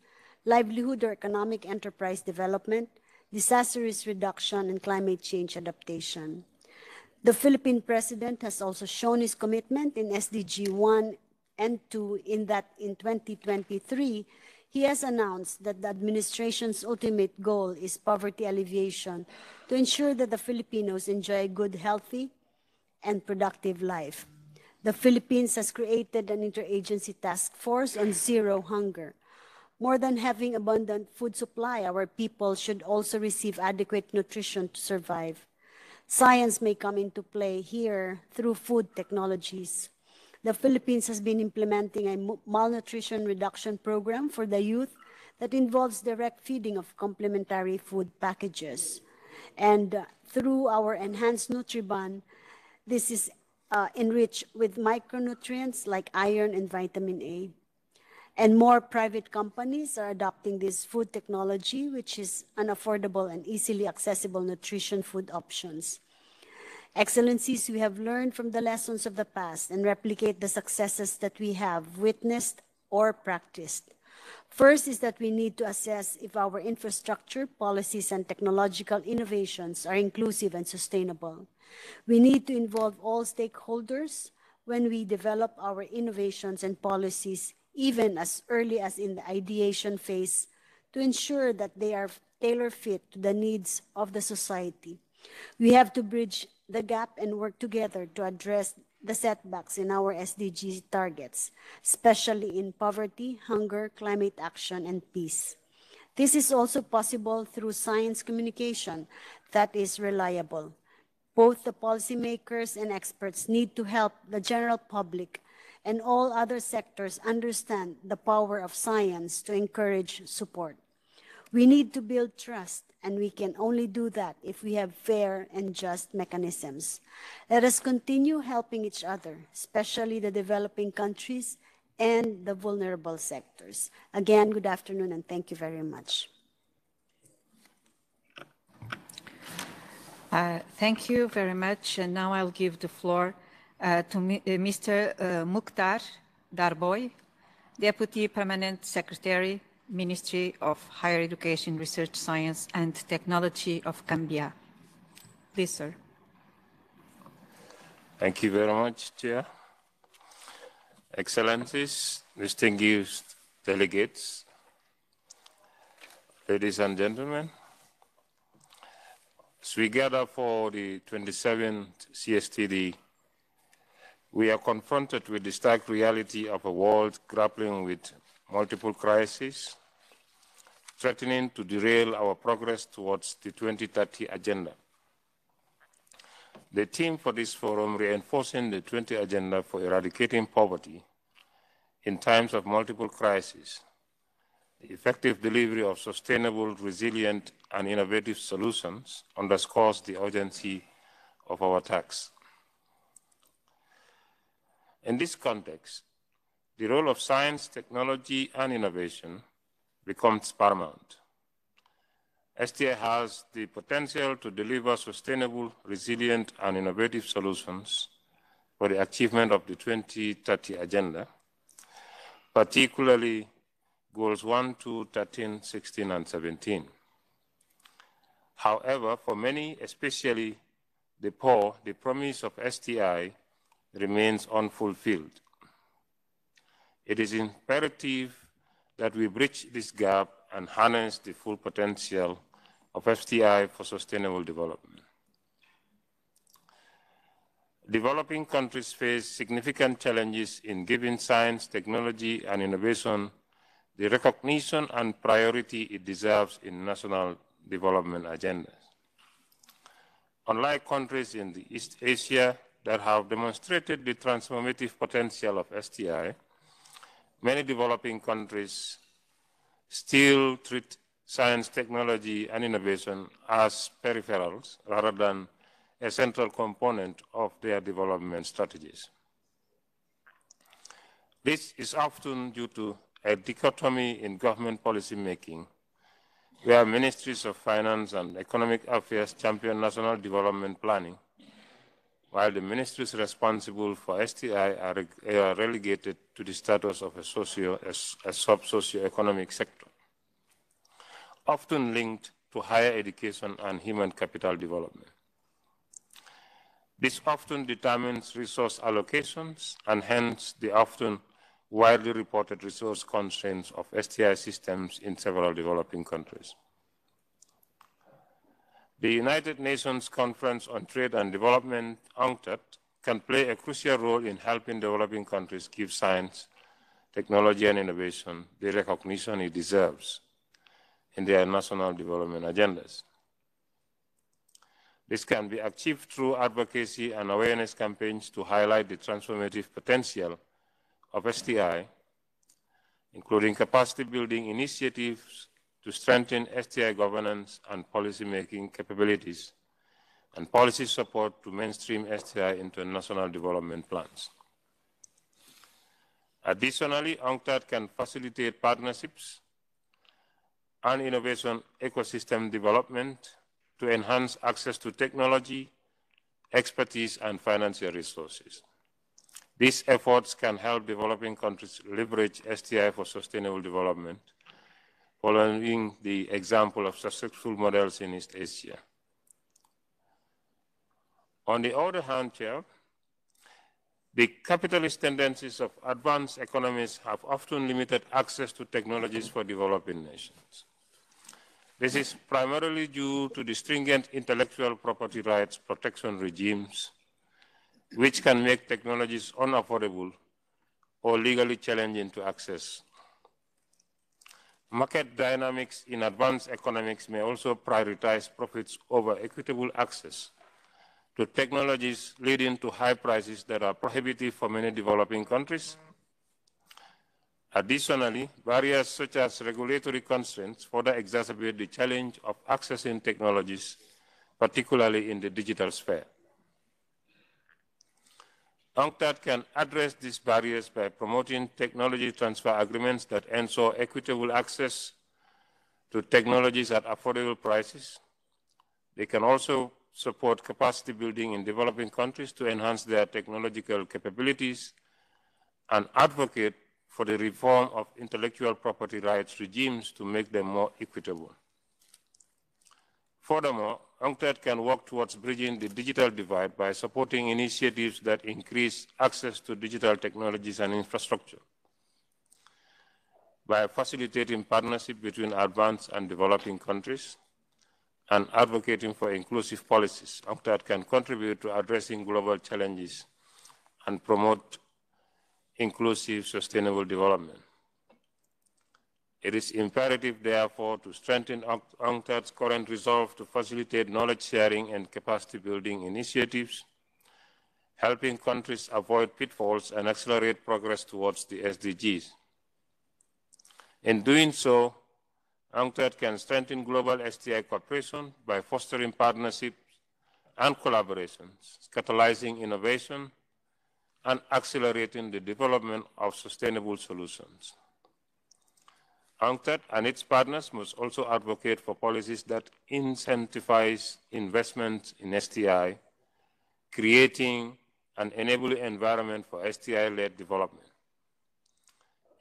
livelihood or economic enterprise development, disaster risk reduction, and climate change adaptation. The Philippine President has also shown his commitment in SDG 1 and 2 in that in 2023, he has announced that the administration's ultimate goal is poverty alleviation to ensure that the Filipinos enjoy a good, healthy, and productive life. The Philippines has created an interagency task force on zero hunger. More than having abundant food supply, our people should also receive adequate nutrition to survive. Science may come into play here through food technologies. The Philippines has been implementing a malnutrition reduction program for the youth that involves direct feeding of complementary food packages. And through our enhanced Nutriban, this is enriched with micronutrients like iron and vitamin A. And more private companies are adopting this food technology, which is an affordable and easily accessible nutrition food options. Excellencies, we have learned from the lessons of the past and replicate the successes that we have witnessed or practiced. First is that we need to assess if our infrastructure, policies, and technological innovations are inclusive and sustainable. We need to involve all stakeholders when we develop our innovations and policies, even as early as in the ideation phase, to ensure that they are tailor-fit to the needs of the society. We have to bridge the gap and work together to address the setbacks in our SDG targets, especially in poverty, hunger, climate action, and peace. This is also possible through science communication that is reliable. Both the policymakers and experts need to help the general public and all other sectors understand the power of science to encourage support. We need to build trust, and we can only do that if we have fair and just mechanisms. Let us continue helping each other, especially the developing countries and the vulnerable sectors. Again, good afternoon, and thank you very much. Thank you very much. And now I'll give the floor to Mr. Mukhtar Darboy, Deputy Permanent Secretary, Ministry of Higher Education, Research, Science and Technology of Gambia. Please, sir. Thank you very much, Chair. Excellencies, distinguished delegates, ladies and gentlemen, as we gather for the 27th CSTD, we are confronted with the stark reality of a world grappling with multiple crises, threatening to derail our progress towards the 2030 agenda. The theme for this forum, reinforcing the 20 agenda for eradicating poverty in times of multiple crises, the effective delivery of sustainable, resilient, and innovative solutions, underscores the urgency of our task. In this context, the role of science, technology, and innovation becomes paramount. STI has the potential to deliver sustainable, resilient, and innovative solutions for the achievement of the 2030 agenda, particularly Goals 1, 2, 13, 16, and 17. However, for many, especially the poor, the promise of STI remains unfulfilled. It is imperative that we bridge this gap and harness the full potential of STI for sustainable development. Developing countries face significant challenges in giving science, technology, and innovation the recognition and priority it deserves in national development agendas. Unlike countries in the East Asia that have demonstrated the transformative potential of STI, many developing countries still treat science, technology, and innovation as peripherals rather than a central component of their development strategies. This is often due to a dichotomy in government policy making, where ministries of finance and economic affairs champion national development planning, while the ministries responsible for STI are relegated to the status of a sub-socio-economic sector, often linked to higher education and human capital development. This often determines resource allocations and hence the often widely reported resource constraints of STI systems in several developing countries. The United Nations Conference on Trade and Development, UNCTAD, can play a crucial role in helping developing countries give science, technology, and innovation the recognition it deserves in their national development agendas. This can be achieved through advocacy and awareness campaigns to highlight the transformative potential of STI, including capacity building initiatives to strengthen STI governance and policy-making capabilities, and policy support to mainstream STI into national development plans. Additionally, UNCTAD can facilitate partnerships and innovation ecosystem development to enhance access to technology, expertise, and financial resources. These efforts can help developing countries leverage STI for sustainable development, following the example of successful models in East Asia. On the other hand, Chair, the capitalist tendencies of advanced economies have often limited access to technologies for developing nations. This is primarily due to the stringent intellectual property rights protection regimes, which can make technologies unaffordable or legally challenging to access. Market dynamics in advanced economics may also prioritize profits over equitable access to technologies, leading to high prices that are prohibitive for many developing countries. Additionally, barriers such as regulatory constraints further exacerbate the challenge of accessing technologies, particularly in the digital sphere. UNCTAD can address these barriers by promoting technology transfer agreements that ensure equitable access to technologies at affordable prices. They can also support capacity building in developing countries to enhance their technological capabilities and advocate for the reform of intellectual property rights regimes to make them more equitable. Furthermore, UNCTAD can work towards bridging the digital divide by supporting initiatives that increase access to digital technologies and infrastructure. By facilitating partnership between advanced and developing countries and advocating for inclusive policies, UNCTAD can contribute to addressing global challenges and promote inclusive, sustainable development. It is imperative, therefore, to strengthen UNCTAD's current resolve to facilitate knowledge sharing and capacity building initiatives, helping countries avoid pitfalls and accelerate progress towards the SDGs. In doing so, UNCTAD can strengthen global STI cooperation by fostering partnerships and collaborations, catalyzing innovation, and accelerating the development of sustainable solutions. UNCTAD and its partners must also advocate for policies that incentivize investment in STI, creating an enabling environment for STI-led development.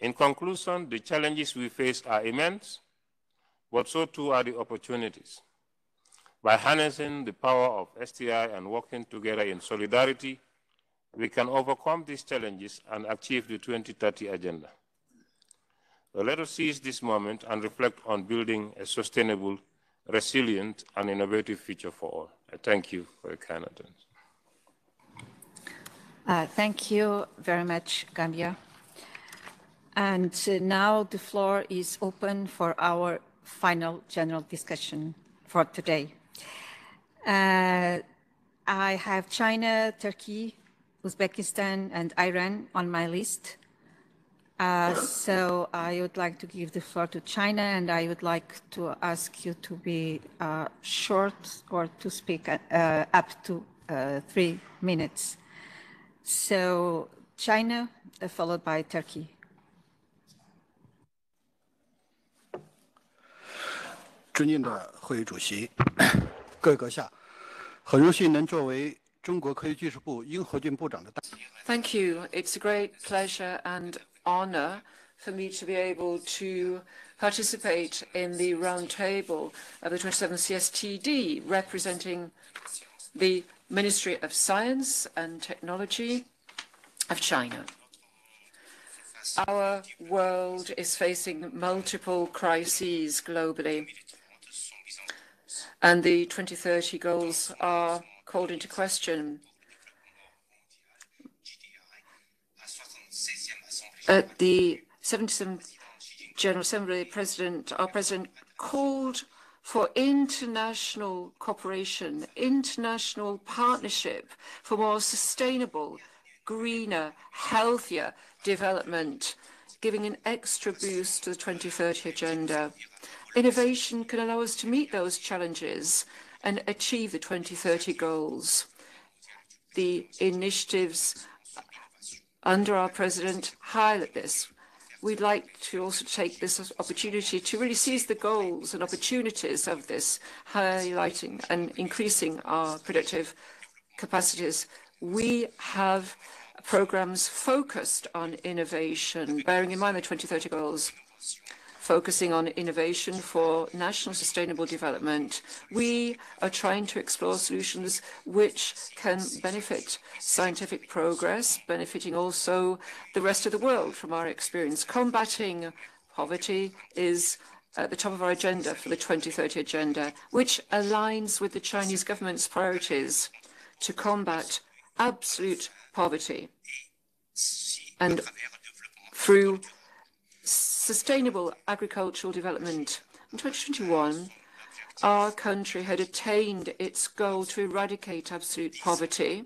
In conclusion, the challenges we face are immense, but so too are the opportunities. By harnessing the power of STI and working together in solidarity, we can overcome these challenges and achieve the 2030 agenda. So let us seize this moment and reflect on building a sustainable, resilient, and innovative future for all. I thank you for your kind attention. Thank you very much, Gambia. And now the floor is open for our final general discussion for today. I have China, Turkey, Uzbekistan, and Iran on my list. So I would like to give the floor to China, and I would like to ask you to be short or to speak up to 3 minutes. So China, followed by Turkey. 尊敬的会议主席，各位阁下，很荣幸能作为中国科学技术部殷和俊部长的代表。 Thank you. It's a great pleasure and honor for me to be able to participate in the roundtable of the 27th CSTD, representing the Ministry of Science and Technology of China. Our world is facing multiple crises globally, and the 2030 goals are called into question. At the 77th General Assembly, our President called for international cooperation, international partnership for more sustainable, greener, healthier development, giving an extra boost to the 2030 agenda. Innovation can allow us to meet those challenges and achieve the 2030 goals. The initiatives under our president highlight this. We'd like to also take this opportunity to really seize the goals and opportunities of this, highlighting and increasing our productive capacities. We have programs focused on innovation, bearing in mind the 2030 goals, focusing on innovation for national sustainable development. We are trying to explore solutions which can benefit scientific progress, benefiting also the rest of the world from our experience. Combating poverty is at the top of our agenda for the 2030 agenda, which aligns with the Chinese government's priorities to combat absolute poverty and through sustainable agricultural development. In 2021, our country had attained its goal to eradicate absolute poverty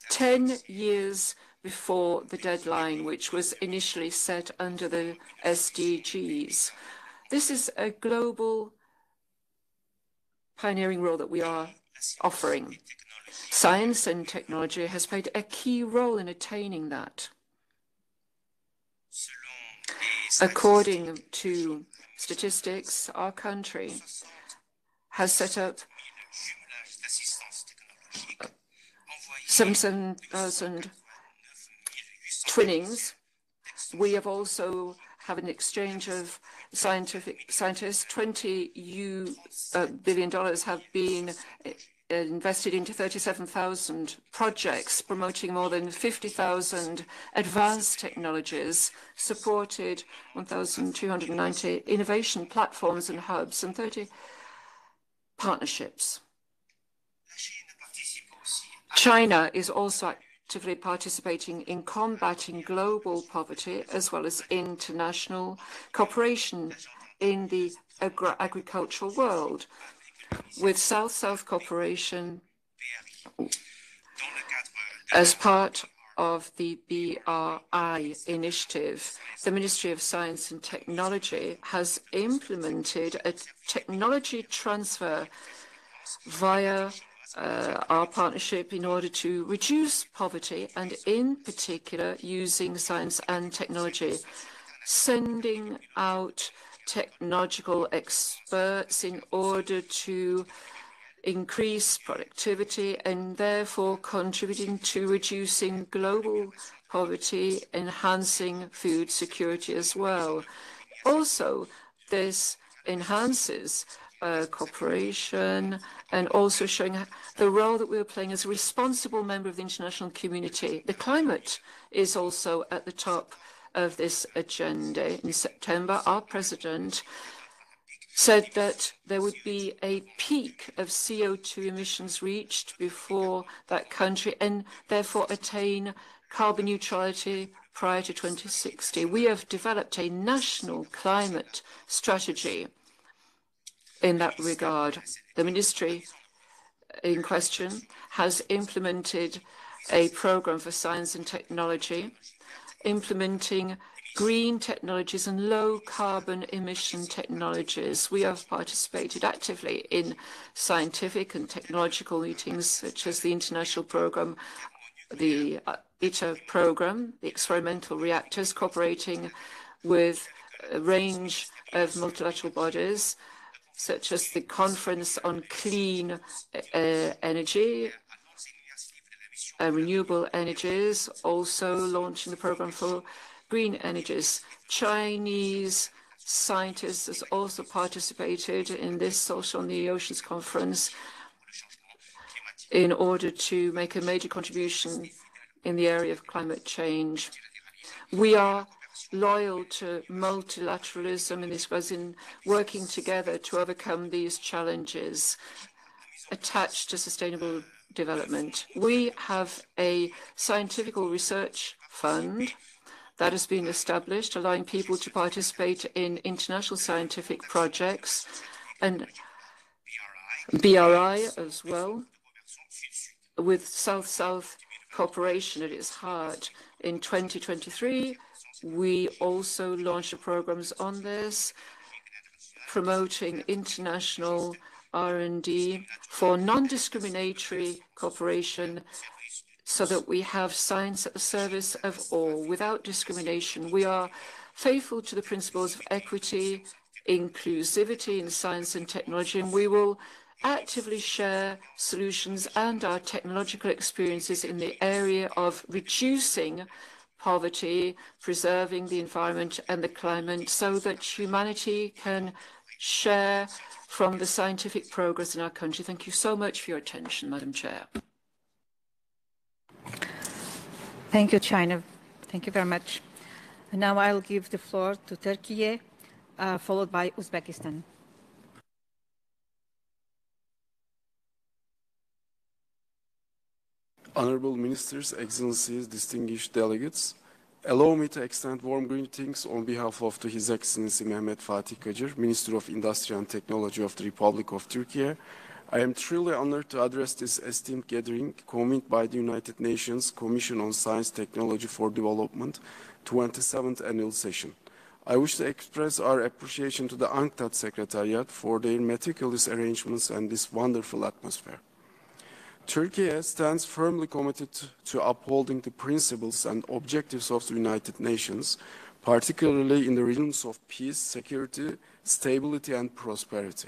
10 years before the deadline, which was initially set under the SDGs. This is a global pioneering role that we are offering. Science and technology has played a key role in attaining that. According to statistics, our country has set up 77,000 twinnings. We have also have an exchange of scientists. $20 billion have been invested into 37,000 projects, promoting more than 50,000 advanced technologies, supported 1,290 innovation platforms and hubs, and 30 partnerships. China is also actively participating in combating global poverty as well as international cooperation in the agricultural world, with South-South cooperation as part of the BRI initiative. The Ministry of Science and Technology has implemented a technology transfer via our partnership in order to reduce poverty, and in particular using science and technology, sending out technological experts in order to increase productivity and therefore contributing to reducing global poverty, enhancing food security as well. Also, this enhances cooperation and also showing the role that we are playing as a responsible member of the international community. The climate is also at the top of this agenda. In September, our president said that there would be a peak of CO2 emissions reached before that country and therefore attain carbon neutrality prior to 2060. We have developed a national climate strategy in that regard. The ministry in question has implemented a program for science and technology, implementing green technologies and low carbon emission technologies. We have participated actively in scientific and technological meetings such as the international program, the ITER program, the experimental reactors, cooperating with a range of multilateral bodies such as the Conference on Clean Energy, renewable energies, also launching the program for green energies. Chinese scientists have also participated in this Social on the Oceans conference in order to make a major contribution in the area of climate change. We are loyal to multilateralism, and this was in working together to overcome these challenges attached to sustainable development. We have a scientific research fund that has been established, allowing people to participate in international scientific projects, and BRI as well, with South-South cooperation at its heart. In 2023, we also launched programs on this, promoting international R&D for non-discriminatory cooperation so that we have science at the service of all without discrimination. We are faithful to the principles of equity, inclusivity in science and technology, and we will actively share solutions and our technological experiences in the area of reducing poverty, preserving the environment and the climate, so that humanity can share from the scientific progress in our country. Thank you so much for your attention, Madam Chair. Thank you, China. Thank you very much. And now I'll give the floor to Turkey, followed by Uzbekistan. Honorable Ministers, Excellencies, distinguished delegates, allow me to extend warm greetings on behalf of His Excellency Mehmet Fatih Kacar, Minister of Industry and Technology of the Republic of Turkey. I am truly honored to address this esteemed gathering convened by the United Nations Commission on Science, Technology for Development, 27th Annual Session. I wish to express our appreciation to the UNCTAD Secretariat for their meticulous arrangements and this wonderful atmosphere. Turkey stands firmly committed to upholding the principles and objectives of the United Nations, particularly in the regions of peace, security, stability, and prosperity.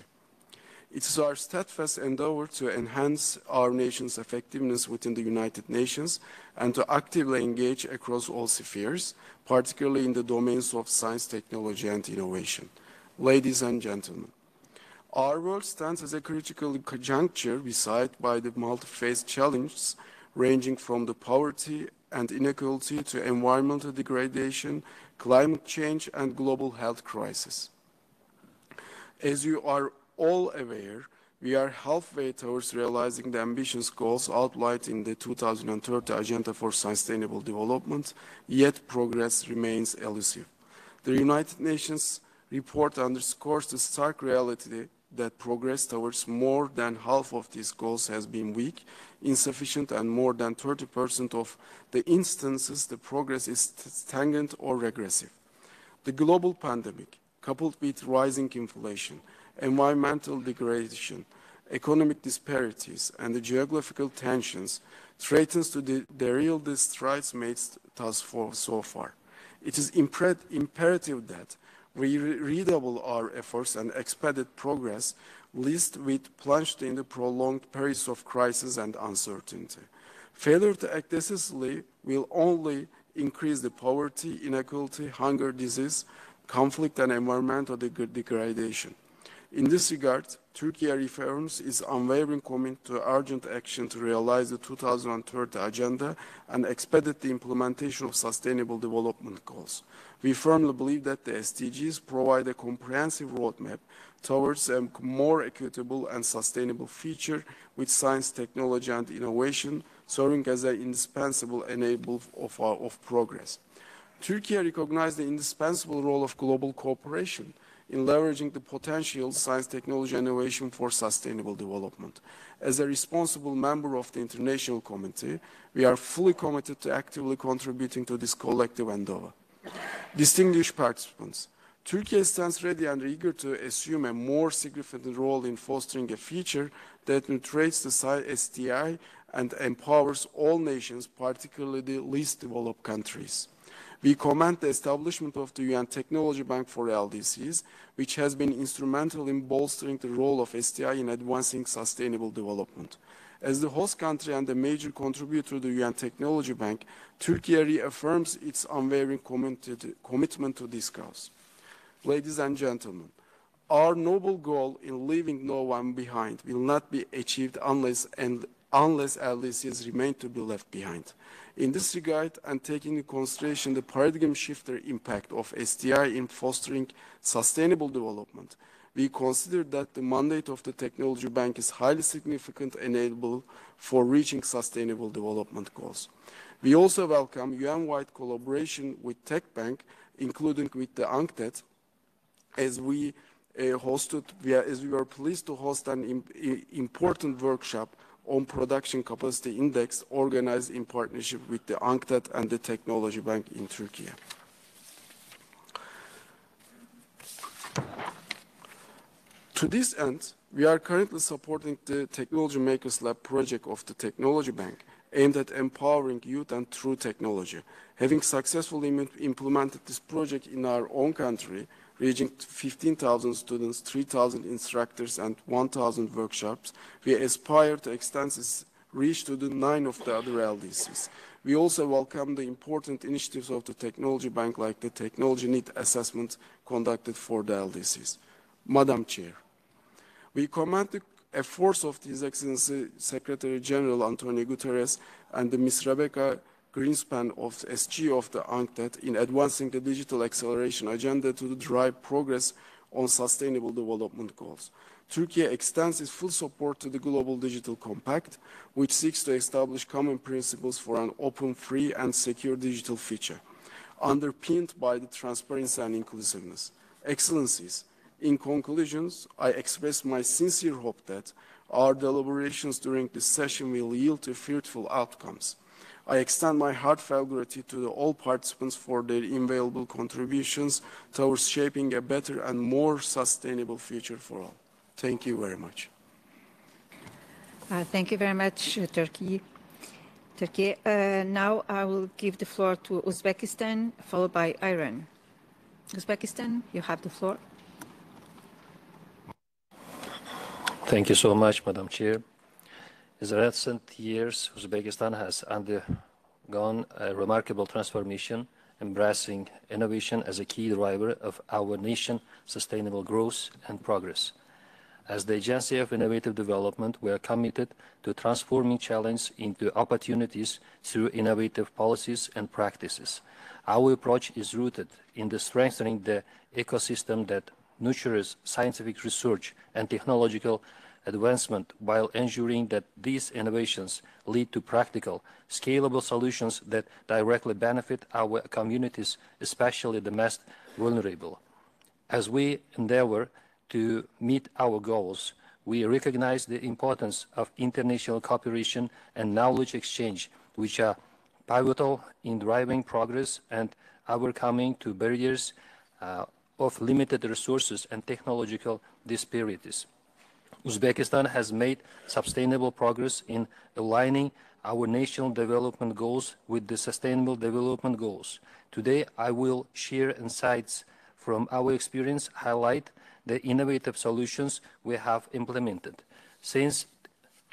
It is our steadfast endeavor to enhance our nation's effectiveness within the United Nations and to actively engage across all spheres, particularly in the domains of science, technology, and innovation. Ladies and gentlemen, our world stands as a critical juncture beset by the multi-phase challenges ranging from the poverty and inequality to environmental degradation, climate change, and global health crisis. As you are all aware, we are halfway towards realizing the ambitious goals outlined in the 2030 Agenda for Sustainable Development, yet progress remains elusive. The United Nations report underscores the stark reality that progress towards more than half of these goals has been weak, insufficient, and more than 30% of the instances the progress is stagnant or regressive. The global pandemic, coupled with rising inflation, environmental degradation, economic disparities, and the geographical tensions, threatens to derail the strides made thus so far. It is imperative that we redouble our efforts and expedite progress, lest we plunge in the prolonged periods of crisis and uncertainty. Failure to act decisively will only increase the poverty, inequality, hunger, disease, conflict, and environmental degradation. In this regard, Turkey reaffirms its unwavering commitment to urgent action to realize the 2030 Agenda and expedite the implementation of Sustainable Development Goals. We firmly believe that the SDGs provide a comprehensive roadmap towards a more equitable and sustainable future with science, technology, and innovation serving as an indispensable enabler of progress. Turkey recognizes the indispensable role of global cooperation in leveraging the potential science, technology, and innovation for sustainable development. As a responsible member of the International Committee, we are fully committed to actively contributing to this collective endeavor. Distinguished participants, Turkey stands ready and eager to assume a more significant role in fostering a future that nurtures the STI and empowers all nations, particularly the least developed countries. We commend the establishment of the UN Technology Bank for LDCs, which has been instrumental in bolstering the role of STI in advancing sustainable development. As the host country and a major contributor to the UN Technology Bank, Turkey reaffirms its unwavering commitment to this cause. Ladies and gentlemen, our noble goal in leaving no one behind will not be achieved unless LDCs remain to be left behind. In this regard, and taking into consideration the paradigm shifter impact of STI in fostering sustainable development, we consider that the mandate of the Technology Bank is highly significant enabler for reaching sustainable development goals. We also welcome UN-wide collaboration with Tech Bank, including with the UNCTAD, as we were pleased to host an important workshop on production capacity index organized in partnership with the UNCTAD and the Technology Bank in Turkey. To this end, we are currently supporting the Technology Makers Lab project of the Technology Bank aimed at empowering youth and through technology. Having successfully implemented this project in our own country, reaching 15,000 students, 3,000 instructors, and 1,000 workshops. We aspire to extend this reach to the 9 of the other LDCs. We also welcome the important initiatives of the Technology Bank, like the Technology Need Assessment conducted for the LDCs. Madam Chair, we commend the efforts of His Excellency Secretary General Antonio Guterres and the Ms. Rebecca Greenspan of SG of the UNCTAD in advancing the digital acceleration agenda to drive progress on sustainable development goals. Turkey extends its full support to the Global Digital Compact, which seeks to establish common principles for an open, free, and secure digital future, underpinned by the transparency and inclusiveness. Excellencies, in conclusions, I express my sincere hope that our deliberations during this session will yield to fruitful outcomes. I extend my heartfelt gratitude to all participants for their invaluable contributions towards shaping a better and more sustainable future for all. Thank you very much. Thank you very much, Turkey. Now I will give the floor to Uzbekistan, followed by Iran. Uzbekistan, you have the floor. Thank you so much, Madam Chair. In recent years, Uzbekistan has undergone a remarkable transformation, embracing innovation as a key driver of our nation's sustainable growth and progress. As the Agency of Innovative Development, we are committed to transforming challenges into opportunities through innovative policies and practices. Our approach is rooted in the strengthening the ecosystem that nurtures scientific research and technological advancement while ensuring that these innovations lead to practical, scalable solutions that directly benefit our communities, especially the most vulnerable. As we endeavor to meet our goals, we recognize the importance of international cooperation and knowledge exchange, which are pivotal in driving progress and overcoming to barriers of limited resources and technological disparities. Uzbekistan has made sustainable progress in aligning our national development goals with the Sustainable Development Goals. Today, I will share insights from our experience, highlight the innovative solutions we have implemented. Since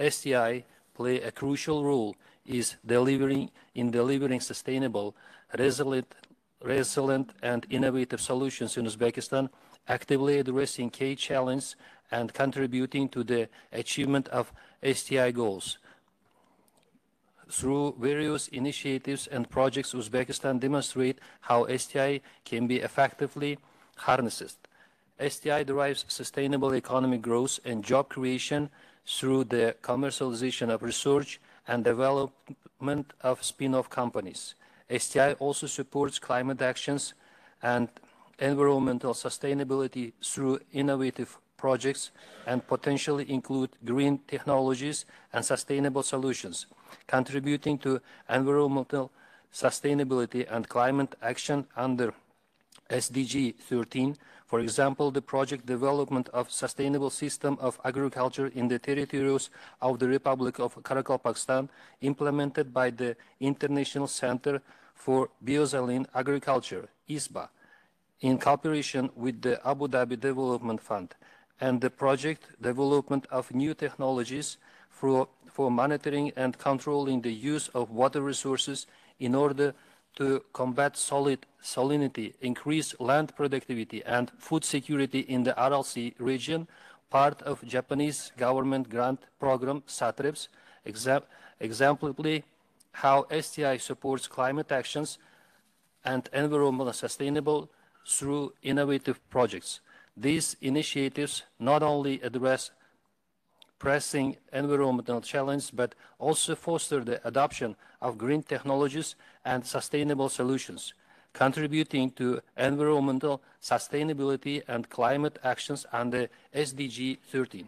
STI play a crucial role in delivering sustainable, resilient and innovative solutions in Uzbekistan, actively addressing key challenges and contributing to the achievement of STI goals. Through various initiatives and projects, Uzbekistan demonstrates how STI can be effectively harnessed. STI drives sustainable economic growth and job creation through the commercialization of research and development of spin-off companies. STI also supports climate actions and environmental sustainability through innovative projects and potentially include green technologies and sustainable solutions, contributing to environmental sustainability and climate action under SDG 13. For example, the project development of sustainable system of agriculture in the territories of the Republic of Karakalpakstan, implemented by the International Center for Biosaline Agriculture, ISBA, in cooperation with the Abu Dhabi Development Fund, and the project development of new technologies for monitoring and controlling the use of water resources in order to combat salinity, increase land productivity and food security in the Aral Sea region, part of Japanese government grant program SATREPS, exemplify how STI supports climate actions and environmental sustainable through innovative projects. These initiatives not only address pressing environmental challenges, but also foster the adoption of green technologies and sustainable solutions, contributing to environmental sustainability and climate actions under SDG 13.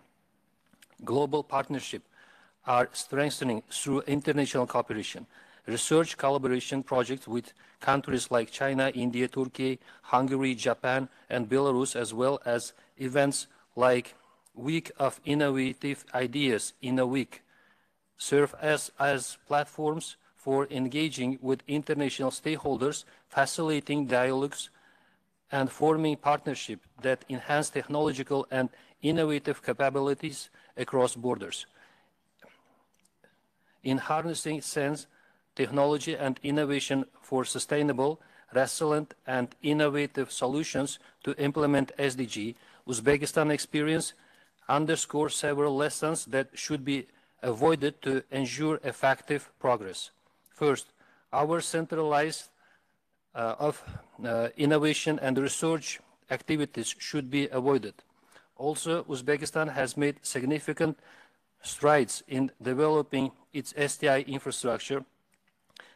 Global partnership are strengthening through international cooperation. Research collaboration projects with countries like China, India, Turkey, Hungary, Japan, and Belarus, as well as events like Week of Innovative Ideas in a Week, serve as platforms for engaging with international stakeholders, facilitating dialogues and forming partnerships that enhance technological and innovative capabilities across borders. In harnessing science, technology, and innovation for sustainable, resilient, and innovative solutions to implement SDG, Uzbekistan experience underscores several lessons that should be avoided to ensure effective progress. First, our centralized innovation and research activities should be avoided. Also, Uzbekistan has made significant strides in developing its STI infrastructure.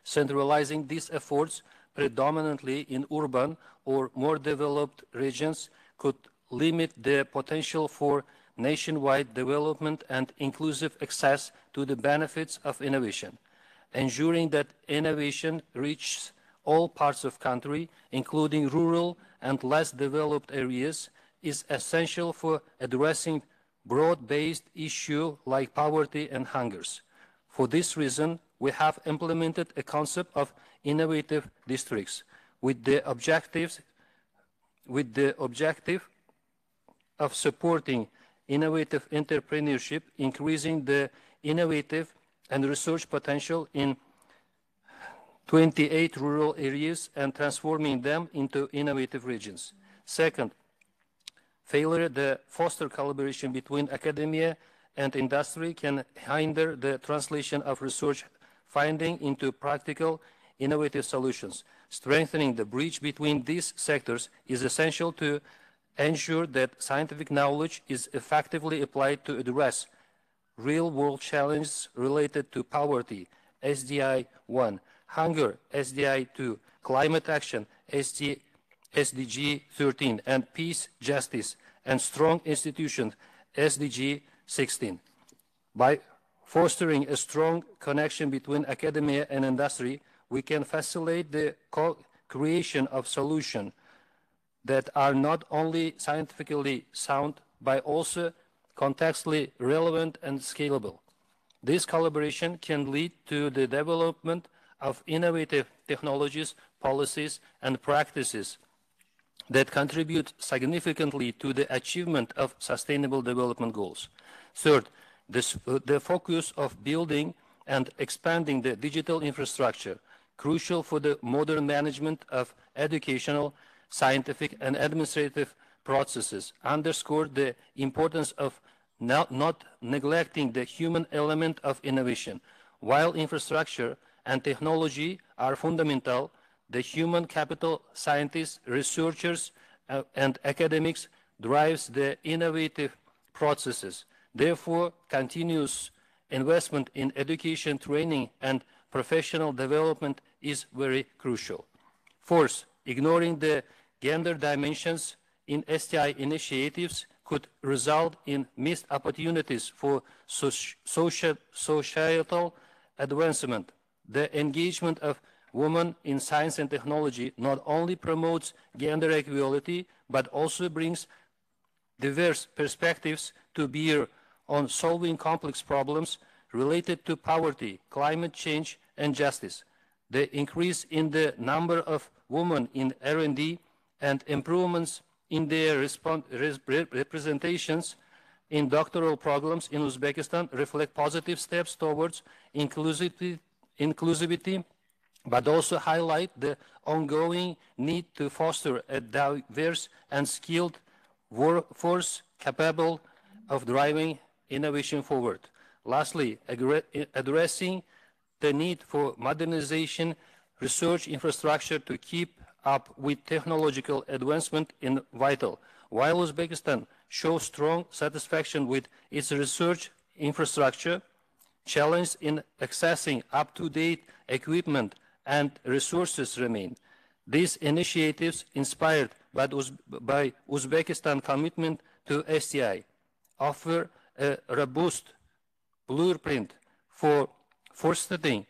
Centralizing these efforts predominantly in urban or more developed regions could limit the potential for nationwide development and inclusive access to the benefits of innovation. Ensuring that innovation reaches all parts of the country, including rural and less developed areas, is essential for addressing broad-based issues like poverty and hunger. For this reason, we have implemented a concept of innovative districts with the objective of supporting innovative entrepreneurship, increasing the innovative and research potential in 28 rural areas and transforming them into innovative regions. Second, failure to foster collaboration between academia and industry can hinder the translation of research findings into practical, innovative solutions. Strengthening the bridge between these sectors is essential to ensure that scientific knowledge is effectively applied to address real-world challenges related to poverty, SDI 1, hunger, SDI 2, climate action, SDG 13, and peace, justice, and strong institutions, SDG 16. By fostering a strong connection between academia and industry, we can facilitate the creation of solutions that are not only scientifically sound, but also contextually relevant and scalable. This collaboration can lead to the development of innovative technologies, policies, and practices that contribute significantly to the achievement of sustainable development goals. Third, the focus of building and expanding the digital infrastructure, crucial for the modern management of educational, scientific, and administrative processes, underscore the importance of not neglecting the human element of innovation. While infrastructure and technology are fundamental, the human capital, scientists, researchers, and academics drives the innovative processes. Therefore, continuous investment in education, training, and professional development is very crucial. Fourth, ignoring the gender dimensions in STI initiatives could result in missed opportunities for societal advancement. The engagement of women in science and technology not only promotes gender equality, but also brings diverse perspectives to bear on solving complex problems related to poverty, climate change, and justice. The increase in the number of women in R&D and improvements in their representations in doctoral programs in Uzbekistan reflect positive steps towards inclusivity, but also highlight the ongoing need to foster a diverse and skilled workforce capable of driving innovation forward. Lastly, addressing the need for modernization research infrastructure to keep up with technological advancement is vital. While Uzbekistan shows strong satisfaction with its research infrastructure, challenges in accessing up-to-date equipment and resources remain. These initiatives, inspired by Uzbekistan's commitment to STI, offer a robust blueprint for fostering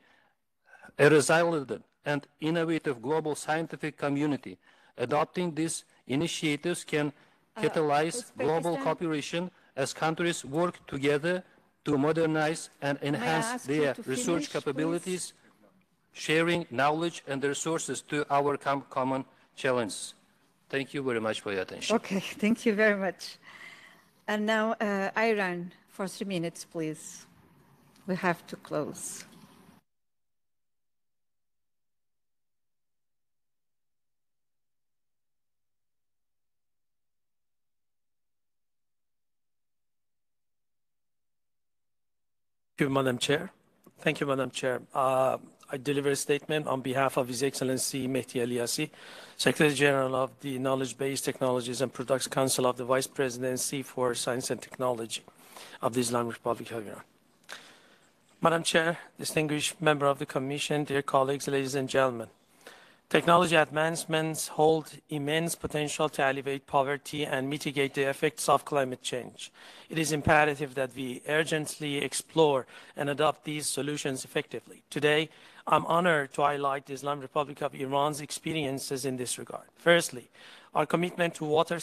a resilient and innovative global scientific community. Adopting these initiatives can catalyze global cooperation as countries work together to modernize and enhance their research capabilities, sharing knowledge and resources to our common challenges. Thank you very much for your attention. Okay, thank you very much. And now, Iran, for 3 minutes, please. We have to close. Thank you, Madam Chair. Thank you, Madam Chair. I deliver a statement on behalf of His Excellency Mehdi Eliassi, Secretary General of the Knowledge-Based Technologies and Products Council of the Vice Presidency for Science and Technology of the Islamic Republic of Iran. Madam Chair, distinguished member of the Commission, dear colleagues, ladies and gentlemen, technology advancements hold immense potential to alleviate poverty and mitigate the effects of climate change. It is imperative that we urgently explore and adopt these solutions effectively. Today, I'm honored to highlight the Islamic Republic of Iran's experiences in this regard. Firstly, our commitment to water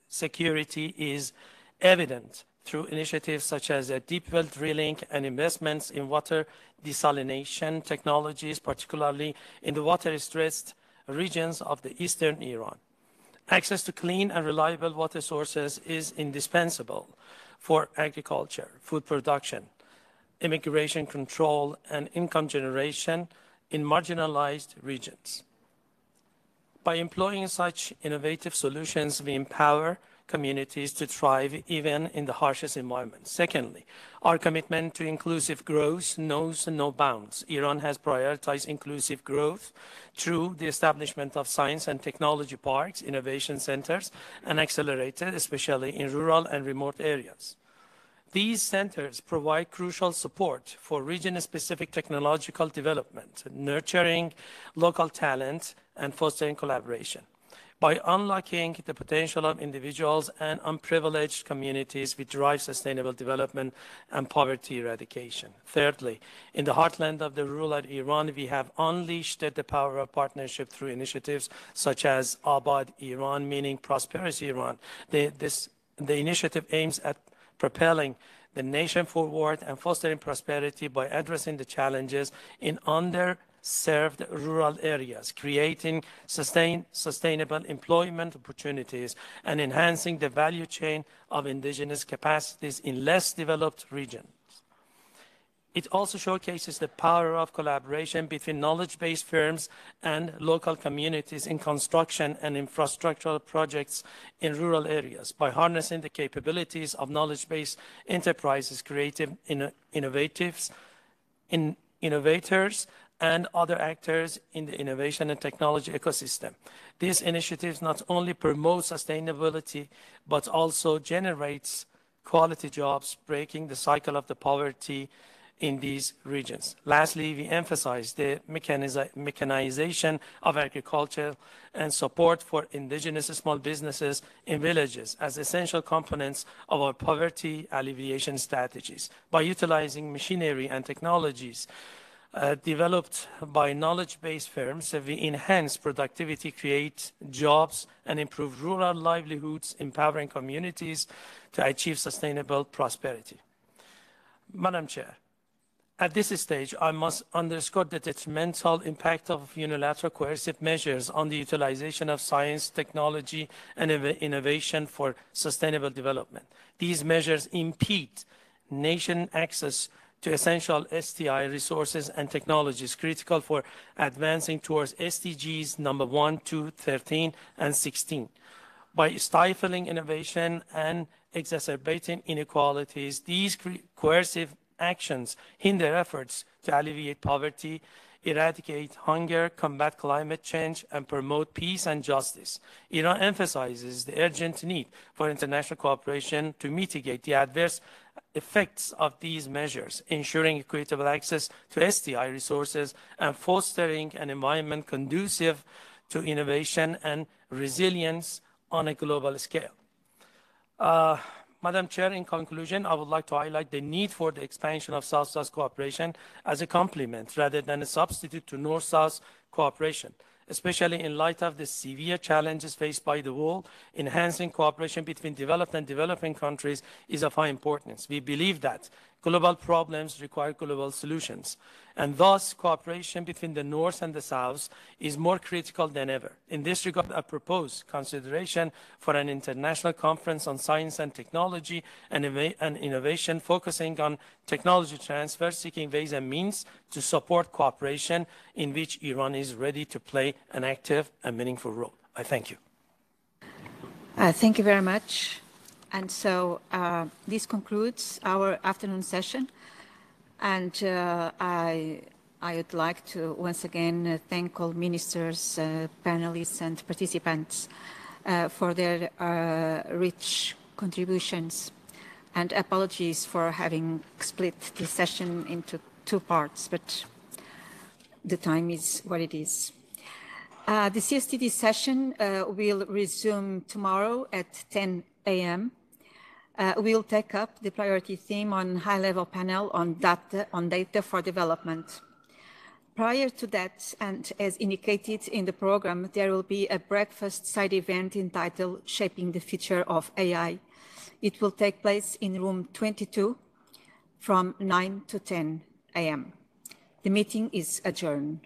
security is evident through initiatives such as deep well drilling and investments in water desalination technologies, particularly in the water-stressed regions of the eastern Iran. Access to clean and reliable water sources is indispensable for agriculture, food production, immigration control, and income generation in marginalized regions. By employing such innovative solutions, we empower communities to thrive even in the harshest environments. Secondly, our commitment to inclusive growth knows no bounds. Iran has prioritized inclusive growth through the establishment of science and technology parks, innovation centers, and accelerators, especially in rural and remote areas. These centers provide crucial support for region-specific technological development, nurturing local talent, and fostering collaboration. By unlocking the potential of individuals and unprivileged communities, we drive sustainable development and poverty eradication. Thirdly, in the heartland of the rural Iran, we have unleashed the power of partnership through initiatives such as Abad Iran, meaning prosperous Iran. The initiative aims at propelling the nation forward and fostering prosperity by addressing the challenges in underserved rural areas, creating sustainable employment opportunities, and enhancing the value chain of indigenous capacities in less developed regions. It also showcases the power of collaboration between knowledge-based firms and local communities in construction and infrastructural projects in rural areas. By harnessing the capabilities of knowledge-based enterprises, creative innovators, and other actors in the innovation and technology ecosystem. These initiatives not only promote sustainability, but also generates quality jobs, breaking the cycle of the poverty in these regions. Lastly, we emphasize the mechanization of agriculture and support for indigenous small businesses in villages as essential components of our poverty alleviation strategies. By utilizing machinery and technologies developed by knowledge-based firms, we enhance productivity, create jobs, and improve rural livelihoods, empowering communities to achieve sustainable prosperity. Madam Chair, at this stage, I must underscore the detrimental impact of unilateral coercive measures on the utilization of science, technology, and innovation for sustainable development. These measures impede nation access to essential STI resources and technologies critical for advancing towards SDGs number 1, 2, 13, and 16. By stifling innovation and exacerbating inequalities, these coercive actions hinder efforts to alleviate poverty, eradicate hunger, combat climate change, and promote peace and justice. Iran emphasizes the urgent need for international cooperation to mitigate the adverse effects of these measures, ensuring equitable access to STI resources and fostering an environment conducive to innovation and resilience on a global scale. Madam Chair, in conclusion, I would like to highlight the need for the expansion of South-South cooperation as a complement rather than a substitute to North-South cooperation, especially in light of the severe challenges faced by the world. Enhancing cooperation between developed and developing countries is of high importance. We believe that global problems require global solutions. And thus, cooperation between the North and the South is more critical than ever. In this regard, I propose consideration for an international conference on science and technology and innovation, focusing on technology transfer, seeking ways and means to support cooperation in which Iran is ready to play an active and meaningful role. I thank you. Thank you very much. And so this concludes our afternoon session. And I would like to once again thank all ministers, panelists, and participants for their rich contributions. And apologies for having split the session into two parts, but the time is what it is. The CSTD session will resume tomorrow at 10 a.m. We'll take up the priority theme on high-level panel on data for development. Prior to that, and as indicated in the program, there will be a breakfast side event entitled Shaping the Future of AI. It will take place in room 22 from 9 to 10 a.m. The meeting is adjourned.